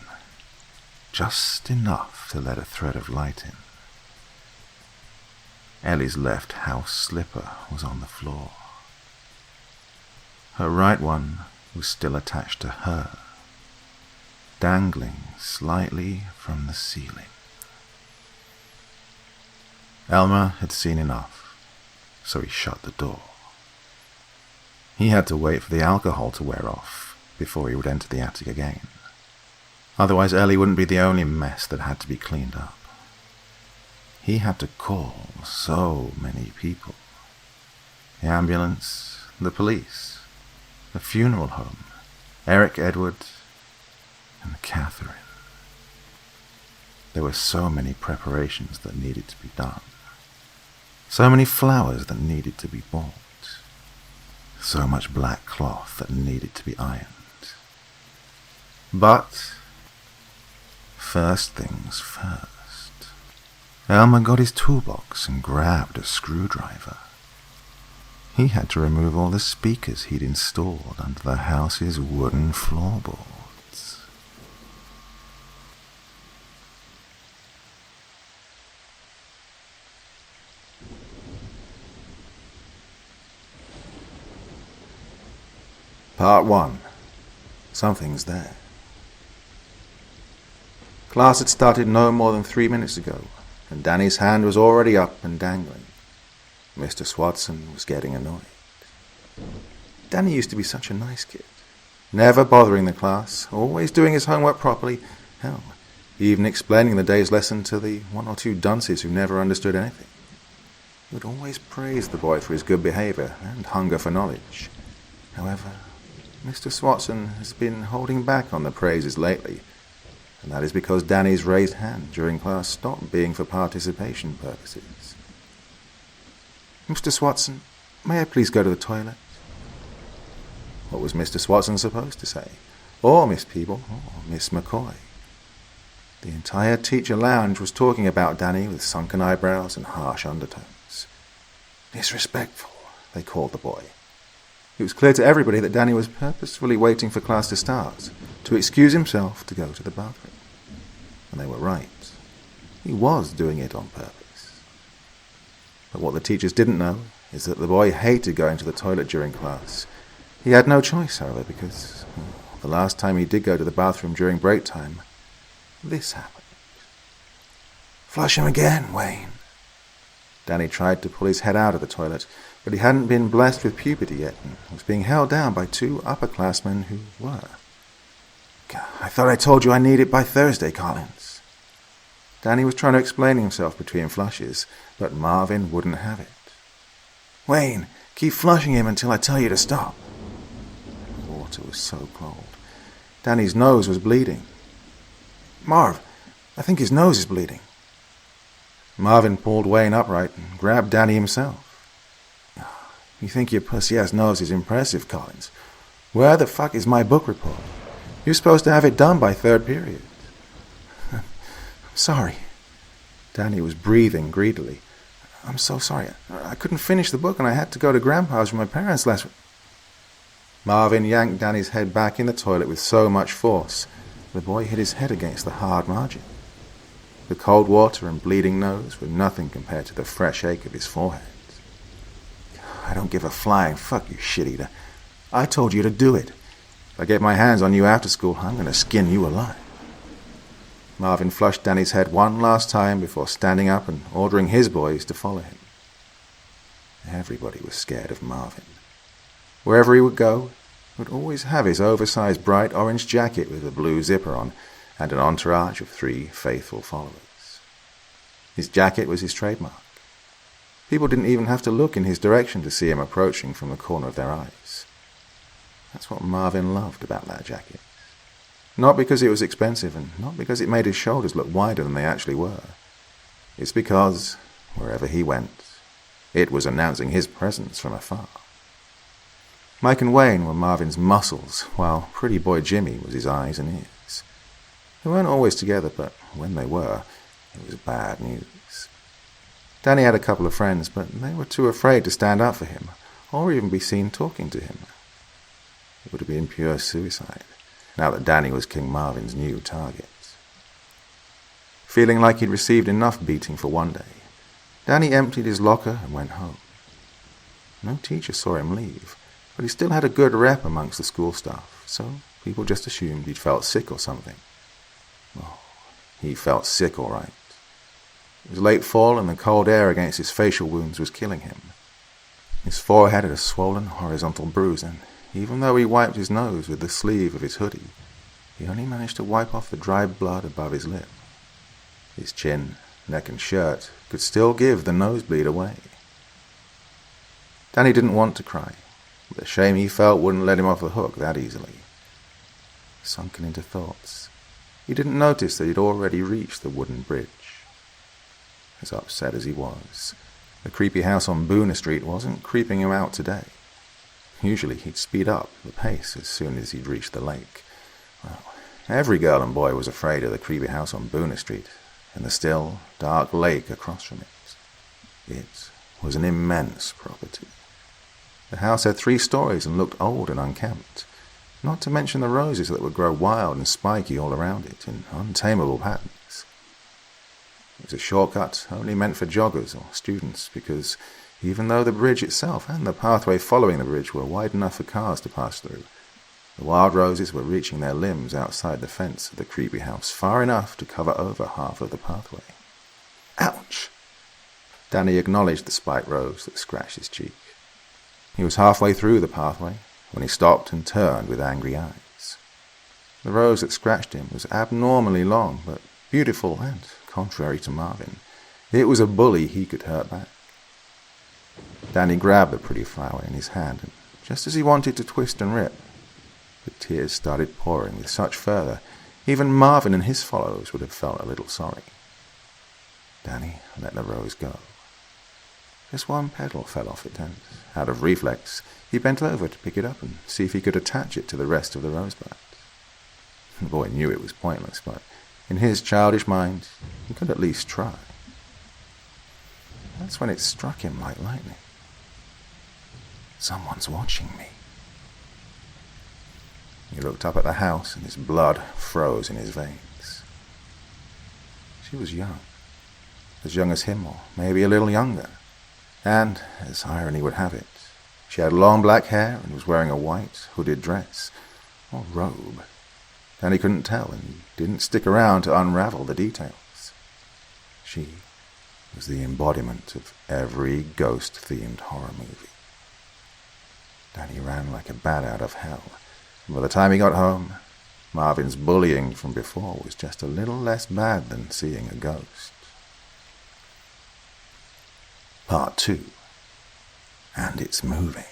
just enough to let a thread of light in. Ellie's left house slipper was on the floor. Her right one was still attached to her, dangling slightly from the ceiling. Elmer had seen enough, so he shut the door. He had to wait for the alcohol to wear off before he would enter the attic again. Otherwise, Ellie wouldn't be the only mess that had to be cleaned up. He had to call so many people. The ambulance, the police, the funeral home, Eric, Edward, and Catherine. There were so many preparations that needed to be done. So many flowers that needed to be bought. So much black cloth that needed to be ironed. But first things first. Elmer got his toolbox and grabbed a screwdriver. He had to remove all the speakers he'd installed under the house's wooden floorboards. Part 1. Something's there. Class had started no more than 3 minutes ago, and Danny's hand was already up and dangling. Mr. Swatson was getting annoyed. Danny used to be such a nice kid, never bothering the class, always doing his homework properly, hell, even explaining the day's lesson to the 1 or 2 dunces who never understood anything. He would always praise the boy for his good behavior and hunger for knowledge. However, Mr. Swatson has been holding back on the praises lately, and that is because Danny's raised hand during class stopped being for participation purposes. Mr. Swatson, may I please go to the toilet? What was Mr. Swatson supposed to say? Or Miss Peeble, or Miss McCoy? The entire teacher lounge was talking about Danny with sunken eyebrows and harsh undertones. Disrespectful, they called the boy. It was clear to everybody that Danny was purposefully waiting for class to start, to excuse himself to go to the bathroom. and they were right. He was doing it on purpose. But what the teachers didn't know is that the boy hated going to the toilet during class. He had no choice, however, because the last time he did go to the bathroom during break time, this happened. "Flush him again, Wayne." Danny tried to pull his head out of the toilet, but he hadn't been blessed with puberty yet and was being held down by two upperclassmen who were. "I thought I told you I need it by Thursday, Collins." Danny was trying to explain himself between flushes, but Marvin wouldn't have it. "Wayne, keep flushing him until I tell you to stop." The water was so cold. Danny's nose was bleeding. "Marv, I think his nose is bleeding." Marvin pulled Wayne upright and grabbed Danny himself. "You think your pussy-ass nose is impressive, Collins? Where the fuck is my book report? You're supposed to have it done by third period." "I'm sorry." Danny was breathing greedily. "I'm so sorry. I couldn't finish the book and I had to go to Grandpa's with my parents last week." Marvin yanked Danny's head back in the toilet with so much force, the boy hit his head against the hard margin. The cold water and bleeding nose were nothing compared to the fresh ache of his forehead. "I don't give a flying fuck, you shit-eater. I told you to do it. If I get my hands on you after school, I'm going to skin you alive." Marvin flushed Danny's head one last time before standing up and ordering his boys to follow him. Everybody was scared of Marvin. Wherever he would go, he would always have his oversized bright orange jacket with a blue zipper on, and an entourage of 3 faithful followers. His jacket was his trademark. People didn't even have to look in his direction to see him approaching from the corner of their eyes. That's what Marvin loved about that jacket. Not because it was expensive, and not because it made his shoulders look wider than they actually were. It's because, wherever he went, it was announcing his presence from afar. Mike and Wayne were Marvin's muscles, while pretty boy Jimmy was his eyes and ears. They weren't always together, but when they were, it was bad news. Danny had a couple of friends, but they were too afraid to stand up for him, or even be seen talking to him. It would have been pure suicide, now that Danny was King Marvin's new target. Feeling like he'd received enough beating for one day, Danny emptied his locker and went home. No teacher saw him leave, but he still had a good rep amongst the school staff, so people just assumed he'd felt sick or something. Oh, he felt sick, all right. It was late fall, and the cold air against his facial wounds was killing him. His forehead had a swollen horizontal bruise, and even though he wiped his nose with the sleeve of his hoodie, he only managed to wipe off the dry blood above his lip. His chin, neck, and shirt could still give the nosebleed away. Danny didn't want to cry, but the shame he felt wouldn't let him off the hook that easily. Sunken into thoughts, he didn't notice that he'd already reached the wooden bridge. As upset as he was, the creepy house on Boona Street wasn't creeping him out today. Usually he'd speed up the pace as soon as he'd reached the lake. Well, every girl and boy was afraid of the creepy house on Boona Street and the still, dark lake across from it. It was an immense property. The house had 3 stories and looked old and unkempt, not to mention the roses that would grow wild and spiky all around it in untamable patterns. It was a shortcut only meant for joggers or students, because even though the bridge itself and the pathway following the bridge were wide enough for cars to pass through, the wild roses were reaching their limbs outside the fence of the creepy house far enough to cover over half of the pathway. Ouch! Danny acknowledged the spiked rose that scratched his cheek. He was halfway through the pathway when he stopped and turned with angry eyes. The rose that scratched him was abnormally long, but beautiful, and, contrary to Marvin, it was a bully he could hurt back. Danny grabbed the pretty flower in his hand, and just as he wanted to twist and rip, the tears started pouring with such fervor, even Marvin and his followers would have felt a little sorry. Danny let the rose go. Just one petal fell off it, and, out of reflex, he bent over to pick it up and see if he could attach it to the rest of the rosebud. The boy knew it was pointless, but in his childish mind, he could at least try. That's when it struck him like lightning. Someone's watching me. He looked up at the house, and his blood froze in his veins. She was young as him, or maybe a little younger. And, as irony would have it, she had long black hair and was wearing a white, hooded dress, or robe. Danny couldn't tell, and he didn't stick around to unravel the details. She was the embodiment of every ghost-themed horror movie. Danny ran like a bat out of hell, and by the time he got home, Marvin's bullying from before was just a little less bad than seeing a ghost. Part 2. And it's moving.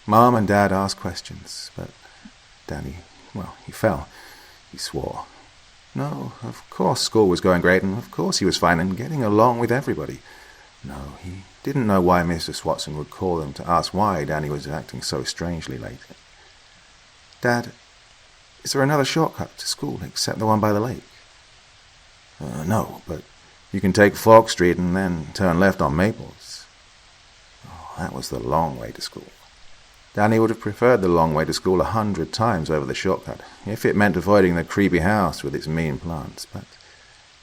Mom and Dad asked questions, but Danny, he fell. He swore. No, of course school was going great, and of course he was fine and getting along with everybody. No, he didn't know why Mrs. Watson would call them to ask why Danny was acting so strangely lately. Dad, is there another shortcut to school except the one by the lake? No, but you can take Fork Street and then turn left on Maples. Oh, that was the long way to school. Danny would have preferred the long way to school 100 times over the shortcut, if it meant avoiding the creepy house with its mean plants, but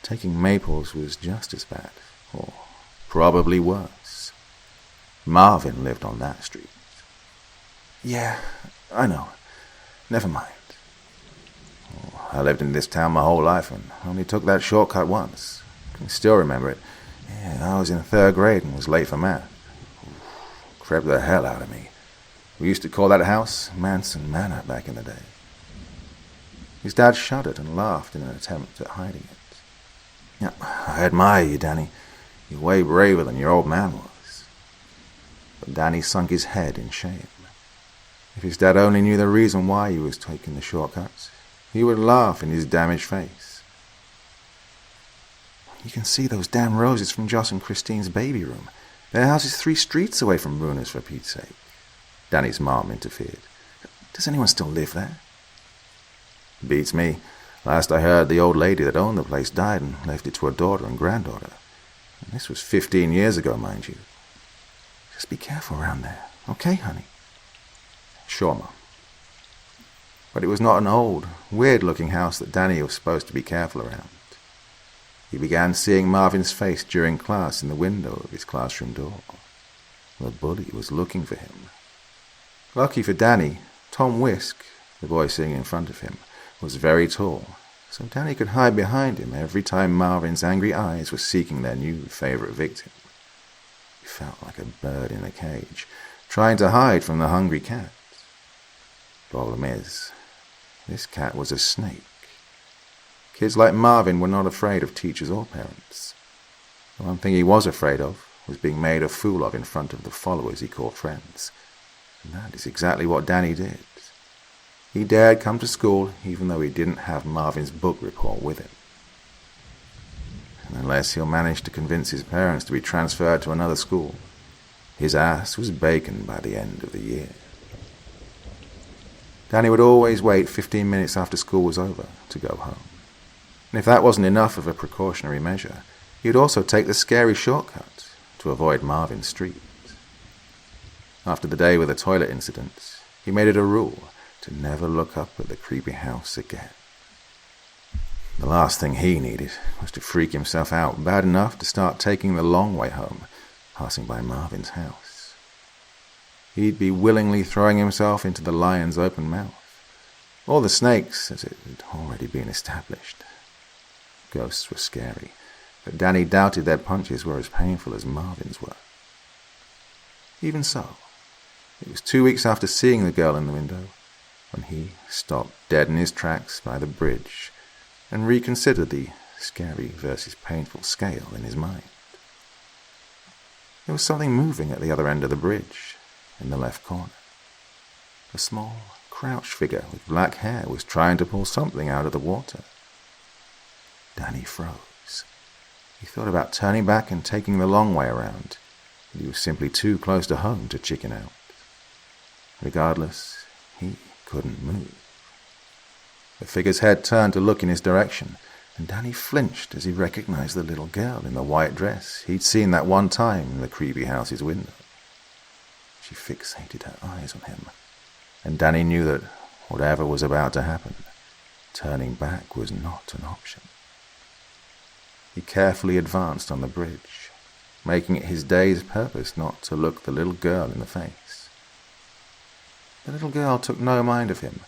taking Maples was just as bad, or probably worse. Marvin lived on that street. Yeah, I know. Never mind. Oh, I lived in this town my whole life and only took that shortcut once. I can still remember it. Yeah, I was in 3rd grade and was late for math. Crept the hell out of me. We used to call that house Manson Manor back in the day. His dad shuddered and laughed in an attempt at hiding it. Yeah, I admire you, Danny. You're way braver than your old man was. But Danny sunk his head in shame. If his dad only knew the reason why he was taking the shortcuts, he would laugh in his damaged face. You can see those damn roses from Joss and Christine's baby room. Their house is 3 streets away from Bruner's, for Pete's sake. Danny's mom interfered. Does anyone still live there? Beats me. Last I heard, the old lady that owned the place died and left it to her daughter and granddaughter. And this was 15 years ago, mind you. Just be careful around there, okay, honey? Sure, Mom. But it was not an old, weird-looking house that Danny was supposed to be careful around. He began seeing Marvin's face during class in the window of his classroom door. The bully was looking for him. Lucky for Danny, Tom Whisk, the boy sitting in front of him, was very tall, so Danny could hide behind him every time Marvin's angry eyes were seeking their new favorite victim. He felt like a bird in a cage, trying to hide from the hungry cat. Problem is, this cat was a snake. Kids like Marvin were not afraid of teachers or parents. The one thing he was afraid of was being made a fool of in front of the followers he called friends. And that is exactly what Danny did. He dared come to school even though he didn't have Marvin's book report with him. And unless he'll manage to convince his parents to be transferred to another school, his ass was bacon by the end of the year. Danny would always wait 15 minutes after school was over to go home. And if that wasn't enough of a precautionary measure, he would also take the scary shortcut to avoid Marvin Street. After the day with the toilet incident, he made it a rule to never look up at the creepy house again. The last thing he needed was to freak himself out bad enough to start taking the long way home, passing by Marvin's house. He'd be willingly throwing himself into the lion's open mouth, or the snake's, as it had already been established. Ghosts were scary, but Danny doubted their punches were as painful as Marvin's were. Even so, it was 2 weeks after seeing the girl in the window when he stopped dead in his tracks by the bridge and reconsidered the scary versus painful scale in his mind. There was something moving at the other end of the bridge, in the left corner. A small, crouched figure with black hair was trying to pull something out of the water. Danny froze. He thought about turning back and taking the long way around, but he was simply too close to home to chicken out. Regardless, he couldn't move. The figure's head turned to look in his direction, and Danny flinched as he recognized the little girl in the white dress he'd seen that one time in the creepy house's window. She fixated her eyes on him, and Danny knew that whatever was about to happen Turning back was not an option. He carefully advanced on the bridge, making it his day's purpose not to look the little girl in the face. The little girl took no mind of him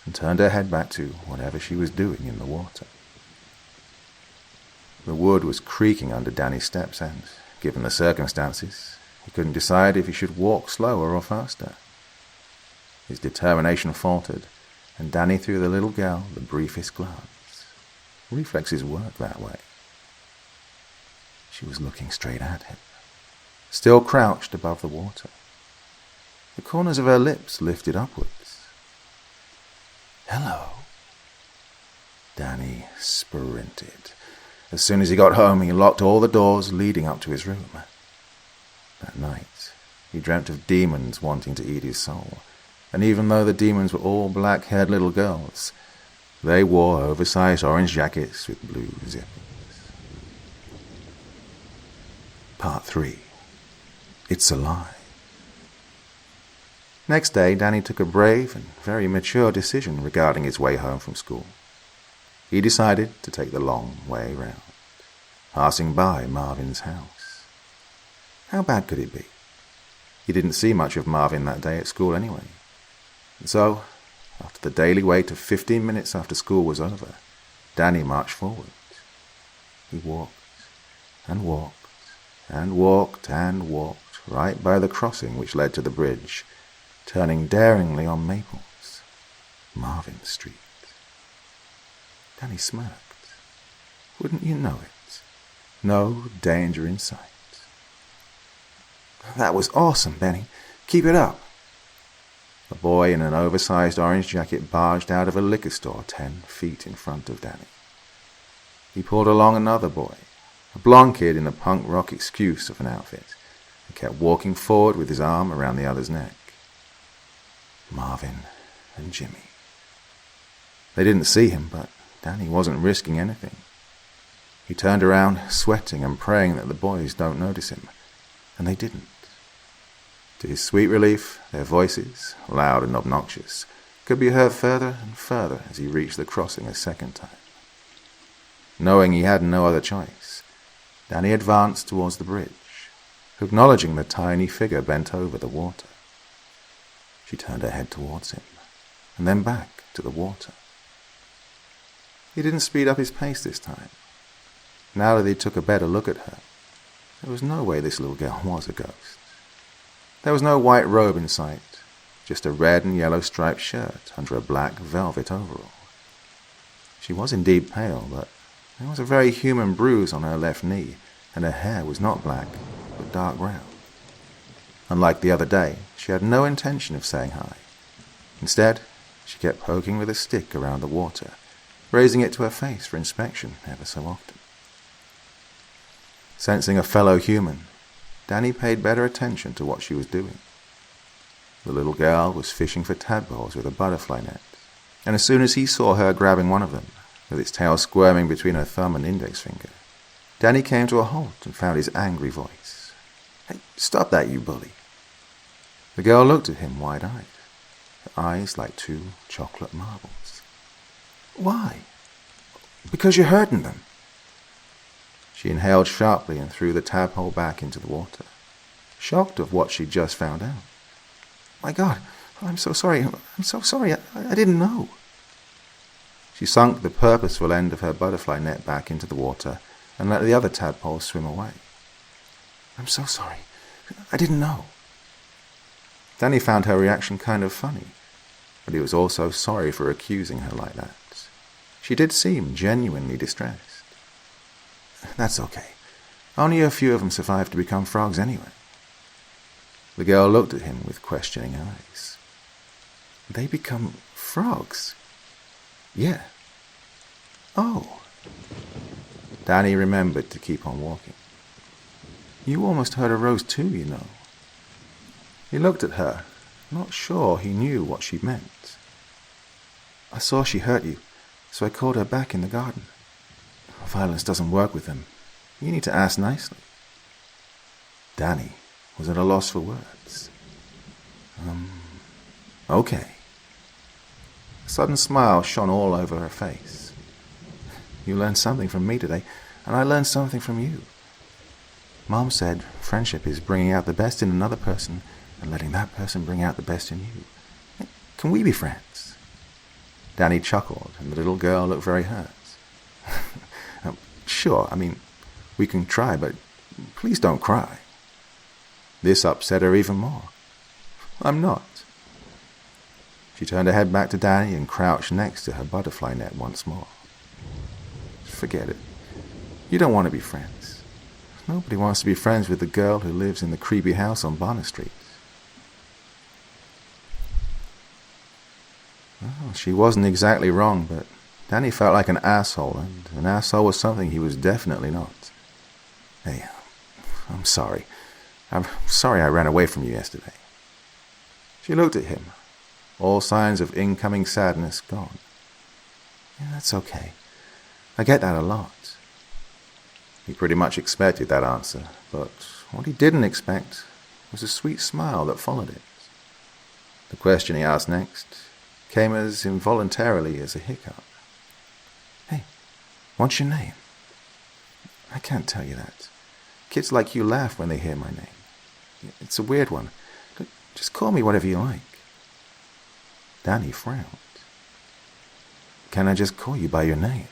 and turned her head back to whatever she was doing in the water. The wood was creaking under Danny's steps, and, given the circumstances, he couldn't decide if he should walk slower or faster. His determination faltered, and Danny threw the little girl the briefest glance. Reflexes work that way. She was looking straight at him, still crouched above the water. The corners of her lips lifted upwards. "Hello." Danny sprinted. As soon as he got home, he locked all the doors leading up to his room. That night, he dreamt of demons wanting to eat his soul, and even though the demons were all black-haired little girls, they wore oversized orange jackets with blue zippers. Part 3. It's a Lie. Next day, Danny took a brave and very mature decision regarding his way home from school. He decided to take the long way round, passing by Marvin's house. How bad could it be? He didn't see much of Marvin that day at school anyway. And so, after the daily wait of 15 minutes after school was over, Danny marched forward. He walked and walked and walked and walked right by the crossing which led to the bridge, turning daringly on Maples, Marvin Street. Danny smirked. Wouldn't you know it? No danger in sight. "That was awesome, Benny. Keep it up." A boy in an oversized orange jacket barged out of a liquor store 10 feet in front of Danny. He pulled along another boy, a blonde kid in a punk rock excuse of an outfit, and kept walking forward with his arm around the other's neck. Marvin and Jimmy. They didn't see him, but Danny wasn't risking anything. He turned around, sweating and praying that the boys don't notice him, and they didn't. To his sweet relief, their voices, loud and obnoxious, could be heard further and further as he reached the crossing a second time. Knowing he had no other choice, Danny advanced towards the bridge, acknowledging the tiny figure bent over the water. She turned her head towards him, and then back to the water. He didn't speed up his pace this time. Now that he took a better look at her, there was no way this little girl was a ghost. There was no white robe in sight, just a red and yellow striped shirt under a black velvet overall. She was indeed pale, but there was a very human bruise on her left knee, and her hair was not black, but dark brown. Unlike the other day, she had no intention of saying hi. Instead, she kept poking with a stick around the water, raising it to her face for inspection ever so often. Sensing a fellow human, Danny paid better attention to what she was doing. The little girl was fishing for tadpoles with a butterfly net, and as soon as he saw her grabbing one of them, with its tail squirming between her thumb and index finger, Danny came to a halt and found his angry voice. "Hey, stop that, you bully." The girl looked at him wide-eyed, her eyes like 2 chocolate marbles. "Why?" "Because you're hurting them." She inhaled sharply and threw the tadpole back into the water, shocked of what she'd just found out. "My God, I'm so sorry. I'm so sorry. I didn't know." She sunk the purposeful end of her butterfly net back into the water and let the other tadpole swim away. "I'm so sorry. I didn't know." Danny found her reaction kind of funny, but he was also sorry for accusing her like that. She did seem genuinely distressed. "That's okay. Only a few of them survived to become frogs anyway." The girl looked at him with questioning eyes. "They become frogs?" "Yeah." "Oh." Danny remembered to keep on walking. "You almost hurt a rose too, you know." He looked at her, not sure he knew what she meant. "I saw she hurt you, so I called her back in the garden. Violence doesn't work with them. You need to ask nicely." Danny was at a loss for words. Okay. A sudden smile shone all over her face. "You learned something from me today, and I learned something from you. Mom said friendship is bringing out the best in another person and letting that person bring out the best in you. Can we be friends?" Danny chuckled, and the little girl looked very hurt. "Sure, we can try, but please don't cry." This upset her even more. "I'm not." She turned her head back to Danny and crouched next to her butterfly net once more. "Forget it. You don't want to be friends. Nobody wants to be friends with the girl who lives in the creepy house on Bonner Street." Well, she wasn't exactly wrong, but Danny felt like an asshole, and an asshole was something he was definitely not. "Hey, I'm sorry. I'm sorry I ran away from you yesterday." She looked at him, all signs of incoming sadness gone. "Yeah, that's okay. I get that a lot." He pretty much expected that answer, but what he didn't expect was a sweet smile that followed it. The question he asked next came as involuntarily as a hiccup. "Hey, what's your name?" "I can't tell you that. Kids like you laugh when they hear my name. It's a weird one. Just call me whatever you like." Danny frowned. "Can I just call you by your name?"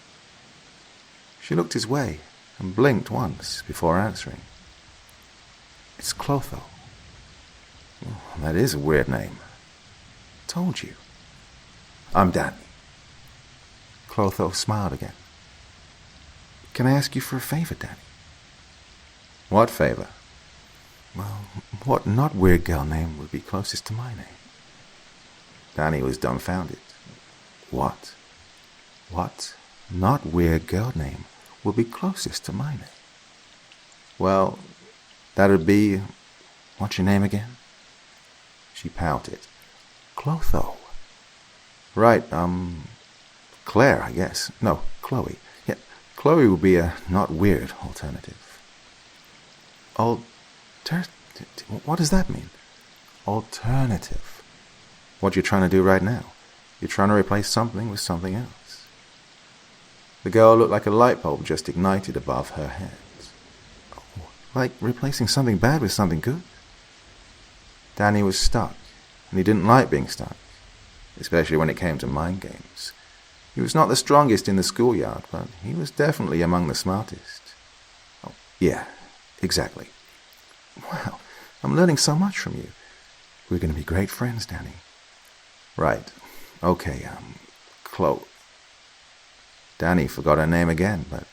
She looked his way and blinked once before answering. "It's Clotho." "Oh, that is a weird name." "Told you." "I'm Danny." Clotho smiled again. "Can I ask you for a favor, Danny?" "What favor?" "Well, what not weird girl name would be closest to my name?" Danny was dumbfounded. What not weird girl name would be closest to my name? "Well, that'd be... What's your name again?" She pouted. "Clotho." "Right, Claire, I guess. No, Chloe. Yeah, Chloe would be a not weird alternative." What does that mean?" "Alternative. What you're trying to do right now. You're trying to replace something with something else." The girl looked like a light bulb just ignited above her head. "Oh, like replacing something bad with something good?" Danny was stuck, and he didn't like being stuck, especially when it came to mind games. He was not the strongest in the schoolyard, but he was definitely among the smartest. "Oh, yeah, exactly." "Wow, I'm learning so much from you. We're going to be great friends, Danny." "Right. Okay, Chloe." Danny forgot her name again, but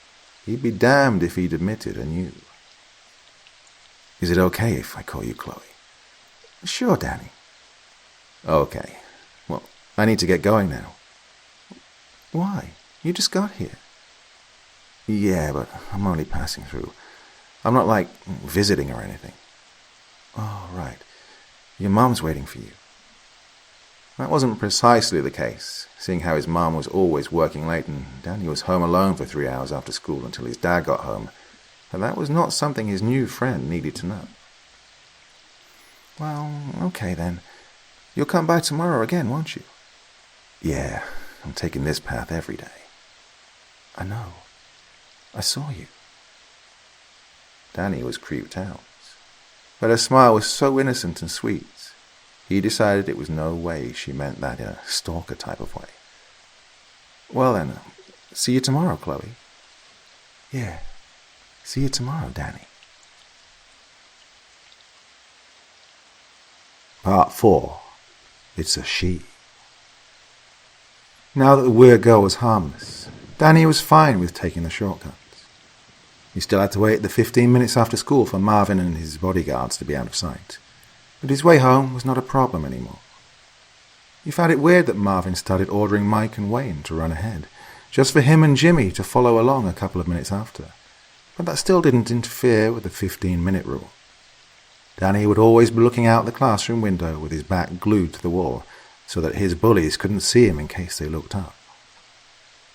he'd be damned if he'd admitted anew. "Is it okay if I call you Chloe?" "Sure, Danny." "Okay. Well, I need to get going now." "Why? You just got here." "Yeah, but I'm only passing through. I'm not, visiting or anything." "Oh, right. Your mom's waiting for you." That wasn't precisely the case, seeing how his mom was always working late and Danny was home alone for 3 hours after school until his dad got home, but that was not something his new friend needed to know. "Well, okay then. You'll come by tomorrow again, won't you?" "Yeah, I'm taking this path every day." "I know. I saw you." Danny was creeped out, but her smile was so innocent and sweet, he decided it was no way she meant that in a stalker type of way. "Well then, see you tomorrow, Chloe." "Yeah, see you tomorrow, Danny." Part 4. It's a she. Now that the weird girl was harmless, Danny was fine with taking the shortcuts. He still had to wait the 15 minutes after school for Marvin and his bodyguards to be out of sight, but his way home was not a problem anymore. He found it weird that Marvin started ordering Mike and Wayne to run ahead, just for him and Jimmy to follow along a couple of minutes after, but that still didn't interfere with the 15-minute rule. Danny would always be looking out the classroom window with his back glued to the wall, so that his bullies couldn't see him in case they looked up.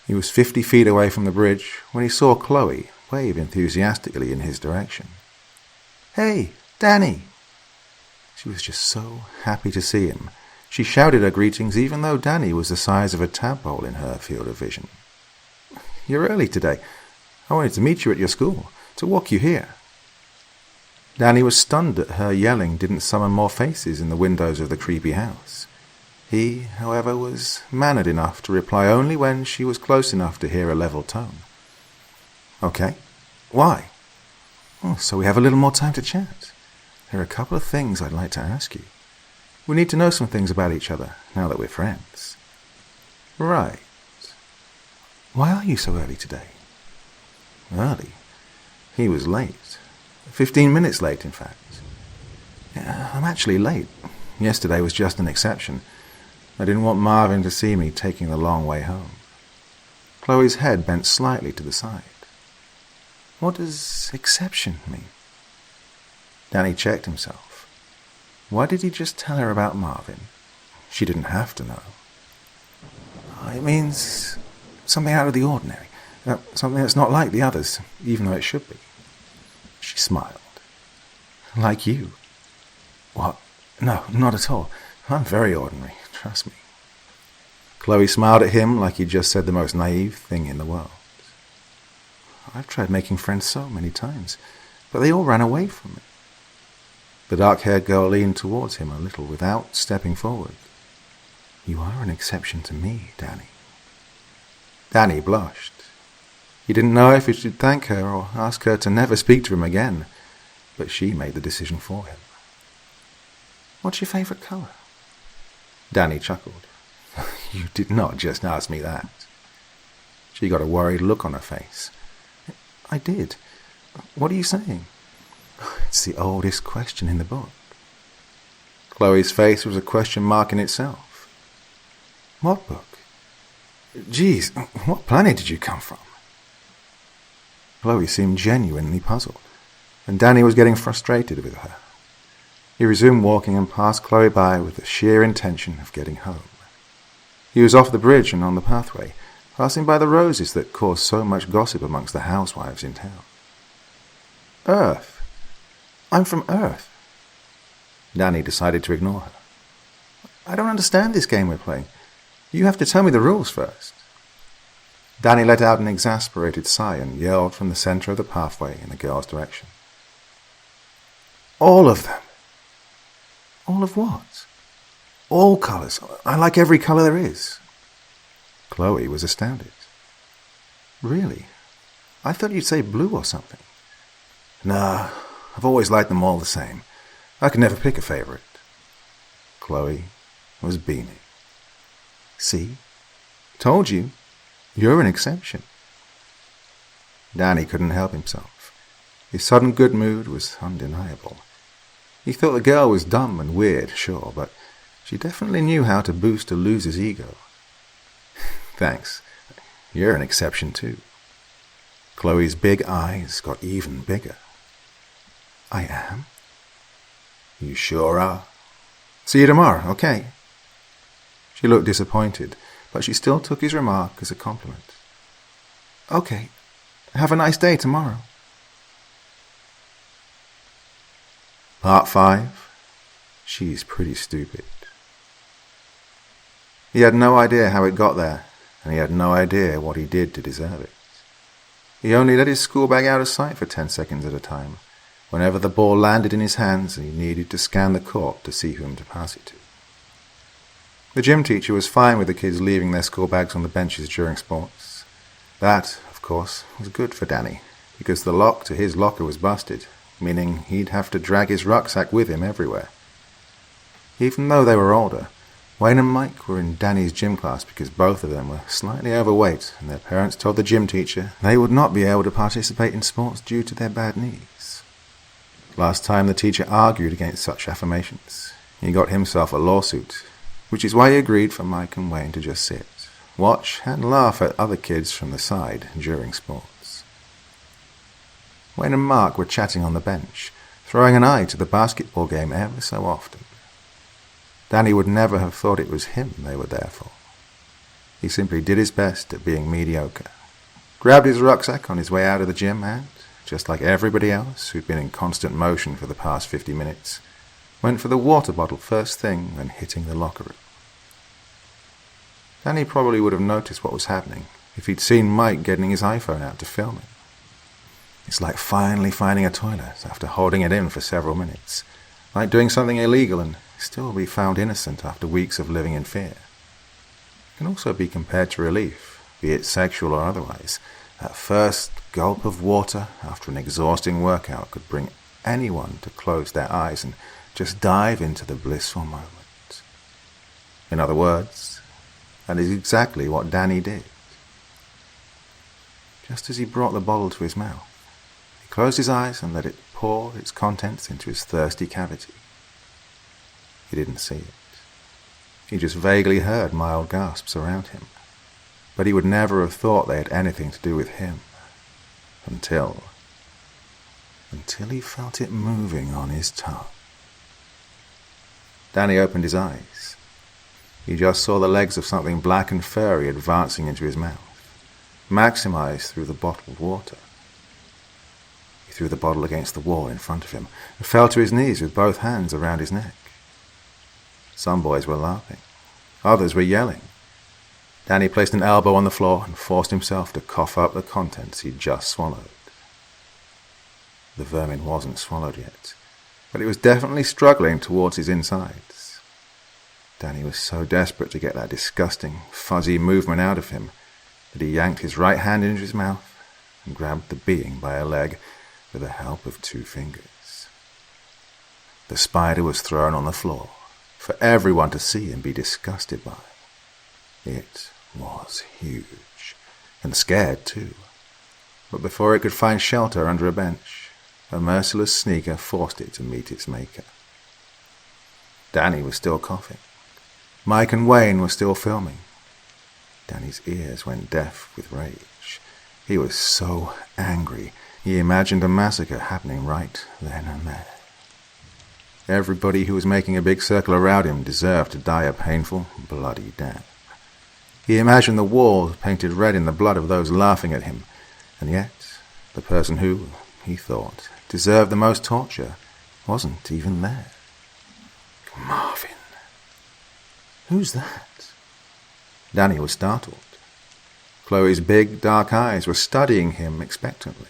He was 50 feet away from the bridge when he saw Chloe wave enthusiastically in his direction. "Hey, Danny!" She was just so happy to see him, She shouted her greetings even though Danny was the size of a tadpole in her field of vision. "You're early today. I wanted to meet you at your school, to walk you here." Danny was stunned that her yelling didn't summon more faces in the windows of the creepy house. He, however, was mannered enough to reply only when she was close enough to hear a level tone. "Okay. Why?" "Oh, so we have a little more time to chat. There are a couple of things I'd like to ask you. We need to know some things about each other, now that we're friends." "Right. Why are you so early today?" "Early?" He was late. 15 minutes late, in fact. "Yeah, I'm actually late. Yesterday was just an exception. I didn't want Marvin to see me taking the long way home." Chloe's head bent slightly to the side. "What does exception mean?" Danny checked himself. Why did he just tell her about Marvin? She didn't have to know. "It means something out of the ordinary. Something that's not like the others, even though it should be." She smiled. "Like you?" "What? No, not at all. I'm very ordinary, trust me." Chloe smiled at him like he'd just said the most naive thing in the world. "I've tried making friends so many times, but they all ran away from me." The dark-haired girl leaned towards him a little without stepping forward. "You are an exception to me, Danny." Danny blushed. He didn't know if he should thank her or ask her to never speak to him again, but she made the decision for him. "What's your favorite color?" Danny chuckled. "You did not just ask me that." She got a worried look on her face. "I did. What are you saying?" "It's the oldest question in the book." Chloe's face was a question mark in itself. "What book? Geez, what planet did you come from?" Chloe seemed genuinely puzzled, and Danny was getting frustrated with her. He resumed walking and passed Chloe by with the sheer intention of getting home. He was off the bridge and on the pathway, passing by the roses that caused so much gossip amongst the housewives in town. "Earth. I'm from Earth." Danny decided to ignore her. "I don't understand this game we're playing. You have to tell me the rules first." Danny let out an exasperated sigh and yelled from the center of the pathway in the girl's direction. "All of them." "All of what?" "All colors. I like every color there is." Chloe was astounded. "Really? I thought you'd say blue or something." "Nah, I've always liked them all the same. I could never pick a favorite." Chloe was beaming. "See? Told you. You're an exception." Danny couldn't help himself. His sudden good mood was undeniable. He thought the girl was dumb and weird, sure, but she definitely knew how to boost a loser's ego. "Thanks. You're an exception too." Chloe's big eyes got even bigger. "I am?" "You sure are. See you tomorrow, okay?" She looked disappointed, but she still took his remark as a compliment. "Okay. Have a nice day tomorrow." Part 5. She's pretty stupid. He had no idea how it got there, and he had no idea what he did to deserve it. He only let his school bag out of sight for 10 seconds at a time, whenever the ball landed in his hands and he needed to scan the court to see whom to pass it to. The gym teacher was fine with the kids leaving their school bags on the benches during sports. That, of course, was good for Danny, because the lock to his locker was busted, meaning he'd have to drag his rucksack with him everywhere. Even though they were older, Wayne and Mike were in Danny's gym class because both of them were slightly overweight, and their parents told the gym teacher they would not be able to participate in sports due to their bad knees. Last time the teacher argued against such affirmations, he got himself a lawsuit, which is why he agreed for Mike and Wayne to just sit, watch, and laugh at other kids from the side during sports. Wayne and Mark were chatting on the bench, throwing an eye to the basketball game ever so often. Danny would never have thought it was him they were there for. He simply did his best at being mediocre, grabbed his rucksack on his way out of the gym and, just like everybody else who'd been in constant motion for the past 50 minutes, went for the water bottle first thing when hitting the locker room. Danny probably would have noticed what was happening if he'd seen Mike getting his iPhone out to film it. It's like finally finding a toilet after holding it in for several minutes, like doing something illegal and still be found innocent after weeks of living in fear. It can also be compared to relief, be it sexual or otherwise. That first gulp of water after an exhausting workout could bring anyone to close their eyes and just dive into the blissful moment. In other words, that is exactly what Danny did. Just as he brought the bottle to his mouth, he closed his eyes and let it pour its contents into his thirsty cavity. He didn't see it. He just vaguely heard mild gasps around him, but he would never have thought they had anything to do with him until he felt it moving on his tongue. Danny opened his eyes. He just saw the legs of something black and furry advancing into his mouth, maximized through the bottled water. He threw the bottle against the wall in front of him and fell to his knees with both hands around his neck. Some boys were laughing. Others were yelling. Danny placed an elbow on the floor and forced himself to cough up the contents he'd just swallowed. The vermin wasn't swallowed yet, but it was definitely struggling towards his insides. Danny was so desperate to get that disgusting, fuzzy movement out of him that he yanked his right hand into his mouth and grabbed the being by a leg with the help of 2 fingers. The spider was thrown on the floor for everyone to see and be disgusted by. It was huge, and scared too. But before it could find shelter under a bench, a merciless sneaker forced it to meet its maker. Danny was still coughing. Mike and Wayne were still filming. Danny's ears went deaf with rage. He was so angry, he imagined a massacre happening right then and there. Everybody who was making a big circle around him deserved to die a painful, bloody death. He imagined the wall painted red in the blood of those laughing at him, and yet the person who, he thought, deserved the most torture wasn't even there. Marvin. Who's that? Danny was startled. Chloe's big, dark eyes were studying him expectantly.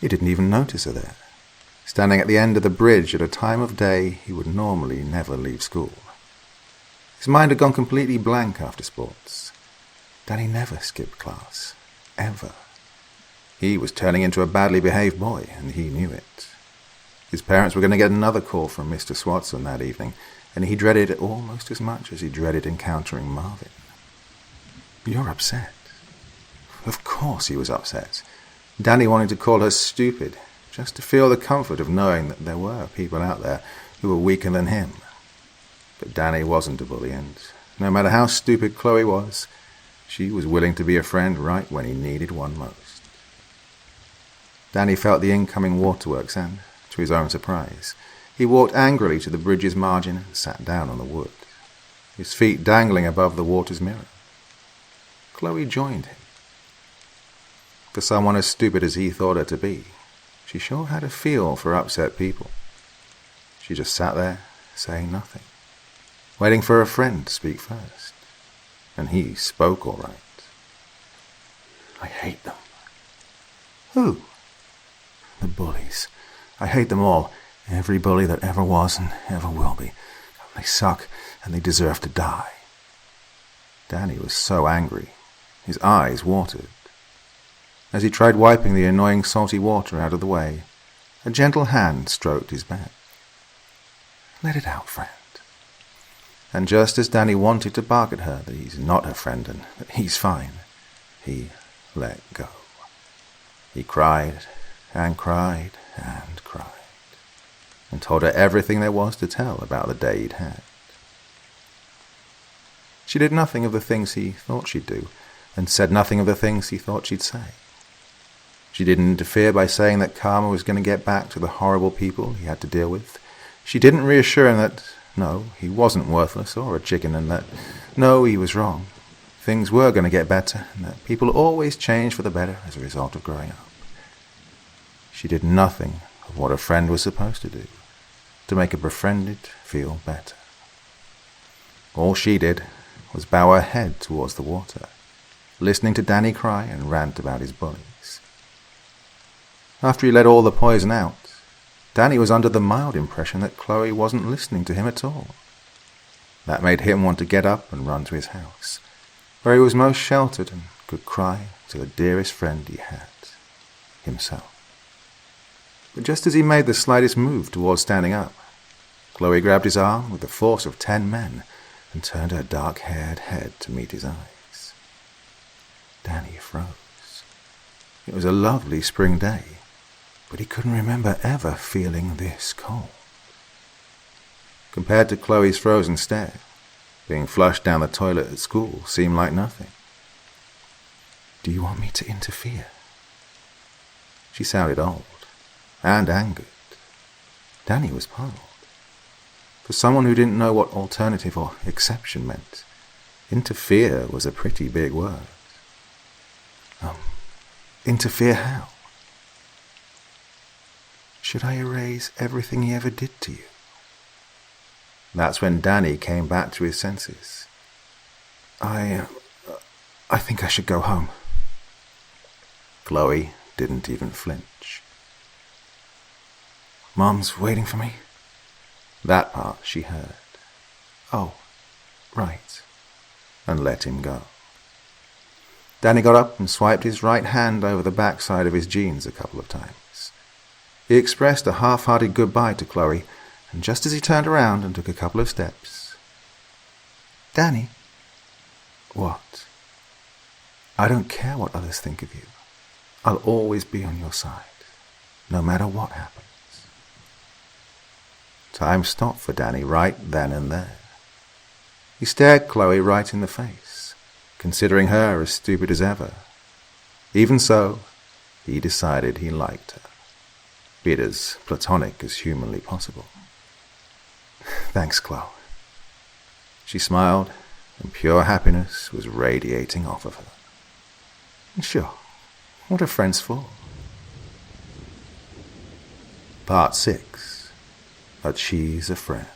He didn't even notice her there, standing at the end of the bridge at a time of day he would normally never leave school. His mind had gone completely blank after sports. Danny never skipped class, ever. He was turning into a badly behaved boy, and he knew it. His parents were going to get another call from Mr. Swatson that evening, and he dreaded it almost as much as he dreaded encountering Marvin. You're upset. Of course he was upset. Danny wanted to call her stupid, just to feel the comfort of knowing that there were people out there who were weaker than him. But Danny wasn't a bully, and no matter how stupid Chloe was, she was willing to be a friend right when he needed one most. Danny felt the incoming waterworks and, to his own surprise, he walked angrily to the bridge's margin and sat down on the wood, his feet dangling above the water's mirror. Chloe joined him. For someone as stupid as he thought her to be, she sure had a feel for upset people. She just sat there, saying nothing, waiting for a friend to speak first. And he spoke all right. I hate them. Who? The bullies. I hate them all. Every bully that ever was and ever will be. They suck, and they deserve to die. Danny was so angry. His eyes watered. As he tried wiping the annoying salty water out of the way, a gentle hand stroked his back. Let it out, friend. And just as Danny wanted to bark at her that he's not her friend and that he's fine, he let go. He cried and cried and cried, and told her everything there was to tell about the day he'd had. She did nothing of the things he thought she'd do, and said nothing of the things he thought she'd say. She didn't interfere by saying that karma was going to get back to the horrible people he had to deal with. She didn't reassure him that, no, he wasn't worthless or a chicken, and that, no, he was wrong. Things were going to get better, and that people always change for the better as a result of growing up. She did nothing of what a friend was supposed to do. to make a befriended feel better. All she did was bow her head towards the water, listening to Danny cry and rant about his bullies. After he let all the poison out, Danny was under the mild impression that Chloe wasn't listening to him at all. That made him want to get up and run to his house, where he was most sheltered and could cry to the dearest friend he had, himself. But just as he made the slightest move towards standing up, Chloe grabbed his arm with the force of 10 men and turned her dark-haired head to meet his eyes. Danny froze. It was a lovely spring day, but he couldn't remember ever feeling this cold. Compared to Chloe's frozen stare, being flushed down the toilet at school seemed like nothing. "Do you want me to interfere?" She sounded old and angered. Danny was puzzled. For someone who didn't know what alternative or exception meant, interfere was a pretty big word. Interfere how? Should I erase everything he ever did to you? That's when Danny came back to his senses. I think I should go home. Chloe didn't even flinch. Mom's waiting for me? That part she heard. Oh, right. And let him go. Danny got up and swiped his right hand over the backside of his jeans a couple of times. He expressed a half-hearted goodbye to Chloe, and just as he turned around and took a couple of steps, "Danny?" "What?" "I don't care what others think of you. I'll always be on your side, no matter what happens." Time stopped for Danny right then and there. He stared Chloe right in the face, considering her as stupid as ever. Even so, he decided he liked her. Be it as platonic as humanly possible. "Thanks, Chloe." She smiled, and pure happiness was radiating off of her. Sure, what are friends for? Part 6. But she's a friend.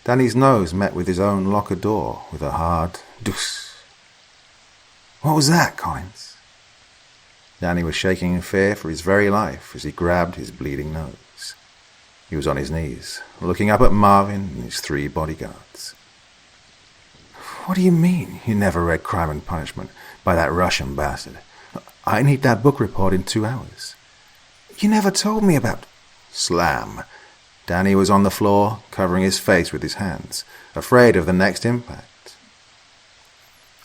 Danny's nose met with his own locker door with a hard deuce. "What was that, Collins?" Danny was shaking in fear for his very life as he grabbed his bleeding nose. He was on his knees, looking up at Marvin and his 3 bodyguards. "What do you mean you never read Crime and Punishment by that Russian bastard? I need that book report in 2 hours. You never told me about—" Slam. Danny was on the floor, covering his face with his hands, afraid of the next impact.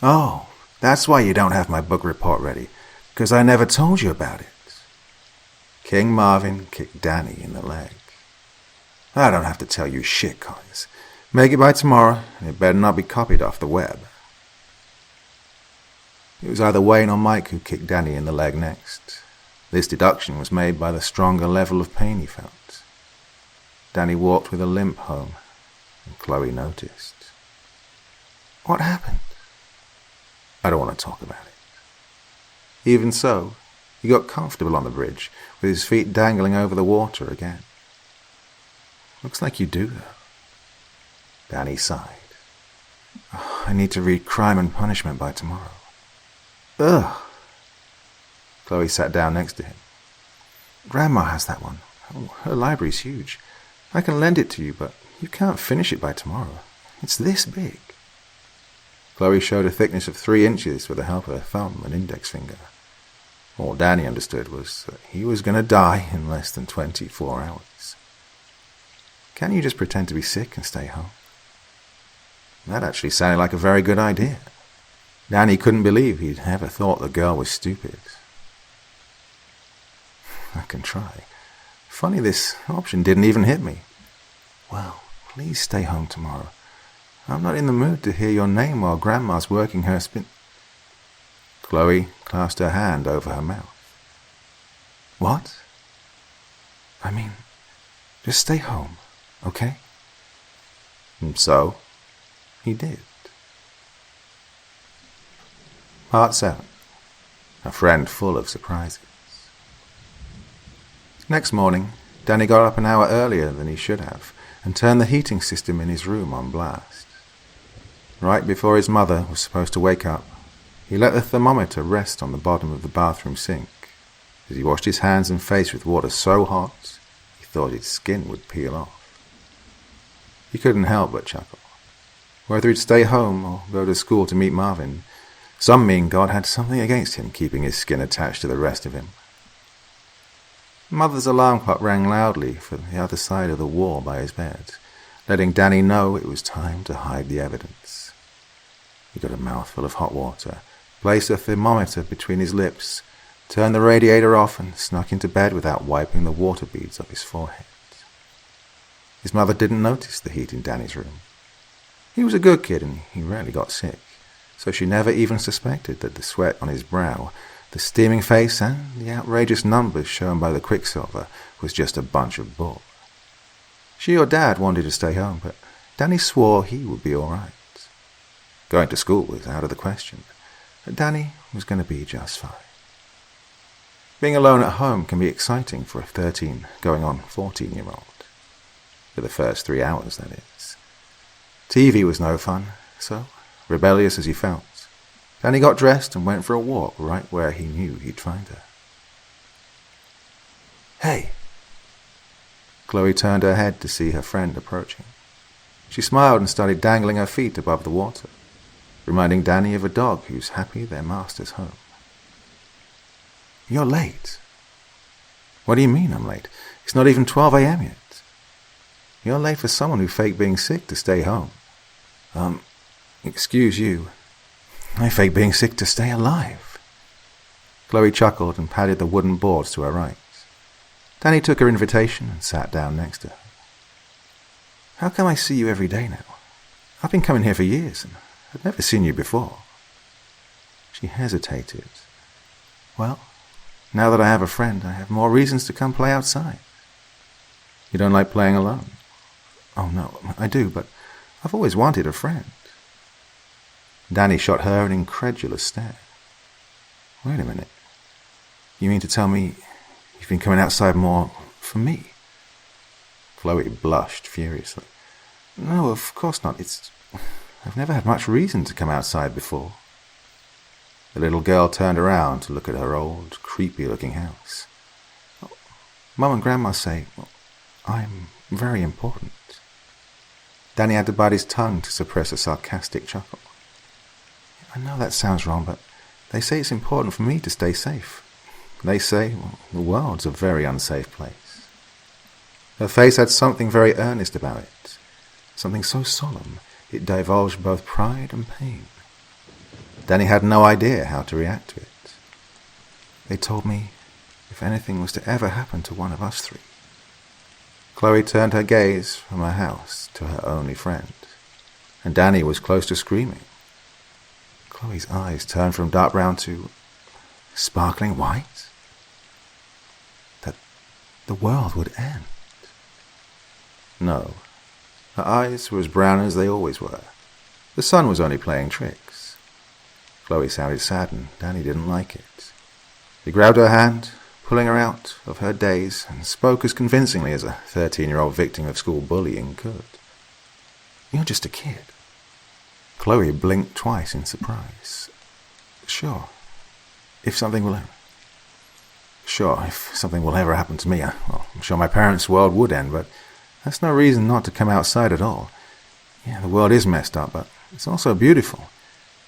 "Oh, that's why you don't have my book report ready, because I never told you about it." King Marvin kicked Danny in the leg. "I don't have to tell you shit, Collins. Make it by tomorrow, and it better not be copied off the web." It was either Wayne or Mike who kicked Danny in the leg next. This deduction was made by the stronger level of pain he felt. Danny walked with a limp home, and Chloe noticed. "What happened?" "I don't want to talk about it." Even so, he got comfortable on the bridge, with his feet dangling over the water again. "Looks like you do, though." Danny sighed. "I need to read Crime and Punishment by tomorrow." "Ugh." Chloe sat down next to him. "Grandma has that one. Her library's huge. I can lend it to you, but you can't finish it by tomorrow. It's this big." Chloe showed a thickness of 3 inches with the help of her thumb and index finger. All Danny understood was that he was going to die in less than 24 hours. "Can't you just pretend to be sick and stay home?" That actually sounded like a very good idea. Danny couldn't believe he'd ever thought the girl was stupid. "I can try. Funny this option didn't even hit me." "Well, please stay home tomorrow. I'm not in the mood to hear your name while Grandma's working her spin—" Chloe clasped her hand over her mouth. "What?" "I mean, just stay home, okay?" And so, he did. Part 7. A friend full of surprises. Next morning, Danny got up an hour earlier than he should have and turned the heating system in his room on blast. Right before his mother was supposed to wake up, he let the thermometer rest on the bottom of the bathroom sink as he washed his hands and face with water so hot he thought his skin would peel off. He couldn't help but chuckle. Whether he'd stay home or go to school to meet Marvin, some mean god had something against him keeping his skin attached to the rest of him. Mother's alarm clock rang loudly from the other side of the wall by his bed, letting Danny know it was time to hide the evidence. He got a mouthful of hot water, placed a thermometer between his lips, turned the radiator off and snuck into bed without wiping the water beads off his forehead. His mother didn't notice the heat in Danny's room. He was a good kid and he rarely got sick, so she never even suspected that the sweat on his brow, the steaming face, and the outrageous numbers shown by the quicksilver was just a bunch of bull. She or Dad wanted to stay home, but Danny swore he would be all right. Going to school was out of the question, but Danny was going to be just fine. Being alone at home can be exciting for a 13, going on 14-year-old. For the first 3 hours, that is. TV was no fun, so, rebellious as he felt, Danny got dressed and went for a walk right where he knew he'd find her. "Hey!" Chloe turned her head to see her friend approaching. She smiled and started dangling her feet above the water, reminding Danny of a dog who's happy their master's home. "You're late." "What do you mean I'm late? It's not even 12 a.m. yet." "You're late for someone who faked being sick to stay home." Excuse you. I faked being sick to stay alive." Chloe chuckled and patted the wooden boards to her right. Danny took her invitation and sat down next to her. "How come I see you every day now? I've been coming here for years and I've never seen you before." She hesitated. "Well, now that I have a friend, I have more reasons to come play outside." "You don't like playing alone?" "Oh no, I do, but I've always wanted a friend." Danny shot her an incredulous stare. "Wait a minute. You mean to tell me you've been coming outside more for me?" Chloe blushed furiously. "No, of course not. I've never had much reason to come outside before." The little girl turned around to look at her old, creepy-looking house. "Mum and Grandma say I'm very important." Danny had to bite his tongue to suppress a sarcastic chuckle. "I know that sounds wrong, but they say it's important for me to stay safe. They say the world's a very unsafe place." Her face had something very earnest about it, something so solemn it divulged both pride and pain. Danny had no idea how to react to it. "They told me if anything was to ever happen to one of us three." Chloe turned her gaze from her house to her only friend, and Danny was close to screaming. Chloe's eyes turned from dark brown to sparkling white. That the world would end. No, her eyes were as brown as they always were. The sun was only playing tricks. Chloe sounded sad and Danny didn't like it. He grabbed her hand, pulling her out of her daze, and spoke as convincingly as a 13-year-old victim of school bullying could. "You're just a kid." Chloe blinked twice in surprise. Sure, if something will ever happen to me, I'm sure my parents' world would end, but that's no reason not to come outside at all. Yeah, the world is messed up, but it's also beautiful.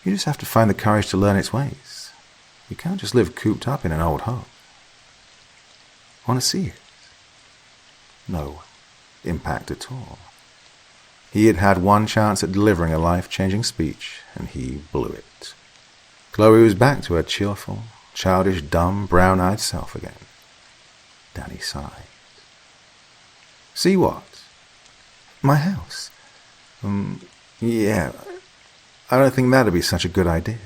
You just have to find the courage to learn its ways. You can't just live cooped up in an old home. Want to see it? No impact at all. He had had one chance at delivering a life-changing speech, and he blew it. Chloe was back to her cheerful, childish, dumb, brown-eyed self again. Danny sighed. "See what?" "My house." Yeah, I don't think that'd be such a good idea."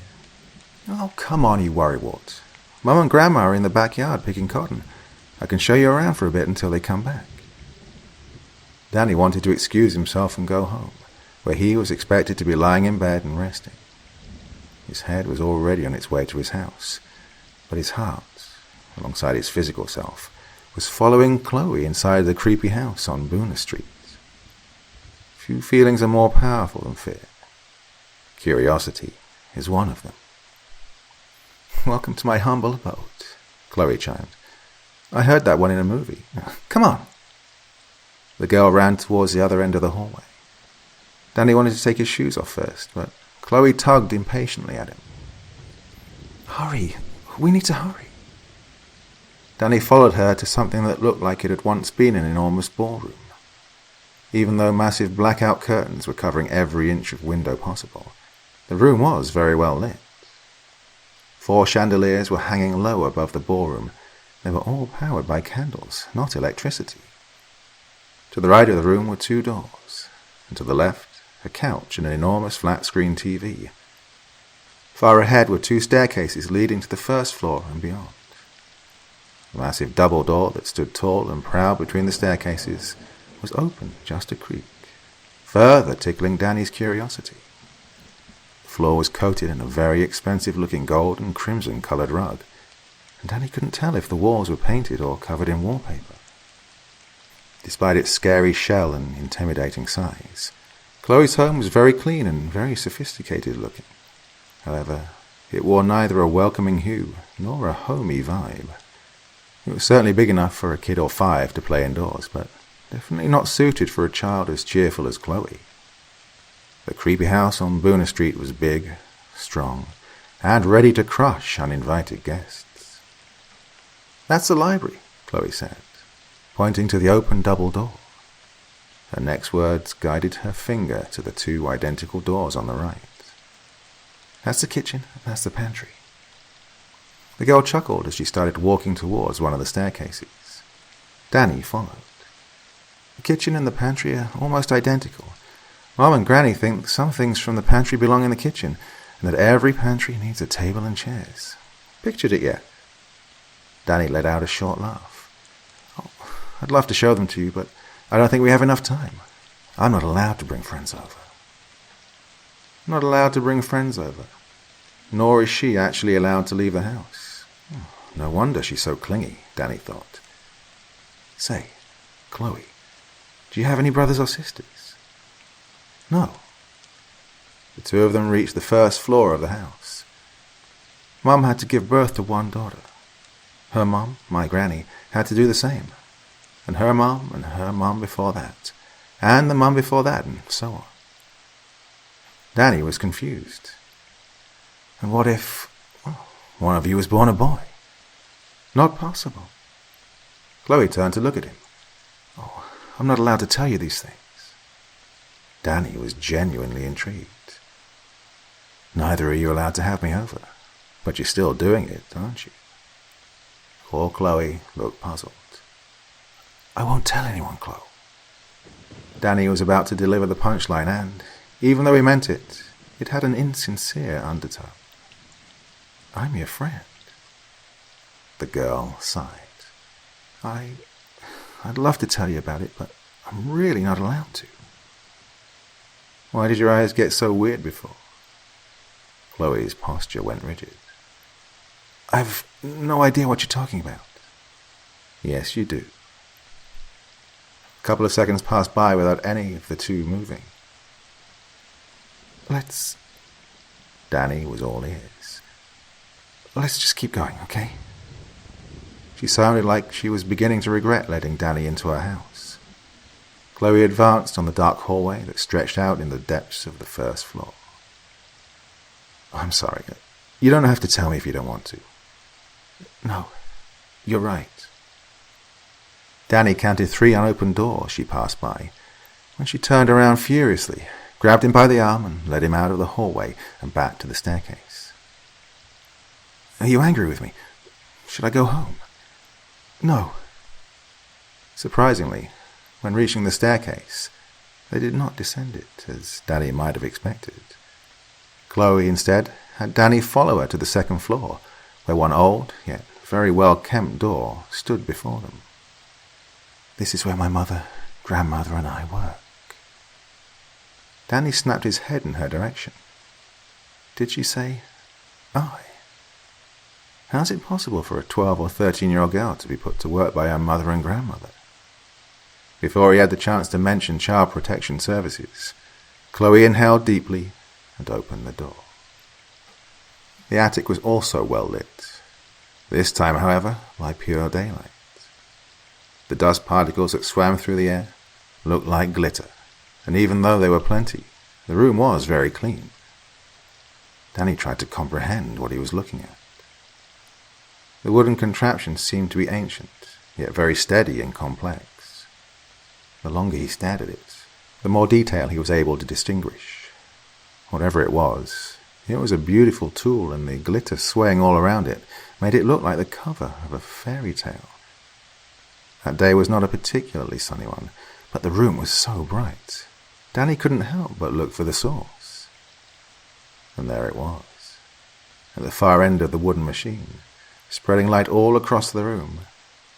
"Oh, come on, you worrywart. Mum and Grandma are in the backyard picking cotton. I can show you around for a bit until they come back." Danny wanted to excuse himself and go home, where he was expected to be lying in bed and resting. His head was already on its way to his house, but his heart, alongside his physical self, was following Chloe inside the creepy house on Boona Street. Few feelings are more powerful than fear. Curiosity is one of them. "Welcome to my humble abode," Chloe chimed. "I heard that one in a movie. Come on." The girl ran towards the other end of the hallway. Danny wanted to take his shoes off first, but Chloe tugged impatiently at him. "Hurry, we need to hurry." Danny followed her to something that looked like it had once been an enormous ballroom. Even though massive blackout curtains were covering every inch of window possible, the room was very well lit. 4 chandeliers were hanging low above the ballroom. They were all powered by candles, not electricity. To the right of the room were 2 doors, and to the left, a couch and an enormous flat-screen TV. Far ahead were 2 staircases leading to the first floor and beyond. The massive double door that stood tall and proud between the staircases was open just a creak, further tickling Danny's curiosity. The floor was coated in a very expensive-looking gold and crimson-coloured rug, and Danny couldn't tell if the walls were painted or covered in wallpaper. Despite its scary shell and intimidating size, Chloe's home was very clean and very sophisticated-looking. However, it wore neither a welcoming hue nor a homey vibe. It was certainly big enough for a kid or 5 to play indoors, but definitely not suited for a child as cheerful as Chloe. The creepy house on Boona Street was big, strong, and ready to crush uninvited guests. "That's the library," Chloe said, pointing to the open double door. Her next words guided her finger to the 2 identical doors on the right. "That's the kitchen, and that's the pantry." The girl chuckled as she started walking towards one of the staircases. Danny followed. "The kitchen and the pantry are almost identical. Mom and Granny think some things from the pantry belong in the kitchen, and that every pantry needs a table and chairs. Pictured it yet?" Danny let out a short laugh. "Oh, I'd love to show them to you, but I don't think we have enough time. I'm not allowed to bring friends over." "Not allowed to bring friends over? Nor is she actually allowed to leave the house. No wonder she's so clingy," Danny thought. "Say, Chloe, do you have any brothers or sisters?" "No." The 2 of them reached the first floor of the house. Mom had to give birth to 1 daughter. Her mom, my granny, had to do the same. And her mom before that, and the mom before that, and so on. Danny was confused. "And what if one of you was born a boy?" "Not possible." Chloe turned to look at him. "Oh, I'm not allowed to tell you these things." Danny was genuinely intrigued. "Neither are you allowed to have me over, but you're still doing it, aren't you?" Poor Chloe looked puzzled. "I won't tell anyone, Chloe." Danny was about to deliver the punchline, and, even though he meant it, it had an insincere undertone. "I'm your friend." The girl sighed. I'd love to tell you about it, but I'm really not allowed to." "Why did your eyes get so weird before?" Chloe's posture went rigid. "I've no idea what you're talking about." "Yes, you do." A couple of seconds passed by without any of the 2 moving. Danny was all ears. "Let's just keep going, okay?" She sounded like she was beginning to regret letting Danny into her house. Chloe advanced on the dark hallway that stretched out in the depths of the first floor. "I'm sorry. You don't have to tell me if you don't want to." "No, you're right." Danny counted 3 unopened doors she passed by, when she turned around furiously, grabbed him by the arm, and led him out of the hallway and back to the staircase. "Are you angry with me? Should I go home?" "No." Surprisingly, when reaching the staircase, they did not descend it, as Danny might have expected. Chloe, instead, had Danny follow her to the second floor, where one old, yet very well-kept door stood before them. "This is where my mother, grandmother, and I work." Danny snapped his head in her direction. "Did she say I?" How's it possible for a 12 or 13-year-old girl to be put to work by her mother and grandmother? Before he had the chance to mention Child Protection Services, Chloe inhaled deeply and opened the door. The attic was also well lit, this time, however, by pure daylight. The dust particles that swam through the air looked like glitter, and even though there were plenty, the room was very clean. Danny tried to comprehend what he was looking at. The wooden contraption seemed to be ancient, yet very steady and complex. The longer he stared at it, the more detail he was able to distinguish. Whatever it was a beautiful tool, and the glitter swaying all around it made it look like the cover of a fairy tale. That day was not a particularly sunny one, but the room was so bright, Danny couldn't help but look for the source. And there it was, at the far end of the wooden machine, spreading light all across the room,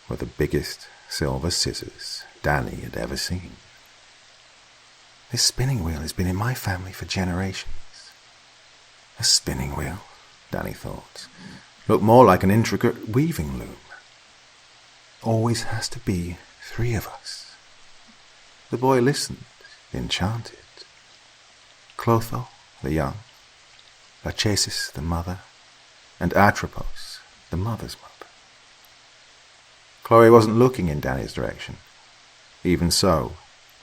were the biggest silver scissors Danny had ever seen. This spinning wheel has been in my family for generations. A spinning wheel, Danny thought, looked more like an intricate weaving loom. Always has to be 3 of us. The boy listened, enchanted. Clotho, the young, Lachesis, the mother, and Atropos, the mother's mother. Chloe wasn't looking in Danny's direction. Even so,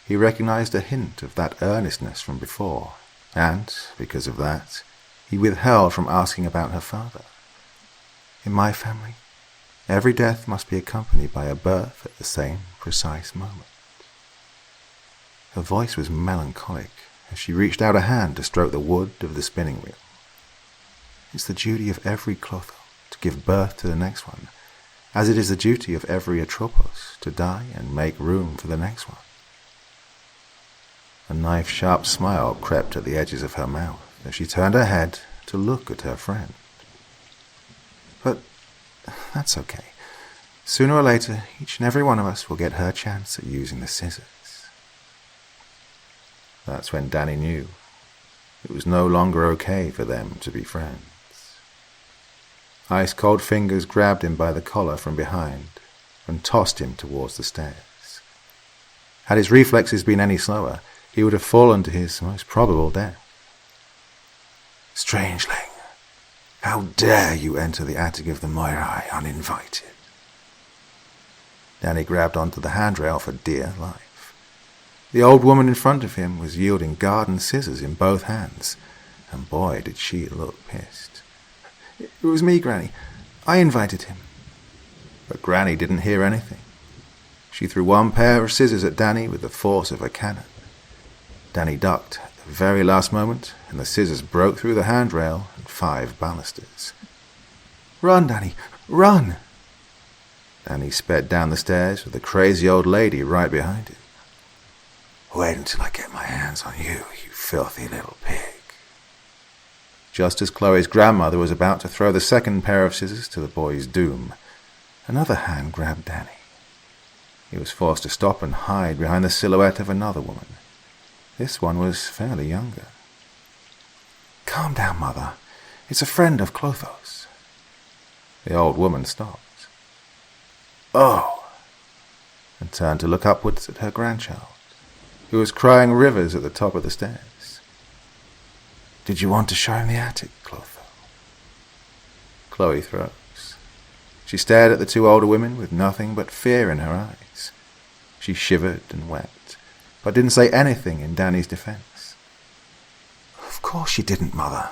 he recognized a hint of that earnestness from before, and, because of that, he withheld from asking about her father. In my family, every death must be accompanied by a birth at the same precise moment. Her voice was melancholic as she reached out a hand to stroke the wood of the spinning wheel. It's the duty of every Clotho to give birth to the next one, as it is the duty of every Atropos to die and make room for the next one. A knife-sharp smile crept at the edges of her mouth as she turned her head to look at her friend. But that's okay. Sooner or later, each and every one of us will get her chance at using the scissors. That's when Danny knew it was no longer okay for them to be friends. Ice-cold fingers grabbed him by the collar from behind and tossed him towards the stairs. Had his reflexes been any slower, he would have fallen to his most probable death. Strangeling, how dare you enter the attic of the Moirai uninvited? Danny grabbed onto the handrail for dear life. The old woman in front of him was wielding garden scissors in both hands, and boy did she look pissed. It was me, Granny. I invited him. But Granny didn't hear anything. She threw one pair of scissors at Danny with the force of a cannon. Danny ducked at the very last moment, and the scissors broke through the handrail and 5 balusters. Run, Danny, run! Danny sped down the stairs with the crazy old lady right behind him. Wait until I get my hands on you, you filthy little pig. Just as Chloe's grandmother was about to throw the second pair of scissors to the boy's doom, another hand grabbed Danny. He was forced to stop and hide behind the silhouette of another woman. This one was fairly younger. Calm down, Mother. It's a friend of Clotho's. The old woman stopped. Oh! And turned to look upwards at her grandchild, who was crying rivers at the top of the stairs. Did you want to show him the attic, Clotho? Chloe froze. She stared at the 2 older women with nothing but fear in her eyes. She shivered and wept, but didn't say anything in Danny's defense. Of course she didn't, Mother.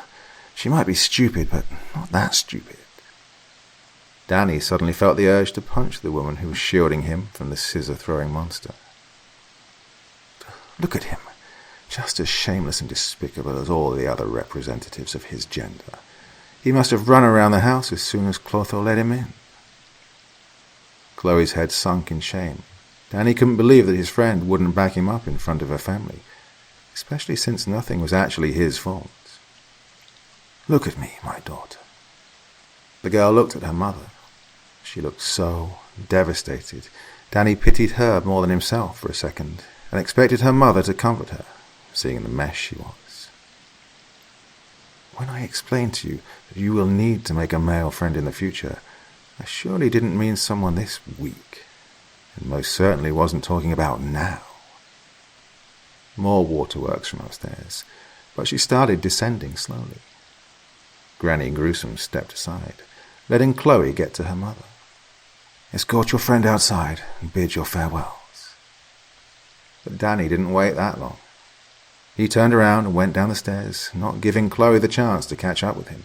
She might be stupid, but not that stupid. Danny suddenly felt the urge to punch the woman who was shielding him from the scissor-throwing monster. Look at him, just as shameless and despicable as all the other representatives of his gender. He must have run around the house as soon as Clotho let him in. Chloe's head sunk in shame. Danny couldn't believe that his friend wouldn't back him up in front of her family, especially since nothing was actually his fault. Look at me, my daughter. The girl looked at her mother. She looked so devastated. Danny pitied her more than himself for a second, and expected her mother to comfort her, seeing the mess she was. When I explained to you that you will need to make a male friend in the future, I surely didn't mean someone this weak, and most certainly wasn't talking about now. More waterworks from upstairs, but she started descending slowly. Granny Gruesome stepped aside, letting Chloe get to her mother. Escort your friend outside and bid your farewells. But Danny didn't wait that long. He turned around and went down the stairs, not giving Chloe the chance to catch up with him.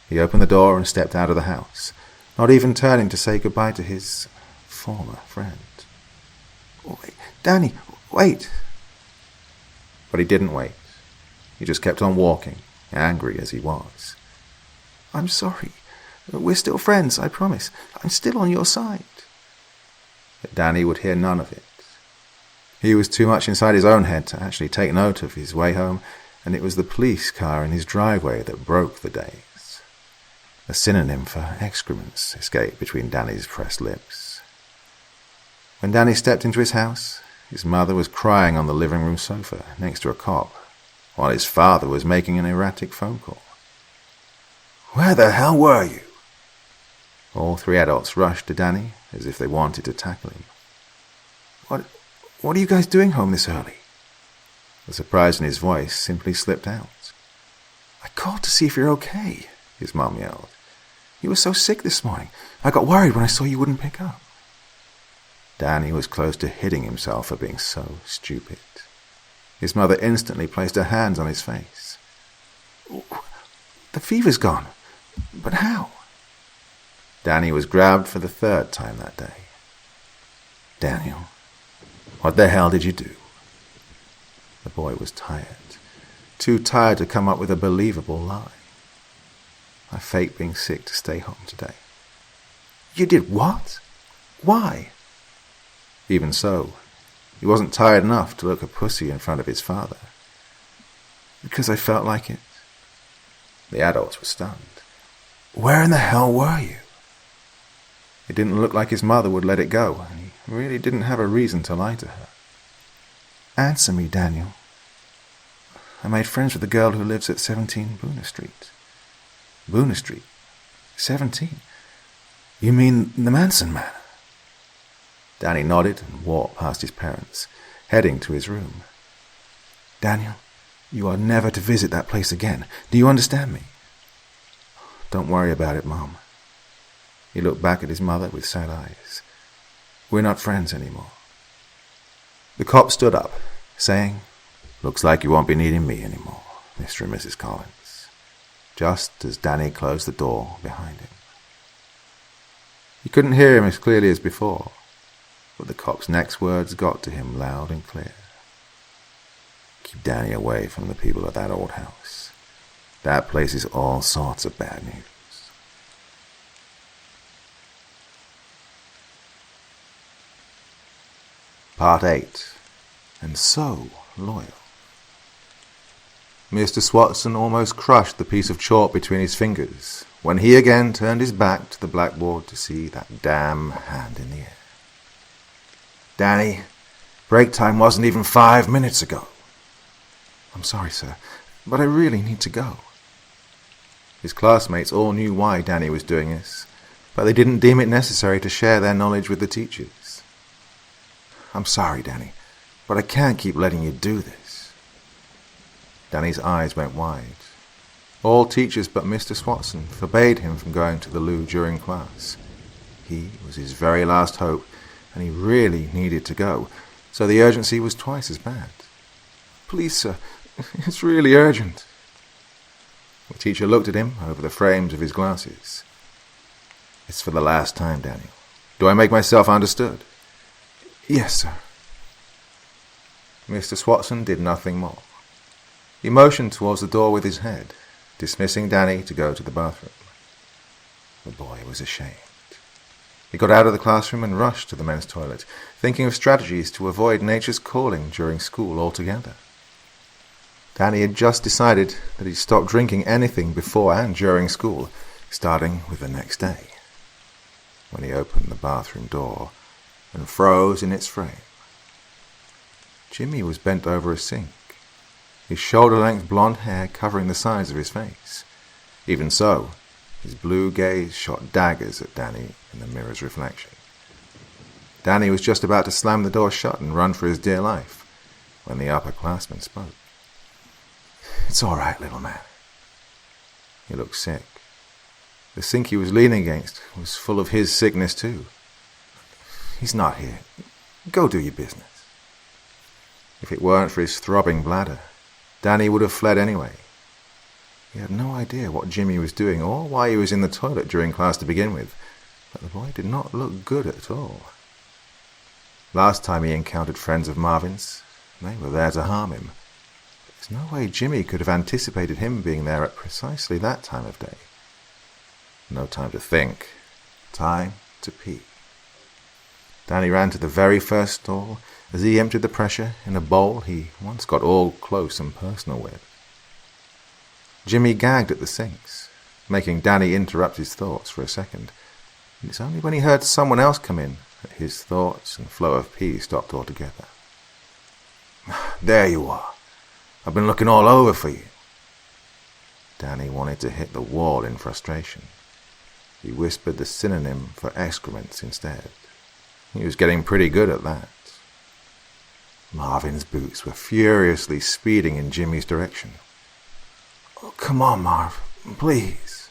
He opened the door and stepped out of the house, not even turning to say goodbye to his former friend. Wait, Danny, wait! But he didn't wait. He just kept on walking, angry as he was. I'm sorry. We're still friends, I promise. I'm still on your side. But Danny would hear none of it. He was too much inside his own head to actually take note of his way home, and it was the police car in his driveway that broke the daze. A synonym for excrements escaped between Danny's pressed lips. When Danny stepped into his house, his mother was crying on the living room sofa next to a cop, while his father was making an erratic phone call. Where the hell were you? All three adults rushed to Danny as if they wanted to tackle him. What are you guys doing home this early? The surprise in his voice simply slipped out. I called to see if you're okay, his mom yelled. You were so sick this morning. I got worried when I saw you wouldn't pick up. Danny was close to hitting himself for being so stupid. His mother instantly placed her hands on his face. The fever's gone. But how? Danny was grabbed for the third time that day. Daniel, what the hell did you do? The boy was tired. Too tired to come up with a believable lie. I faked being sick to stay home today. You did what? Why? Even so, he wasn't tired enough to look a pussy in front of his father. Because I felt like it. The adults were stunned. Where in the hell were you? It didn't look like his mother would let it go, and he really didn't have a reason to lie to her. Answer me, Daniel. I made friends with the girl who lives at 17 Boona Street. Boona Street? 17? You mean the Manson man? Danny nodded and walked past his parents, heading to his room. Daniel, you are never to visit that place again. Do you understand me? Don't worry about it, Mom. He looked back at his mother with sad eyes. We're not friends anymore. The cop stood up, saying, Looks like you won't be needing me anymore, Mr. and Mrs. Collins, just as Danny closed the door behind him. He couldn't hear him as clearly as before, but the cop's next words got to him loud and clear. Keep Danny away from the people at that old house. That place is all sorts of bad news. Part 8. And so loyal. Mr. Swatson almost crushed the piece of chalk between his fingers when he again turned his back to the blackboard to see that damn hand in the air. Danny, break time wasn't even 5 minutes ago. I'm sorry, sir, but I really need to go. His classmates all knew why Danny was doing this, but they didn't deem it necessary to share their knowledge with the teachers. I'm sorry, Danny, but I can't keep letting you do this. Danny's eyes went wide. All teachers but Mr. Swatson forbade him from going to the loo during class. He was his very last hope, and he really needed to go, so the urgency was twice as bad. Please, sir, it's really urgent. The teacher looked at him over the frames of his glasses. It's for the last time, Daniel. Do I make myself understood? Yes, sir. Mr. Swatson did nothing more. He motioned towards the door with his head, dismissing Danny to go to the bathroom. The boy was ashamed. He got out of the classroom and rushed to the men's toilet, thinking of strategies to avoid nature's calling during school altogether. Danny had just decided that he'd stop drinking anything before and during school, starting with the next day, when he opened the bathroom door and froze in its frame. Jimmy was bent over a sink, his shoulder-length blonde hair covering the sides of his face. Even so, his blue gaze shot daggers at Danny in the mirror's reflection. Danny was just about to slam the door shut and run for his dear life when the upperclassman spoke. "It's all right, little man." He looked sick. The sink he was leaning against was full of his sickness too. "He's not here. Go do your business." If it weren't for his throbbing bladder, Danny would have fled anyway. He had no idea what Jimmy was doing or why he was in the toilet during class to begin with, but the boy did not look good at all. Last time he encountered friends of Marvin's, they were there to harm him. There's no way Jimmy could have anticipated him being there at precisely that time of day. No time to think. Time to pee. Danny ran to the very first stall as he emptied the pressure in a bowl he once got all close and personal with. Jimmy gagged at the sinks, making Danny interrupt his thoughts for a second. And it's only when he heard someone else come in that his thoughts and flow of pee stopped altogether. "There you are. I've been looking all over for you." Danny wanted to hit the wall in frustration. He whispered the synonym for excrements instead. He was getting pretty good at that. Marvin's boots were furiously speeding in Jimmy's direction. "Oh, come on, Marv, please."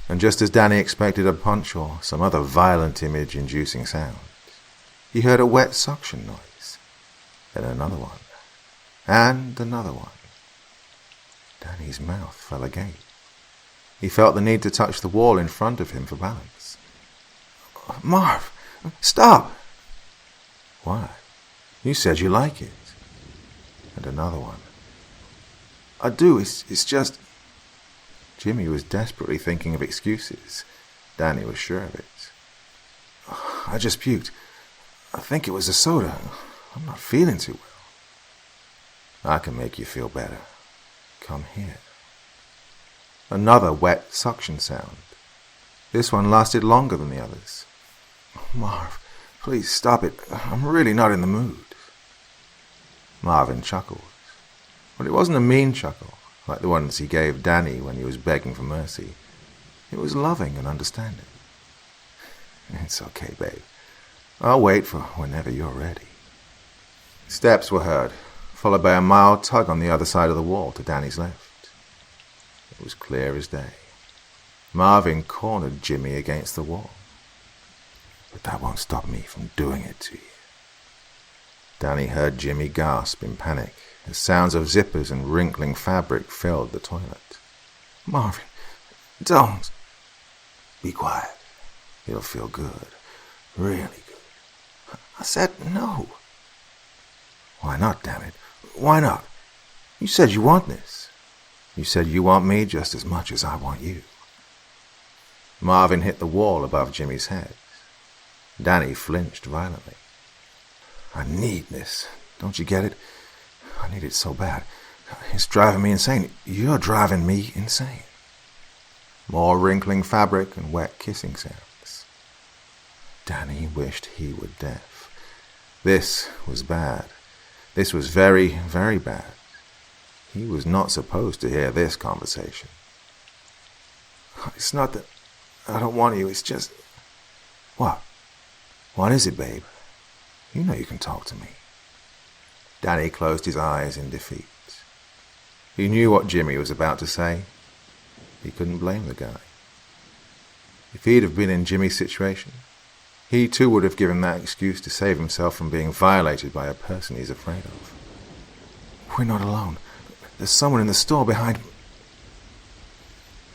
And just as Danny expected a punch or some other violent image-inducing sound, he heard a wet suction noise, then another one, and another one. Danny's mouth fell agape. He felt the need to touch the wall in front of him for balance. "Marv, stop!" "Why? You said you like it." And another one. "I do, it's just..." Jimmy was desperately thinking of excuses. Danny was sure of it. "I just puked. I think it was the soda. I'm not feeling too well." "I can make you feel better. Come here." Another wet suction sound. This one lasted longer than the others. "Marv, please stop it. I'm really not in the mood." Marvin chuckled. But it wasn't a mean chuckle, like the ones he gave Danny when he was begging for mercy. It was loving and understanding. "It's okay, babe. I'll wait for whenever you're ready." Steps were heard, followed by a mild tug on the other side of the wall to Danny's left. It was clear as day. Marvin cornered Jimmy against the wall. "But that won't stop me from doing it to you." Danny heard Jimmy gasp in panic as sounds of zippers and wrinkling fabric filled the toilet. "Marvin, don't." "Be quiet. It'll feel good. Really good." "I said no." "Why not, damn it? Why not? You said you want this. You said you want me just as much as I want you." Marvin hit the wall above Jimmy's head. Danny flinched violently. "I need this. Don't you get it? I need it so bad. It's driving me insane. You're driving me insane." More wrinkling fabric and wet kissing sounds. Danny wished he were deaf. This was bad. This was very, very bad. He was not supposed to hear this conversation. "It's not that I don't want you, it's just..." "What? What is it, babe? You know you can talk to me." Danny closed his eyes in defeat. He knew what Jimmy was about to say. He couldn't blame the guy. If he'd have been in Jimmy's situation, he too would have given that excuse to save himself from being violated by a person he's afraid of. "We're not alone. There's someone in the store behind..."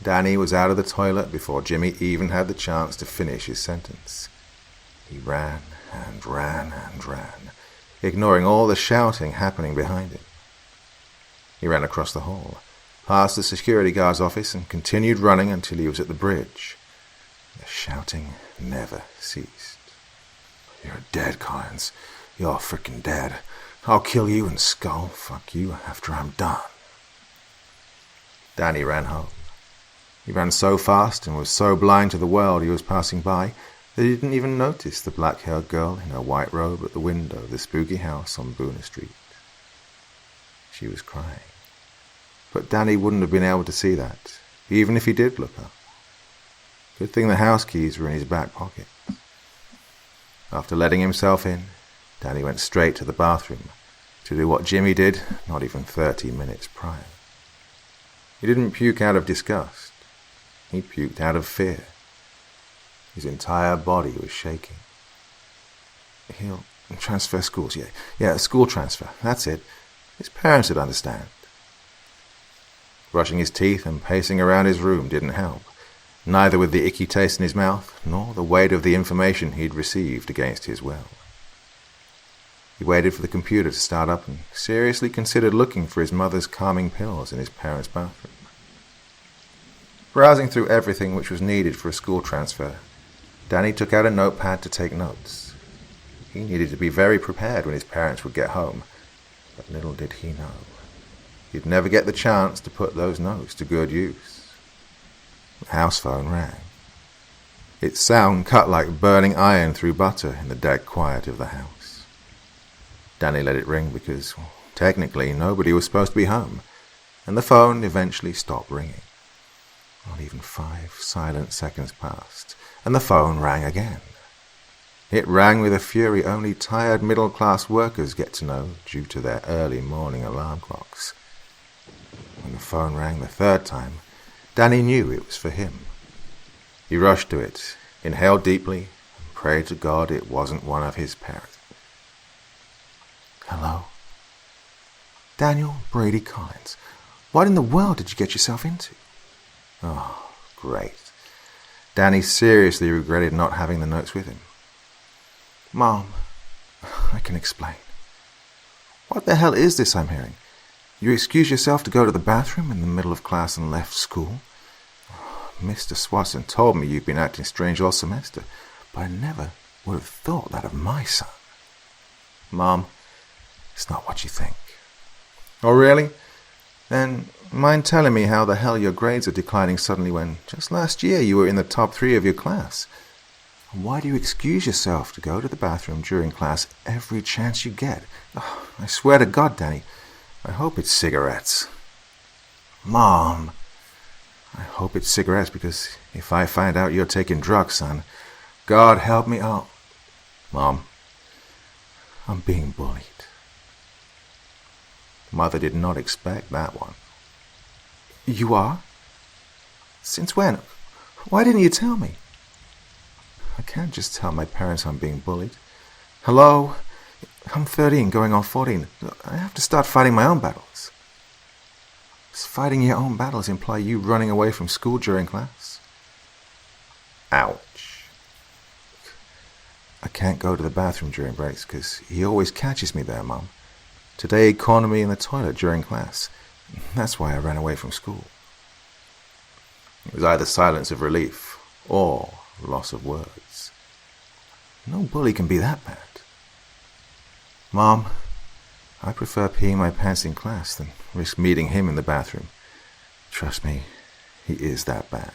Danny was out of the toilet before Jimmy even had the chance to finish his sentence. He ran and ran and ran, ignoring all the shouting happening behind him. He ran across the hall, past the security guard's office, and continued running until he was at the bridge. The shouting never ceased. "You're dead, Collins. You're frickin' dead. I'll kill you and skull fuck you after I'm done." Danny ran home. He ran so fast and was so blind to the world he was passing by that he didn't even notice the black-haired girl in her white robe at the window of the spooky house on Boona Street. She was crying. But Danny wouldn't have been able to see that, even if he did look up. Good thing the house keys were in his back pocket. After letting himself in, Danny went straight to the bathroom to do what Jimmy did not even 30 minutes prior. He didn't puke out of disgust. He puked out of fear. His entire body was shaking. He'll transfer schools, yeah, school transfer, that's it. His parents would understand. Brushing his teeth and pacing around his room didn't help, neither with the icky taste in his mouth, nor the weight of the information he'd received against his will. He waited for the computer to start up and seriously considered looking for his mother's calming pills in his parents' bathroom. Browsing through everything which was needed for a school transfer, Danny took out a notepad to take notes. He needed to be very prepared when his parents would get home, but little did he know, he'd never get the chance to put those notes to good use. The house phone rang. Its sound cut like burning iron through butter in the dead quiet of the house. Danny let it ring because, technically, nobody was supposed to be home, and the phone eventually stopped ringing. Not even 5 silent seconds passed, and the phone rang again. It rang with a fury only tired middle-class workers get to know due to their early morning alarm clocks. When the phone rang the third time, Danny knew it was for him. He rushed to it, inhaled deeply, and prayed to God it wasn't one of his parents. Hello? Daniel Brady Collins. What in the world did you get yourself into? Oh, great. Danny seriously regretted not having the notes with him. Mom, I can explain. What the hell is this I'm hearing? You excused yourself to go to the bathroom in the middle of class and left school? Mr. Swatson told me you've been acting strange all semester, but I never would have thought that of my son. Mom, it's not what you think. Oh, really? Then mind telling me how the hell your grades are declining suddenly when just last year you were in the top 3 of your class? And why do you excuse yourself to go to the bathroom during class every chance you get? Oh, I swear to God, Danny, I hope it's cigarettes. Mom, I hope it's cigarettes because if I find out you're taking drugs, son, God help me, Mom, I'm being bullied. Mother did not expect that one. You are? Since when? Why didn't you tell me? I can't just tell my parents I'm being bullied. Hello? I'm 13, going on 14. I have to start fighting my own battles. Does fighting your own battles imply you running away from school during class? Ouch. I can't go to the bathroom during breaks because he always catches me there, Mom. Today he cornered me in the toilet during class. That's why I ran away from school. It was either silence of relief or loss of words. No bully can be that bad. Mom, I prefer peeing my pants in class than risk meeting him in the bathroom. Trust me, he is that bad.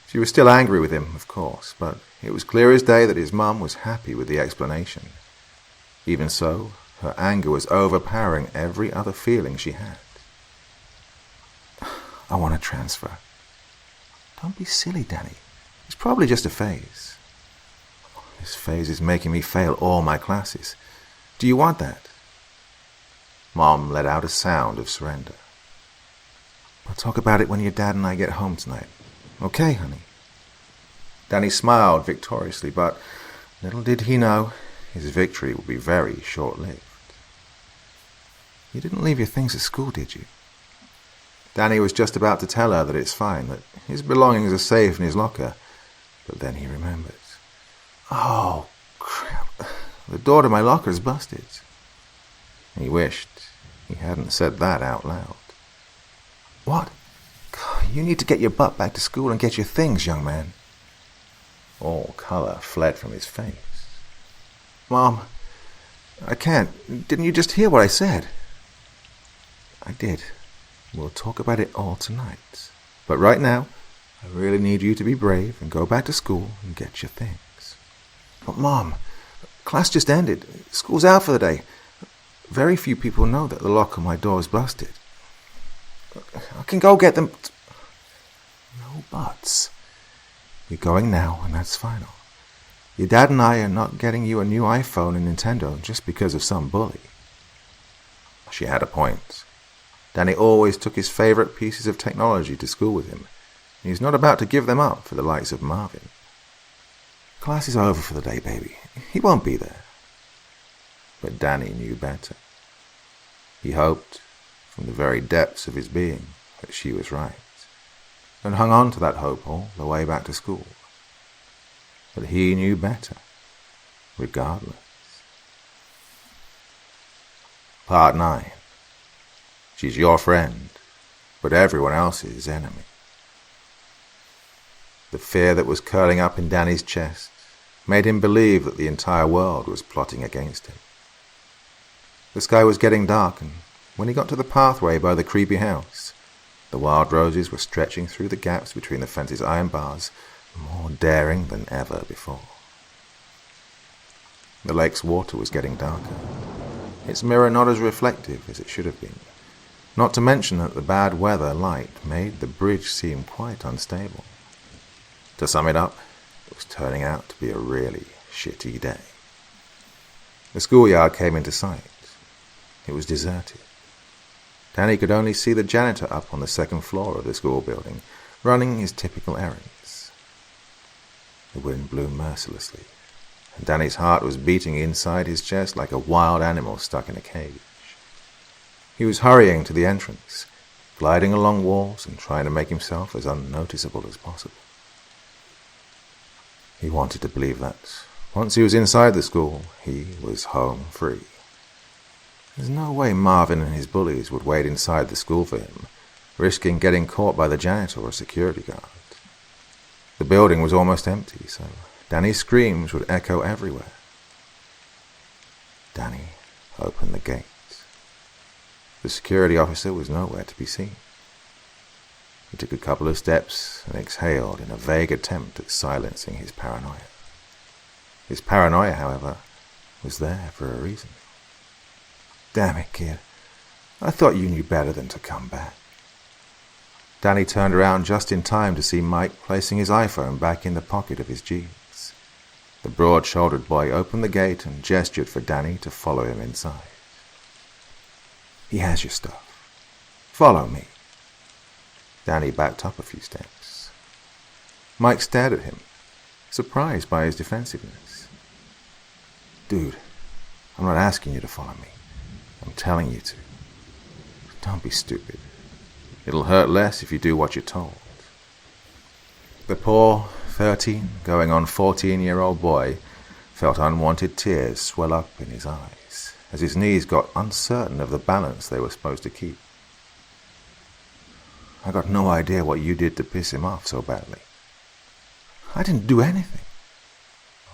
She was still angry with him, of course, but it was clear as day that his mum was happy with the explanation. Even so, her anger was overpowering every other feeling she had. I want to transfer. Don't be silly, Danny. It's probably just a phase. This phase is making me fail all my classes. Do you want that? Mom let out a sound of surrender. We'll talk about it when your dad and I get home tonight. Okay, honey? Danny smiled victoriously, but little did he know his victory would be very short-lived. You didn't leave your things at school, did you? Danny was just about to tell her that it's fine, that his belongings are safe in his locker, but then he remembered. Oh, crap. The door to my locker is busted. He wished he hadn't said that out loud. What? God, you need to get your butt back to school and get your things, young man. All color fled from his face. Mom, I can't. Didn't you just hear what I said? I did. We'll talk about it all tonight. But right now, I really need you to be brave and go back to school and get your things. But Mom, class just ended. School's out for the day. very few people know that the lock on my door is busted. I can go get them. No buts. You're going now, and that's final. Your dad and I are not getting you a new iPhone and Nintendo just because of some bully. She had a point. Danny always took his favorite pieces of technology to school with him, and he's not about to give them up for the likes of Marvin. Class is over for the day, baby. He won't be there. But Danny knew better. He hoped, from the very depths of his being, that she was right, and hung on to that hope all the way back to school. But he knew better, regardless. Part 9. She's your friend, but everyone else's enemy. The fear that was curling up in Danny's chest made him believe that the entire world was plotting against him. The sky was getting dark, and when he got to the pathway by the creepy house, the wild roses were stretching through the gaps between the fence's iron bars, more daring than ever before. The lake's water was getting darker, its mirror not as reflective as it should have been, not to mention that the bad weather light made the bridge seem quite unstable. To sum it up, it was turning out to be a really shitty day. The schoolyard came into sight. It was deserted. Danny could only see the janitor up on the second floor of the school building, running his typical errands. The wind blew mercilessly, and Danny's heart was beating inside his chest like a wild animal stuck in a cage. He was hurrying to the entrance, gliding along walls and trying to make himself as unnoticeable as possible. He wanted to believe that, once he was inside the school, he was home free. There's no way Marvin and his bullies would wait inside the school for him, risking getting caught by the janitor or security guard. The building was almost empty, so Danny's screams would echo everywhere. Danny opened the gate. The security officer was nowhere to be seen. He took a couple of steps and exhaled in a vague attempt at silencing his paranoia. His paranoia, however, was there for a reason. Damn it, kid. I thought you knew better than to come back. Danny turned around just in time to see Mike placing his iPhone back in the pocket of his jeans. The broad-shouldered boy opened the gate and gestured for Danny to follow him inside. He has your stuff. Follow me. Danny backed up a few steps. Mike stared at him, surprised by his defensiveness. Dude, I'm not asking you to follow me. I'm telling you to. Don't be stupid. It'll hurt less if you do what you're told. The poor 13, going on 14-year-old boy felt unwanted tears swell up in his eyes as his knees got uncertain of the balance they were supposed to keep. I got no idea what you did to piss him off so badly. I didn't do anything.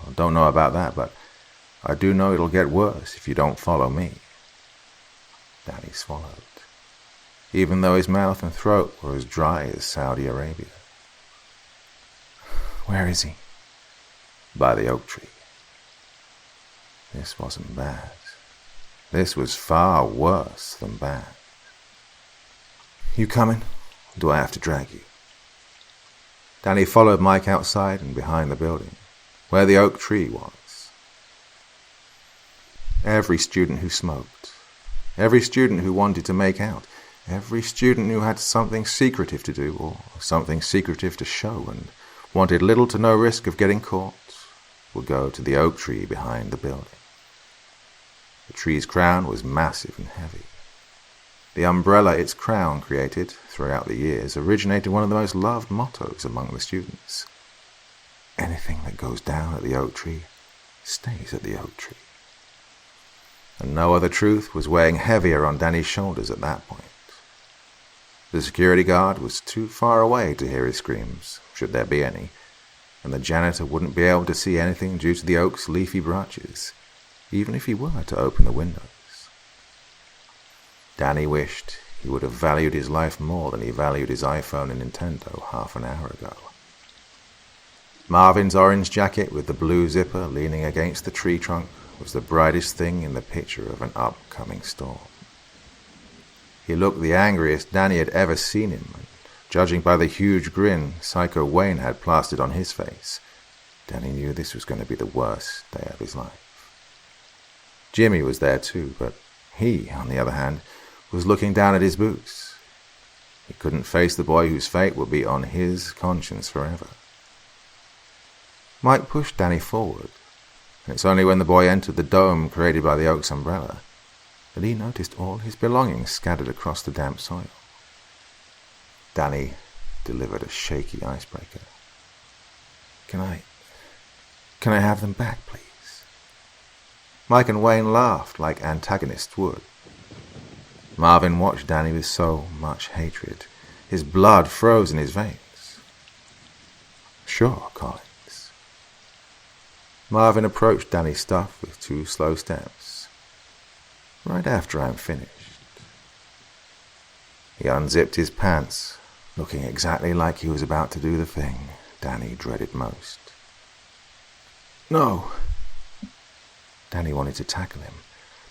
I don't know about that, but I do know it'll get worse if you don't follow me. Danny swallowed, even though his mouth and throat were as dry as Saudi Arabia. Where is he? By the oak tree. This wasn't bad. This was far worse than bad. You coming? Or do I have to drag you? Danny followed Mike outside and behind the building, where the oak tree was. Every student who smoked, every student who wanted to make out, every student who had something secretive to do or something secretive to show and wanted little to no risk of getting caught would go to the oak tree behind the building. The tree's crown was massive and heavy. The umbrella its crown created throughout the years originated one of the most loved mottos among the students. Anything that goes down at the oak tree stays at the oak tree. And no other truth was weighing heavier on Danny's shoulders at that point. The security guard was too far away to hear his screams, should there be any, and the janitor wouldn't be able to see anything due to the oak's leafy branches, even if he were to open the windows. Danny wished he would have valued his life more than he valued his iPhone and Nintendo half an hour ago. Marvin's orange jacket with the blue zipper leaning against the tree trunk was the brightest thing in the picture of an upcoming storm. He looked the angriest Danny had ever seen him, and judging by the huge grin Psycho Wayne had plastered on his face, Danny knew this was going to be the worst day of his life. Jimmy was there too, but he, on the other hand, was looking down at his boots. He couldn't face the boy whose fate would be on his conscience forever. Mike pushed Danny forward, and it's only when the boy entered the dome created by the oak's umbrella that he noticed all his belongings scattered across the damp soil. Danny delivered a shaky icebreaker. Can I have them back, please? Mike and Wayne laughed like antagonists would. Marvin watched Danny with so much hatred. His blood froze in his veins. Sure, Collins. Marvin approached Danny's stuff with 2 slow steps. Right after I'm finished. He unzipped his pants, looking exactly like he was about to do the thing Danny dreaded most. No. Danny wanted to tackle him,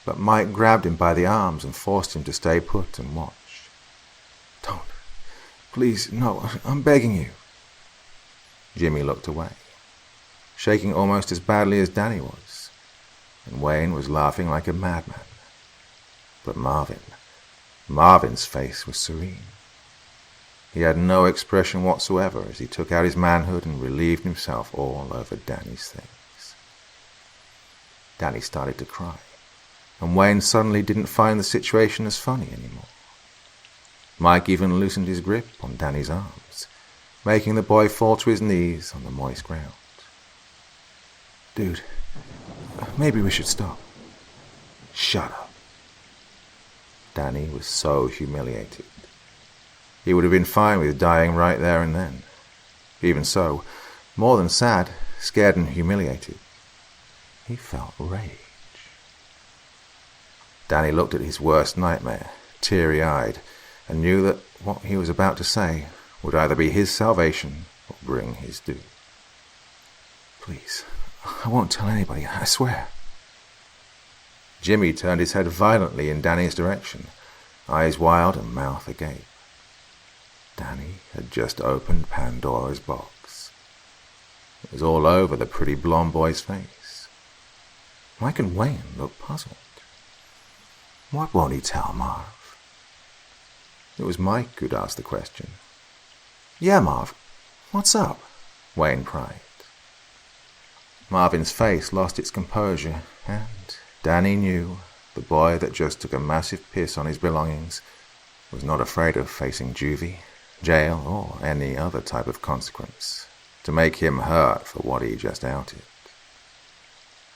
but Mike grabbed him by the arms and forced him to stay put and watch. Don't. Please, no, I'm begging you. Jimmy looked away, shaking almost as badly as Danny was, and Wayne was laughing like a madman. But Marvin's face was serene. He had no expression whatsoever as he took out his manhood and relieved himself all over Danny's things. Danny started to cry, and Wayne suddenly didn't find the situation as funny anymore. Mike even loosened his grip on Danny's arms, making the boy fall to his knees on the moist ground. Dude, maybe we should stop. Shut up. Danny was so humiliated. He would have been fine with dying right there and then. Even so, more than sad, scared and humiliated, he felt rage. Danny looked at his worst nightmare, teary-eyed, and knew that what he was about to say would either be his salvation or bring his doom. Please, I won't tell anybody, I swear. Jimmy turned his head violently in Danny's direction, eyes wild and mouth agape. Danny had just opened Pandora's box. It was all over the pretty blonde boy's face. Mike and Wayne looked puzzled. What won't he tell Marv? It was Mike who'd asked the question. Yeah, Marv, what's up? Wayne cried. Marvin's face lost its composure, and Danny knew the boy that just took a massive piss on his belongings was not afraid of facing juvie, jail, or any other type of consequence to make him hurt for what he just outed.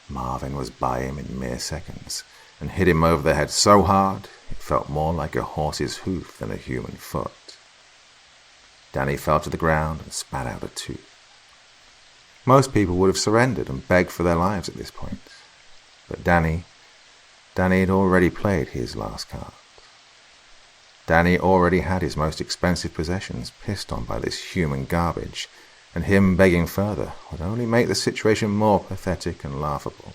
Marvin was by him in mere seconds and hit him over the head so hard it felt more like a horse's hoof than a human foot. Danny fell to the ground and spat out a tooth. Most people would have surrendered and begged for their lives at this point, but Danny had already played his last card. Danny already had his most expensive possessions pissed on by this human garbage, and him begging further would only make the situation more pathetic and laughable.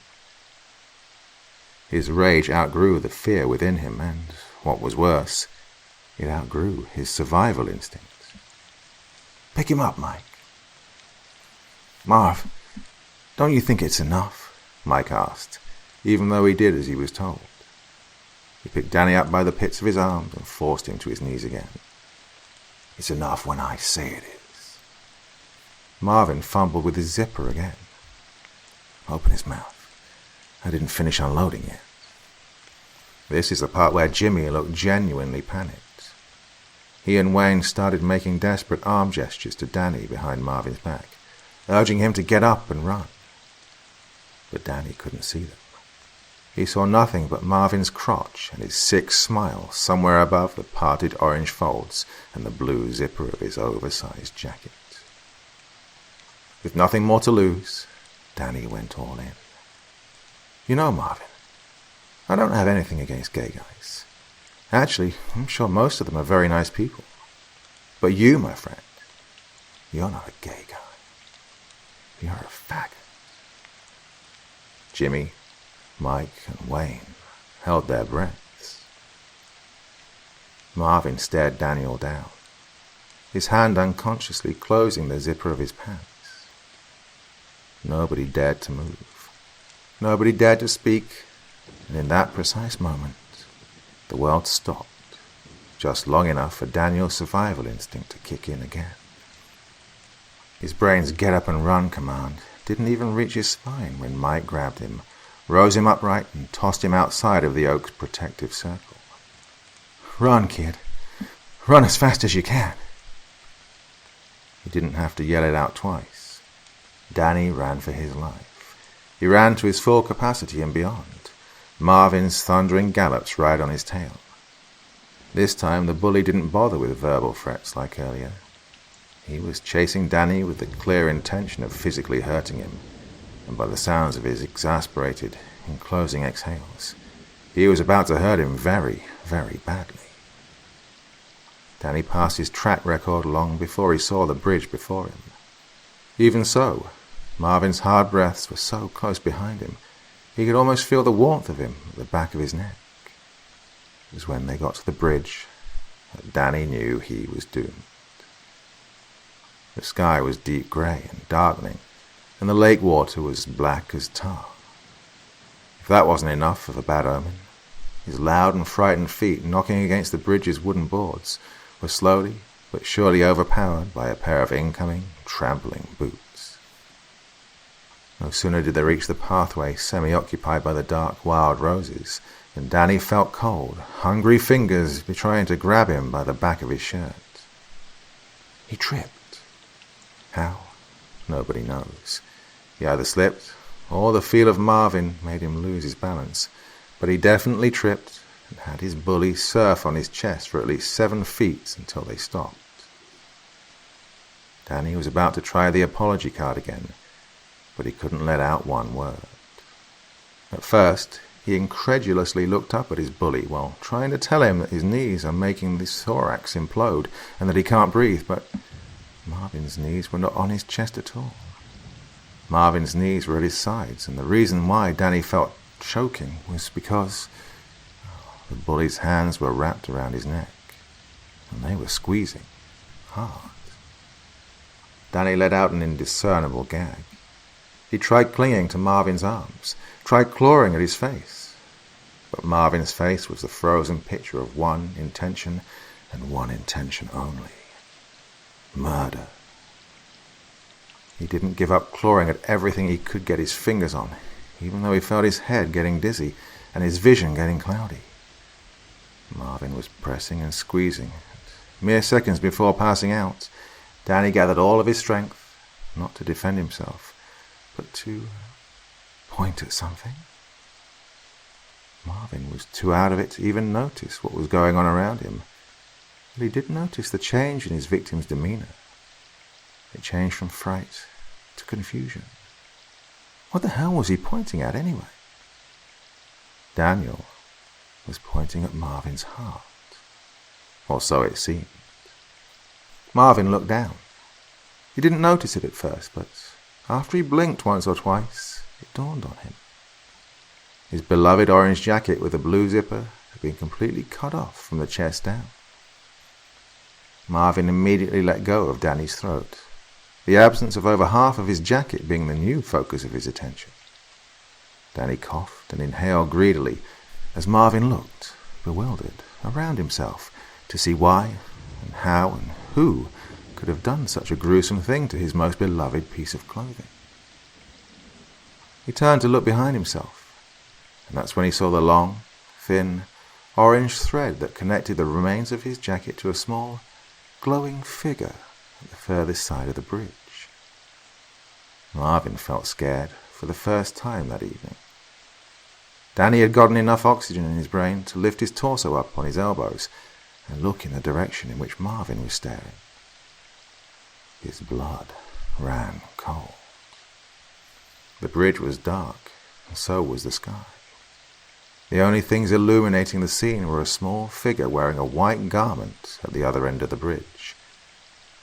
His rage outgrew the fear within him, and, what was worse, it outgrew his survival instincts. Pick him up, Mike. Marv, don't you think it's enough? Mike asked, even though he did as he was told. He picked Danny up by the pits of his arms and forced him to his knees again. It's enough when I say it is. Marvin fumbled with his zipper again. Open his mouth. I didn't finish unloading yet. This is the part where Jimmy looked genuinely panicked. He and Wayne started making desperate arm gestures to Danny behind Marvin's back, urging him to get up and run. But Danny couldn't see them. He saw nothing but Marvin's crotch and his sick smile somewhere above the parted orange folds and the blue zipper of his oversized jacket. With nothing more to lose, Danny went all in. You know, Marvin, I don't have anything against gay guys. Actually, I'm sure most of them are very nice people. But you, my friend, you're not a gay guy. You're a faggot. Jimmy, Mike and Wayne held their breaths. Marvin stared Daniel down, his hand unconsciously closing the zipper of his pants. Nobody dared to move. Nobody dared to speak, and in that precise moment, the world stopped, just long enough for Daniel's survival instinct to kick in again. His brain's get-up-and-run command didn't even reach his spine when Mike grabbed him, rose him upright, and tossed him outside of the oak's protective circle. "Run, kid. Run as fast as you can." He didn't have to yell it out twice. Danny ran for his life. He ran to his full capacity and beyond, Marvin's thundering gallops right on his tail. This time the bully didn't bother with verbal threats like earlier. He was chasing Danny with the clear intention of physically hurting him, and by the sounds of his exasperated, enclosing exhales, he was about to hurt him very, very badly. Danny passed his track record long before he saw the bridge before him. Even so, Marvin's hard breaths were so close behind him, he could almost feel the warmth of him at the back of his neck. It was when they got to the bridge that Danny knew he was doomed. The sky was deep grey and darkening, and the lake water was black as tar. If that wasn't enough of a bad omen, his loud and frightened feet knocking against the bridge's wooden boards were slowly but surely overpowered by a pair of incoming, trampling boots. No sooner did they reach the pathway semi-occupied by the dark wild roses than Danny felt cold, hungry fingers be trying to grab him by the back of his shirt. He tripped. How? Nobody knows. He either slipped, or the feel of Marvin made him lose his balance, but he definitely tripped and had his bully surf on his chest for at least 7 feet until they stopped. Danny was about to try the apology card again, but he couldn't let out one word. At first, he incredulously looked up at his bully while trying to tell him that his knees are making his thorax implode and that he can't breathe, but Marvin's knees were not on his chest at all. Marvin's knees were at his sides, and the reason why Danny felt choking was because the bully's hands were wrapped around his neck, and they were squeezing hard. Danny let out an indiscernible gag. He tried clinging to Marvin's arms, tried clawing at his face, but Marvin's face was the frozen picture of one intention and one intention only: murder. He didn't give up clawing at everything he could get his fingers on, even though he felt his head getting dizzy and his vision getting cloudy. Marvin was pressing and squeezing, and mere seconds before passing out, Danny gathered all of his strength, not to defend himself, but to point at something. Marvin was too out of it to even notice what was going on around him, but he did notice the change in his victim's demeanor. It changed from fright to confusion. What the hell was he pointing at anyway? Daniel was pointing at Marvin's heart, or so it seemed. Marvin looked down. He didn't notice it at first, but after he blinked once or twice, it dawned on him. His beloved orange jacket with a blue zipper had been completely cut off from the chest down. Marvin immediately let go of Danny's throat, the absence of over half of his jacket being the new focus of his attention. Danny coughed and inhaled greedily as Marvin looked, bewildered, around himself to see why and how and who could have done such a gruesome thing to his most beloved piece of clothing. He turned to look behind himself, and that's when he saw the long, thin, orange thread that connected the remains of his jacket to a small, glowing figure at the furthest side of the bridge. Marvin felt scared for the first time that evening. Danny had gotten enough oxygen in his brain to lift his torso up on his elbows and look in the direction in which Marvin was staring. His blood ran cold. The bridge was dark, and so was the sky. The only things illuminating the scene were a small figure wearing a white garment at the other end of the bridge,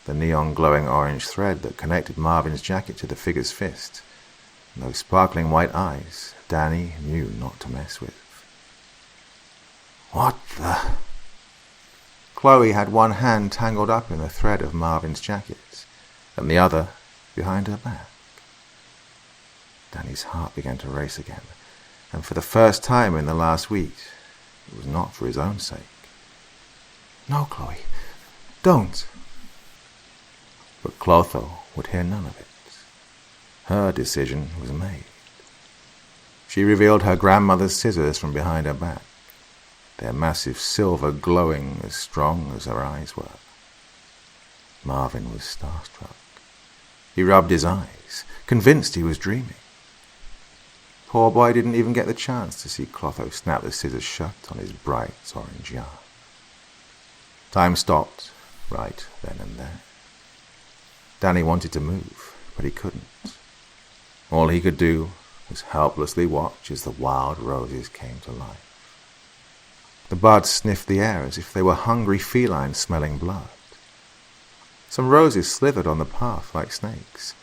the neon glowing orange thread that connected Marvin's jacket to the figure's fist, and those sparkling white eyes Danny knew not to mess with. What the... Chloe had one hand tangled up in the thread of Marvin's jacket, and the other behind her back. Danny's heart began to race again, and for the first time in the last week, it was not for his own sake. No, Chloe, don't. But Clotho would hear none of it. Her decision was made. She revealed her grandmother's scissors from behind her back, their massive silver glowing as strong as her eyes were. Marvin was starstruck. He rubbed his eyes, convinced he was dreaming. Poor boy didn't even get the chance to see Clotho snap the scissors shut on his bright orange yarn. Time stopped right then and there. Danny wanted to move, but he couldn't. All he could do was helplessly watch as the wild roses came to life. The buds sniffed the air as if they were hungry felines smelling blood. Some roses slithered on the path like snakes.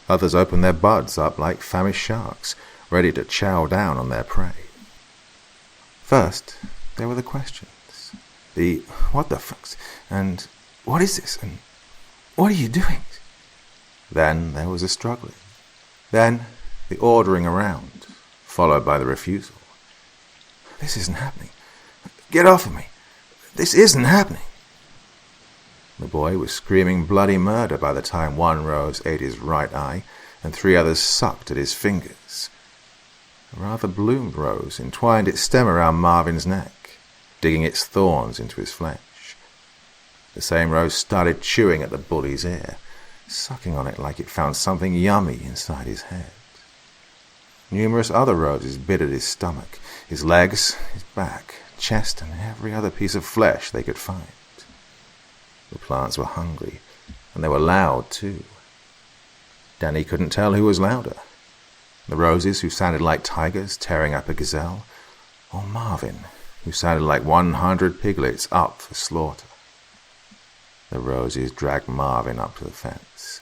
Others opened their buds up like famished sharks, ready to chow down on their prey. First, there were the questions. The what the fucks, and what is this, and what are you doing? Then there was the struggling. Then the ordering around, followed by the refusal. This isn't happening. Get off of me. This isn't happening. The boy was screaming bloody murder by the time one rose ate his right eye and 3 others sucked at his fingers. A rather bloomed rose entwined its stem around Marvin's neck, digging its thorns into his flesh. The same rose started chewing at the bully's ear, sucking on it like it found something yummy inside his head. Numerous other roses bit at his stomach, his legs, his back, chest, and every other piece of flesh they could find. The plants were hungry, and they were loud too. Danny couldn't tell who was louder, the roses who sounded like tigers tearing up a gazelle, or Marvin, who sounded like 100 piglets up for slaughter. The roses dragged Marvin up to the fence.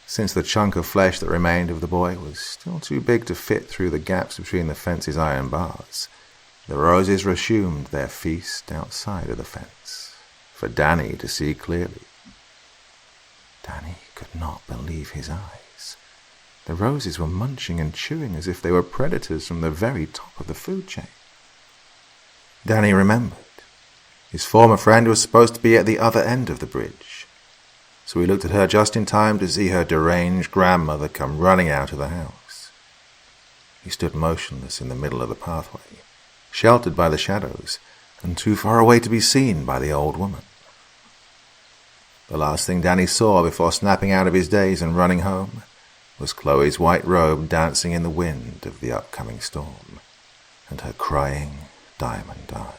Since the chunk of flesh that remained of the boy was still too big to fit through the gaps between the fence's iron bars, the roses resumed their feast outside of the fence, for Danny to see clearly. Danny could not believe his eyes. The roses were munching and chewing as if they were predators from the very top of the food chain. Danny remembered. His former friend was supposed to be at the other end of the bridge, so he looked at her just in time to see her deranged grandmother come running out of the house. He stood motionless in the middle of the pathway, sheltered by the shadows, and too far away to be seen by the old woman. The last thing Danny saw before snapping out of his daze and running home was Chloe's white robe dancing in the wind of the upcoming storm, and her crying diamond eyes.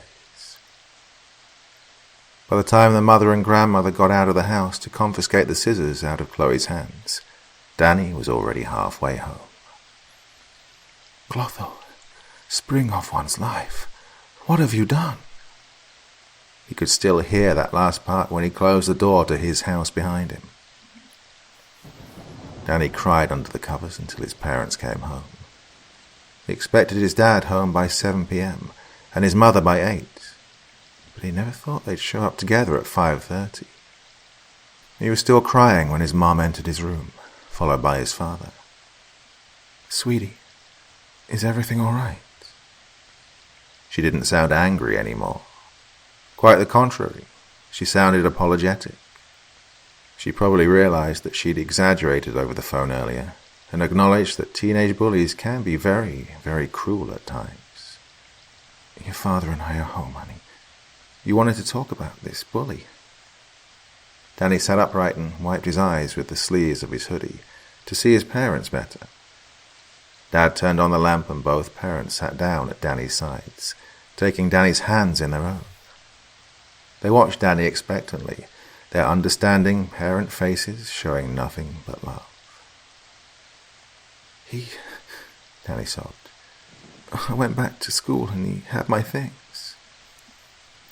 By the time the mother and grandmother got out of the house to confiscate the scissors out of Chloe's hands, Danny was already halfway home. Clotho, spring of one's life, what have you done? He could still hear that last part when he closed the door to his house behind him. Danny cried under the covers until his parents came home. He expected his dad home by 7 p.m. and his mother by 8, but he never thought they'd show up together at 5:30. He was still crying when his mom entered his room, followed by his father. Sweetie, is everything all right? She didn't sound angry anymore. Quite the contrary, she sounded apologetic. She probably realized that she'd exaggerated over the phone earlier, and acknowledged that teenage bullies can be very, very cruel at times. Your father and I are home, honey. You wanted to talk about this bully. Danny sat upright and wiped his eyes with the sleeves of his hoodie to see his parents better. Dad turned on the lamp and both parents sat down at Danny's sides, taking Danny's hands in their own. They watched Danny expectantly, their understanding parent faces showing nothing but love. Danny sobbed. I went back to school and he had my things.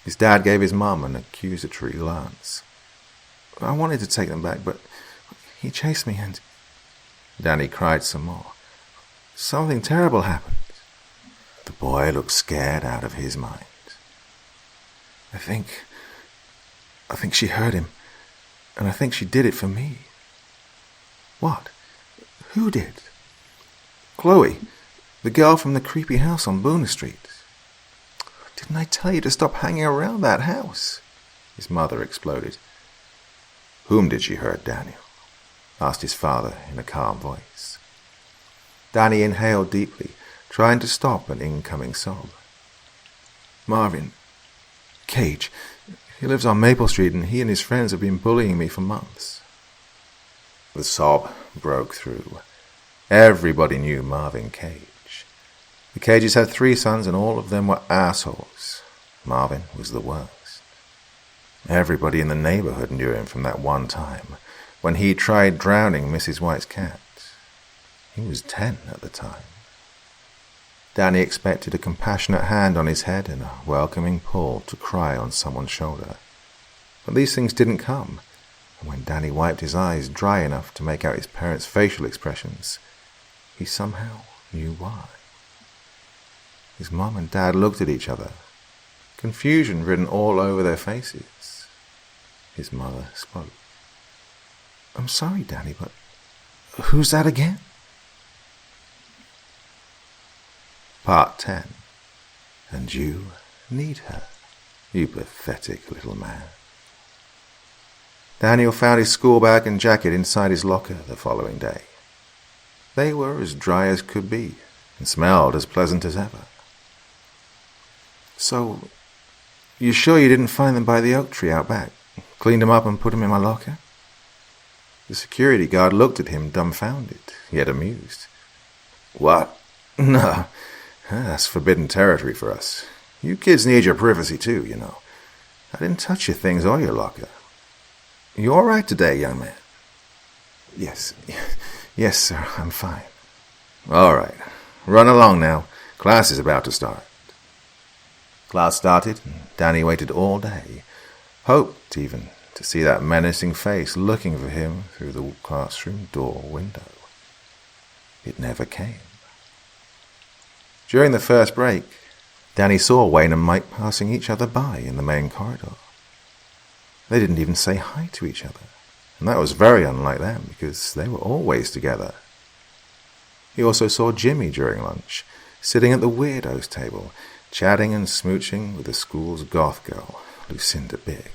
His dad gave his mum an accusatory glance. I wanted to take them back, but he chased me and... Danny cried some more. Something terrible happened. The boy looked scared out of his mind. I think she hurt him, and I think she did it for me. What? Who did? Chloe, the girl from the creepy house on Boona Street. Didn't I tell you to stop hanging around that house? His mother exploded. Whom did she hurt, Daniel? Asked his father in a calm voice. Danny inhaled deeply, trying to stop an incoming sob. Marvin. Cage. He lives on Maple Street, and he and his friends have been bullying me for months. The sob broke through. Everybody knew Marvin Cage. The Cages had 3 sons, and all of them were assholes. Marvin was the worst. Everybody in the neighborhood knew him from that one time when he tried drowning Mrs. White's cat. He was 10 at the time. Danny expected a compassionate hand on his head and a welcoming pull to cry on someone's shoulder. But these things didn't come, and when Danny wiped his eyes dry enough to make out his parents' facial expressions, he somehow knew why. His mom and dad looked at each other, confusion written all over their faces. His mother spoke. I'm sorry, Danny, but who's that again? Part 10. And you need her, you pathetic little man. Daniel found his school bag and jacket inside his locker the following day. They were as dry as could be and smelled as pleasant as ever. So, you sure you didn't find them by the oak tree out back? Cleaned them up and put them in my locker? The security guard looked at him dumbfounded, yet amused. What? No. That's forbidden territory for us. You kids need your privacy too, you know. I didn't touch your things or your locker. You all right today, young man? Yes, sir, I'm fine. All right, run along now. Class is about to start. Class started, and Danny waited all day, hoped even to see that menacing face looking for him through the classroom door window. It never came. During the first break, Danny saw Wayne and Mike passing each other by in the main corridor. They didn't even say hi to each other, and that was very unlike them because they were always together. He also saw Jimmy during lunch, sitting at the weirdos table, chatting and smooching with the school's goth girl, Lucinda Big.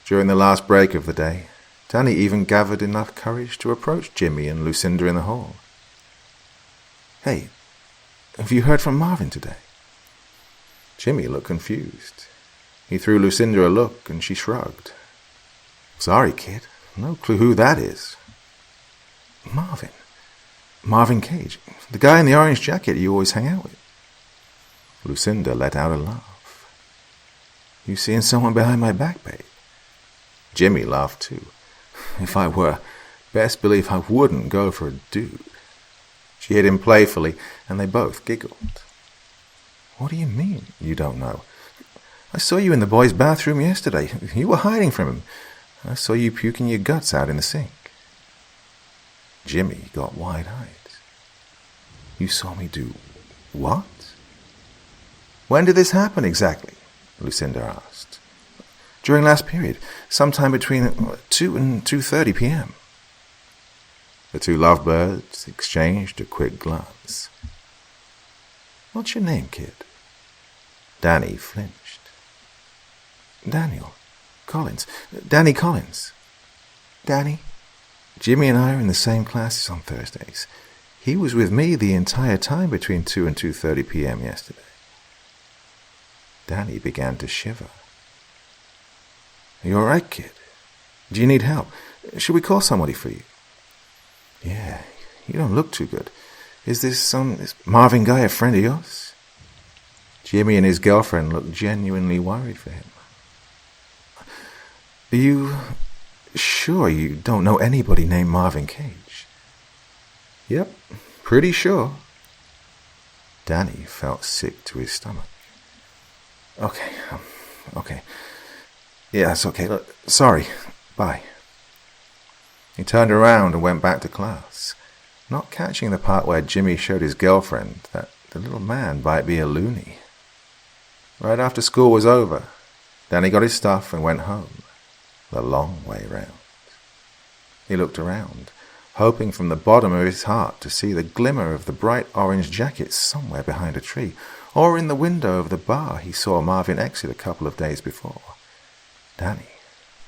During the last break of the day, Danny even gathered enough courage to approach Jimmy and Lucinda in the hall. Hey, have you heard from Marvin today? Jimmy looked confused. He threw Lucinda a look, and she shrugged. Sorry, kid. No clue who that is. Marvin Cage. The guy in the orange jacket you always hang out with. Lucinda let out a laugh. You seeing someone behind my back, babe? Jimmy laughed too. If I were, best believe I wouldn't go for a dude. She hit him playfully, and they both giggled. What do you mean, you don't know? I saw you in the boys' bathroom yesterday. You were hiding from him. I saw you puking your guts out in the sink. Jimmy got wide-eyed. You saw me do what? When did this happen exactly? Lucinda asked. During last period, sometime between 2 and 2:30 p.m. The two lovebirds exchanged a quick glance. What's your name, kid? Danny flinched. Daniel. Collins. Danny Collins. Danny, Jimmy and I are in the same classes on Thursdays. He was with me the entire time between 2 and 2:30 p.m. yesterday. Danny began to shiver. Are you all right, kid? Do you need help? Should we call somebody for you? Yeah, you don't look too good. Is this Marvin guy a friend of yours? Jimmy and his girlfriend looked genuinely worried for him. Are you sure you don't know anybody named Marvin Cage? Yep, pretty sure. Danny felt sick to his stomach. Okay. Yeah, that's okay. Look, sorry. Bye. He turned around and went back to class. not catching the part where Jimmy showed his girlfriend that the little man might be a loony. Right after school was over, Danny got his stuff and went home, the long way round. He looked around, hoping from the bottom of his heart to see the glimmer of the bright orange jacket somewhere behind a tree, or in the window of the bar he saw Marvin exit a couple of days before. Danny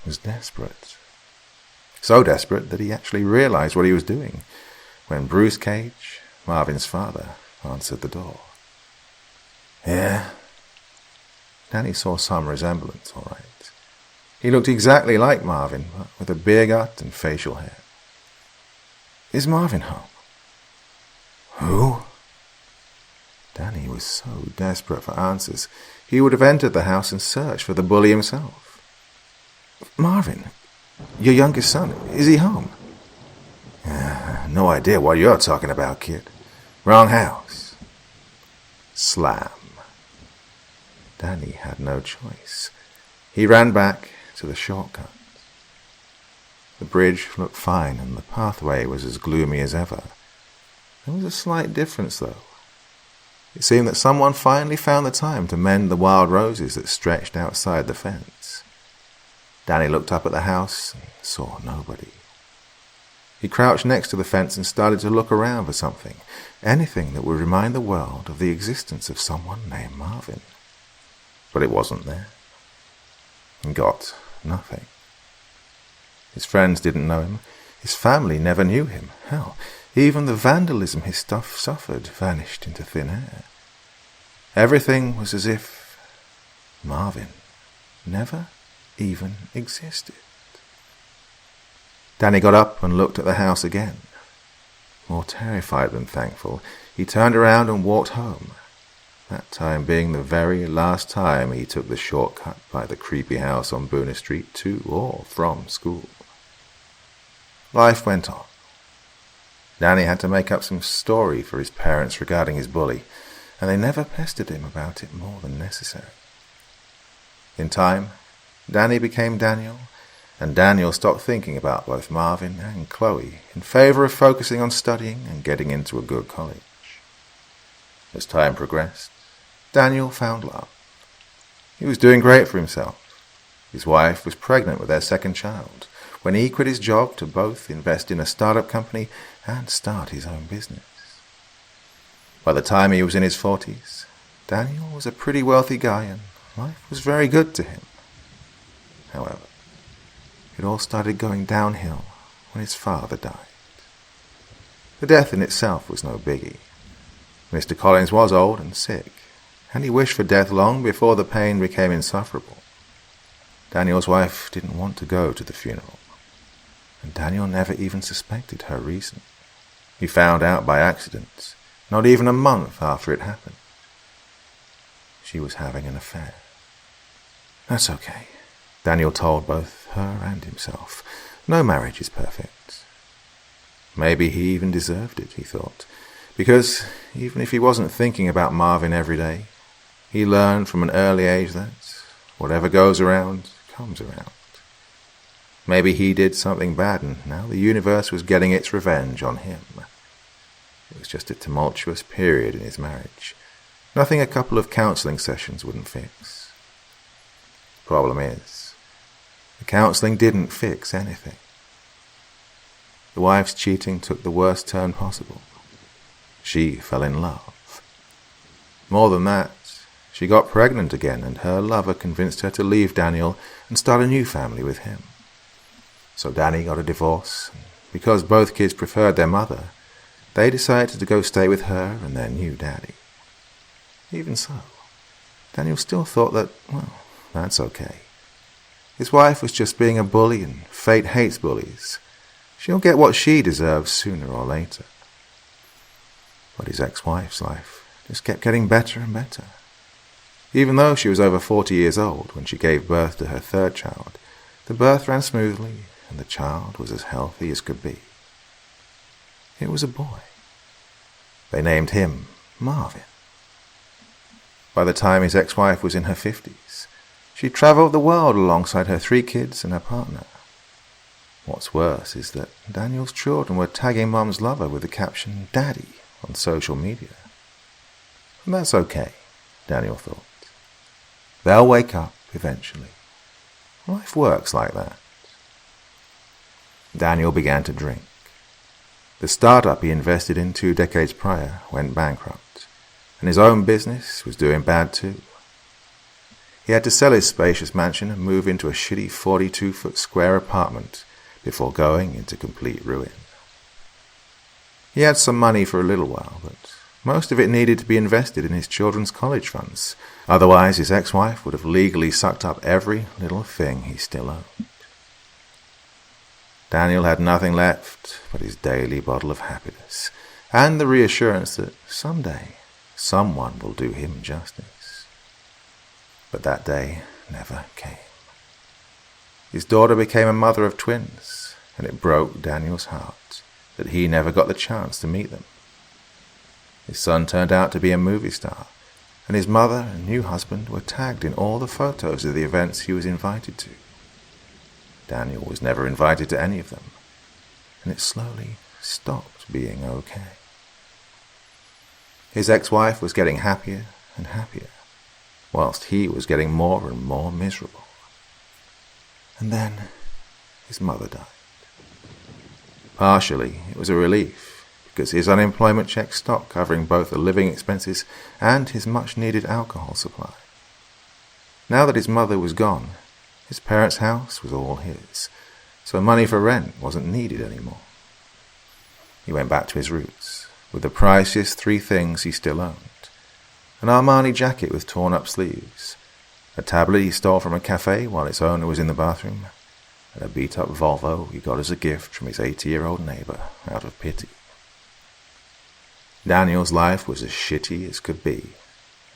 was desperate. So desperate that he actually realized what he was doing when Bruce Cage, Marvin's father, answered the door. Yeah. Danny saw some resemblance, all right. He looked exactly like Marvin, but with a beer gut and facial hair. Is Marvin home? Who? Danny was so desperate for answers, he would have entered the house and searched for the bully himself. Marvin, your youngest son, is he home? No idea what you're talking about, kid. Wrong house. Slam. Danny had no choice. He ran back to the shortcut. The bridge looked fine and the pathway was as gloomy as ever. There was a slight difference, though. It seemed that someone finally found the time to mend the wild roses that stretched outside the fence. Danny looked up at the house and saw nobody. He crouched next to the fence and started to look around for something, anything that would remind the world of the existence of someone named Marvin. But it wasn't there. He got nothing. His friends didn't know him. His family never knew him. Hell, even the vandalism his stuff suffered vanished into thin air. Everything was as if Marvin never even existed. Danny got up and looked at the house again. More terrified than thankful, he turned around and walked home, that time being the very last time he took the shortcut by the creepy house on Boona Street to or from school. Life went on. Danny had to make up some story for his parents regarding his bully, and they never pestered him about it more than necessary. In time, Danny became Daniel, and Daniel stopped thinking about both Marvin and Chloe in favor of focusing on studying and getting into a good college. As time progressed, Daniel found love. He was doing great for himself. His wife was pregnant with their second child when he quit his job to both invest in a startup company and start his own business. By the time he was in his 40s, Daniel was a pretty wealthy guy and life was very good to him. However, it all started going downhill when his father died. The death in itself was no biggie. Mr. Collins was old and sick, and he wished for death long before the pain became insufferable. Daniel's wife didn't want to go to the funeral, and Daniel never even suspected her reason. He found out by accident, not even a month after it happened. She was having an affair. That's okay, Daniel told both her and himself. No marriage is perfect. Maybe he even deserved it, he thought, because even if he wasn't thinking about Marvin every day, he learned from an early age that whatever goes around comes around. Maybe he did something bad and now the universe was getting its revenge on him. It was just a tumultuous period in his marriage. Nothing a couple of counseling sessions wouldn't fix. The problem is, the counseling didn't fix anything. The wife's cheating took the worst turn possible. She fell in love. More than that, she got pregnant again and her lover convinced her to leave Daniel and start a new family with him. So Danny got a divorce, and because both kids preferred their mother, they decided to go stay with her and their new daddy. Even so, Daniel still thought that, well, that's okay. His wife was just being a bully and fate hates bullies. She'll get what she deserves sooner or later. But his ex-wife's life just kept getting better and better. Even though she was over 40 years old when she gave birth to her third child, the birth ran smoothly and the child was as healthy as could be. It was a boy. They named him Marvin. By the time his ex-wife was in her 50s, she travelled the world alongside her 3 kids and her partner. What's worse is that Daniel's children were tagging Mum's lover with the caption Daddy on social media. And that's okay, Daniel thought. They'll wake up eventually. Life works like that. Daniel began to drink. The startup he invested in 2 decades prior went bankrupt, and his own business was doing bad too. He had to sell his spacious mansion and move into a shitty 42-foot square apartment before going into complete ruin. He had some money for a little while, but most of it needed to be invested in his children's college funds. Otherwise, his ex-wife would have legally sucked up every little thing he still owned. Daniel had nothing left but his daily bottle of happiness, and the reassurance that someday someone will do him justice. But that day never came. His daughter became a mother of twins, and it broke Daniel's heart that he never got the chance to meet them. His son turned out to be a movie star, and his mother and new husband were tagged in all the photos of the events he was invited to. Daniel was never invited to any of them, and it slowly stopped being okay. His ex-wife was getting happier and happier, whilst he was getting more and more miserable. And then his mother died. Partially, it was a relief, because his unemployment check stopped covering both the living expenses and his much-needed alcohol supply. Now that his mother was gone, his parents' house was all his, so money for rent wasn't needed anymore. He went back to his roots, with the priciest 3 things he still owned: an Armani jacket with torn-up sleeves, a tablet he stole from a cafe while its owner was in the bathroom, and a beat-up Volvo he got as a gift from his 80-year-old neighbor out of pity. Daniel's life was as shitty as could be,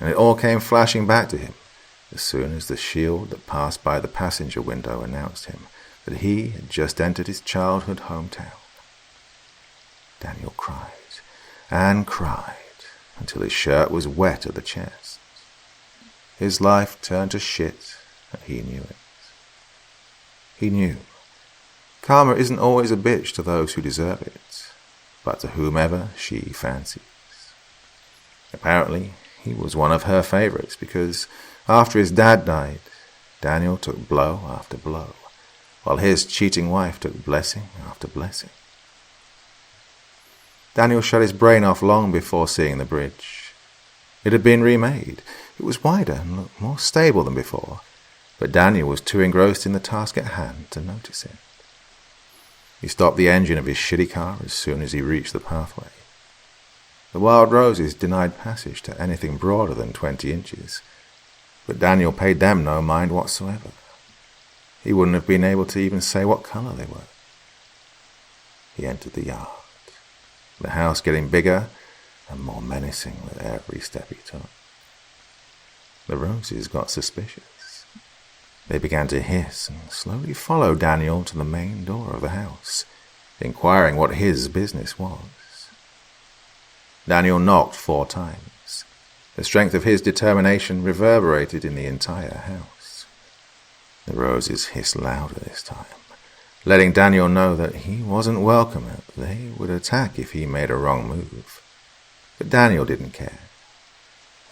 and it all came flashing back to him as soon as the shield that passed by the passenger window announced him that he had just entered his childhood hometown. Daniel cried and cried until his shirt was wet at the chest. His life turned to shit, and he knew it. He knew. Karma isn't always a bitch to those who deserve it, but to whomever she fancies. Apparently, he was one of her favorites because after his dad died, Daniel took blow after blow, while his cheating wife took blessing after blessing. Daniel shut his brain off long before seeing the bridge. It had been remade. It was wider and looked more stable than before, but Daniel was too engrossed in the task at hand to notice it. He stopped the engine of his shitty car as soon as he reached the pathway. The wild roses denied passage to anything broader than 20 inches, but Daniel paid them no mind whatsoever. He wouldn't have been able to even say what color they were. He entered the yard, the house getting bigger and more menacing with every step he took. The roses got suspicious. They began to hiss and slowly follow Daniel to the main door of the house, inquiring what his business was. Daniel knocked 4 times. The strength of his determination reverberated in the entire house. The roses hissed louder this time, letting Daniel know that he wasn't welcome, that they would attack if he made a wrong move. But Daniel didn't care.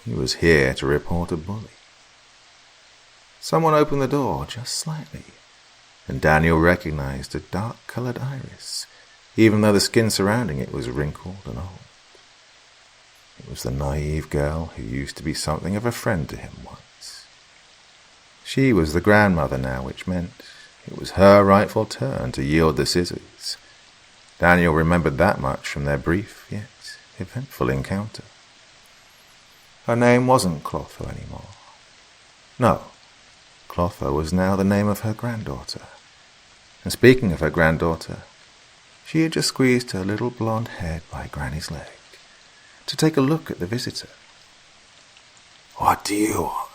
He was here to report a bully. Someone opened the door just slightly, and Daniel recognized a dark-colored iris, even though the skin surrounding it was wrinkled and old. It was the naive girl who used to be something of a friend to him once. She was the grandmother now, which meant it was her rightful turn to yield the scissors. Daniel remembered that much from their brief yet eventful encounter. Her name wasn't Clotho anymore. No, Clotho was now the name of her granddaughter. And speaking of her granddaughter, she had just squeezed her little blonde head by Granny's leg to take a look at the visitor. "What do you want?"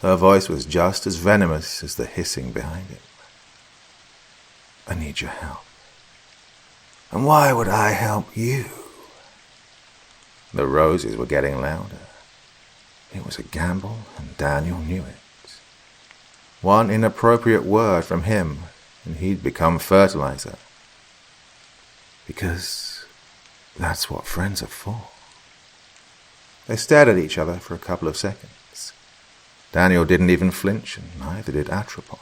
Her voice was just as venomous as the hissing behind him. "I need your help." "And why would I help you?" The roses were getting louder. It was a gamble, and Daniel knew it. One inappropriate word from him, and he'd become fertilizer. Because that's what friends are for. They stared at each other for a couple of seconds. Daniel didn't even flinch, and neither did Atropos.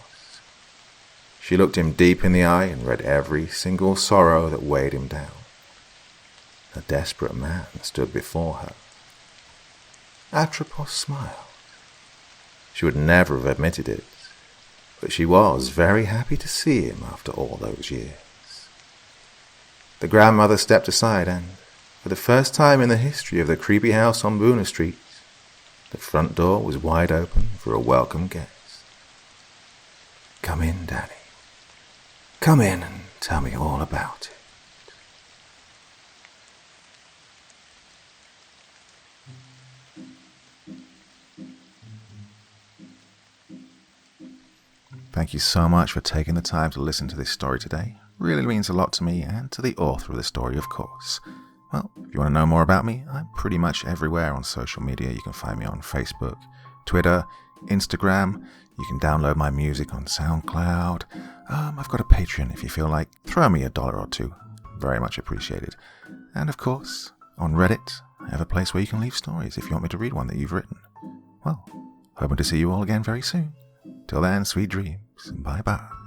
She looked him deep in the eye and read every single sorrow that weighed him down. A desperate man stood before her. Atropos smiled. She would never have admitted it, but she was very happy to see him after all those years. The grandmother stepped aside and, for the first time in the history of the creepy house on Boona Street, the front door was wide open for a welcome guest. "Come in, Danny. Come in and tell me all about it." Thank you so much for taking the time to listen to this story today. Really means a lot to me and to the author of the story, of course. Well, if you want to know more about me, I'm pretty much everywhere on social media. You can find me on Facebook, Twitter, Instagram. You can download my music on SoundCloud. I've got a Patreon if you feel like throwing me $1 or $2. Very much appreciated. And of course, on Reddit, I have a place where you can leave stories if you want me to read one that you've written. Well, hoping to see you all again very soon. Till then, sweet dreams. Bye-bye.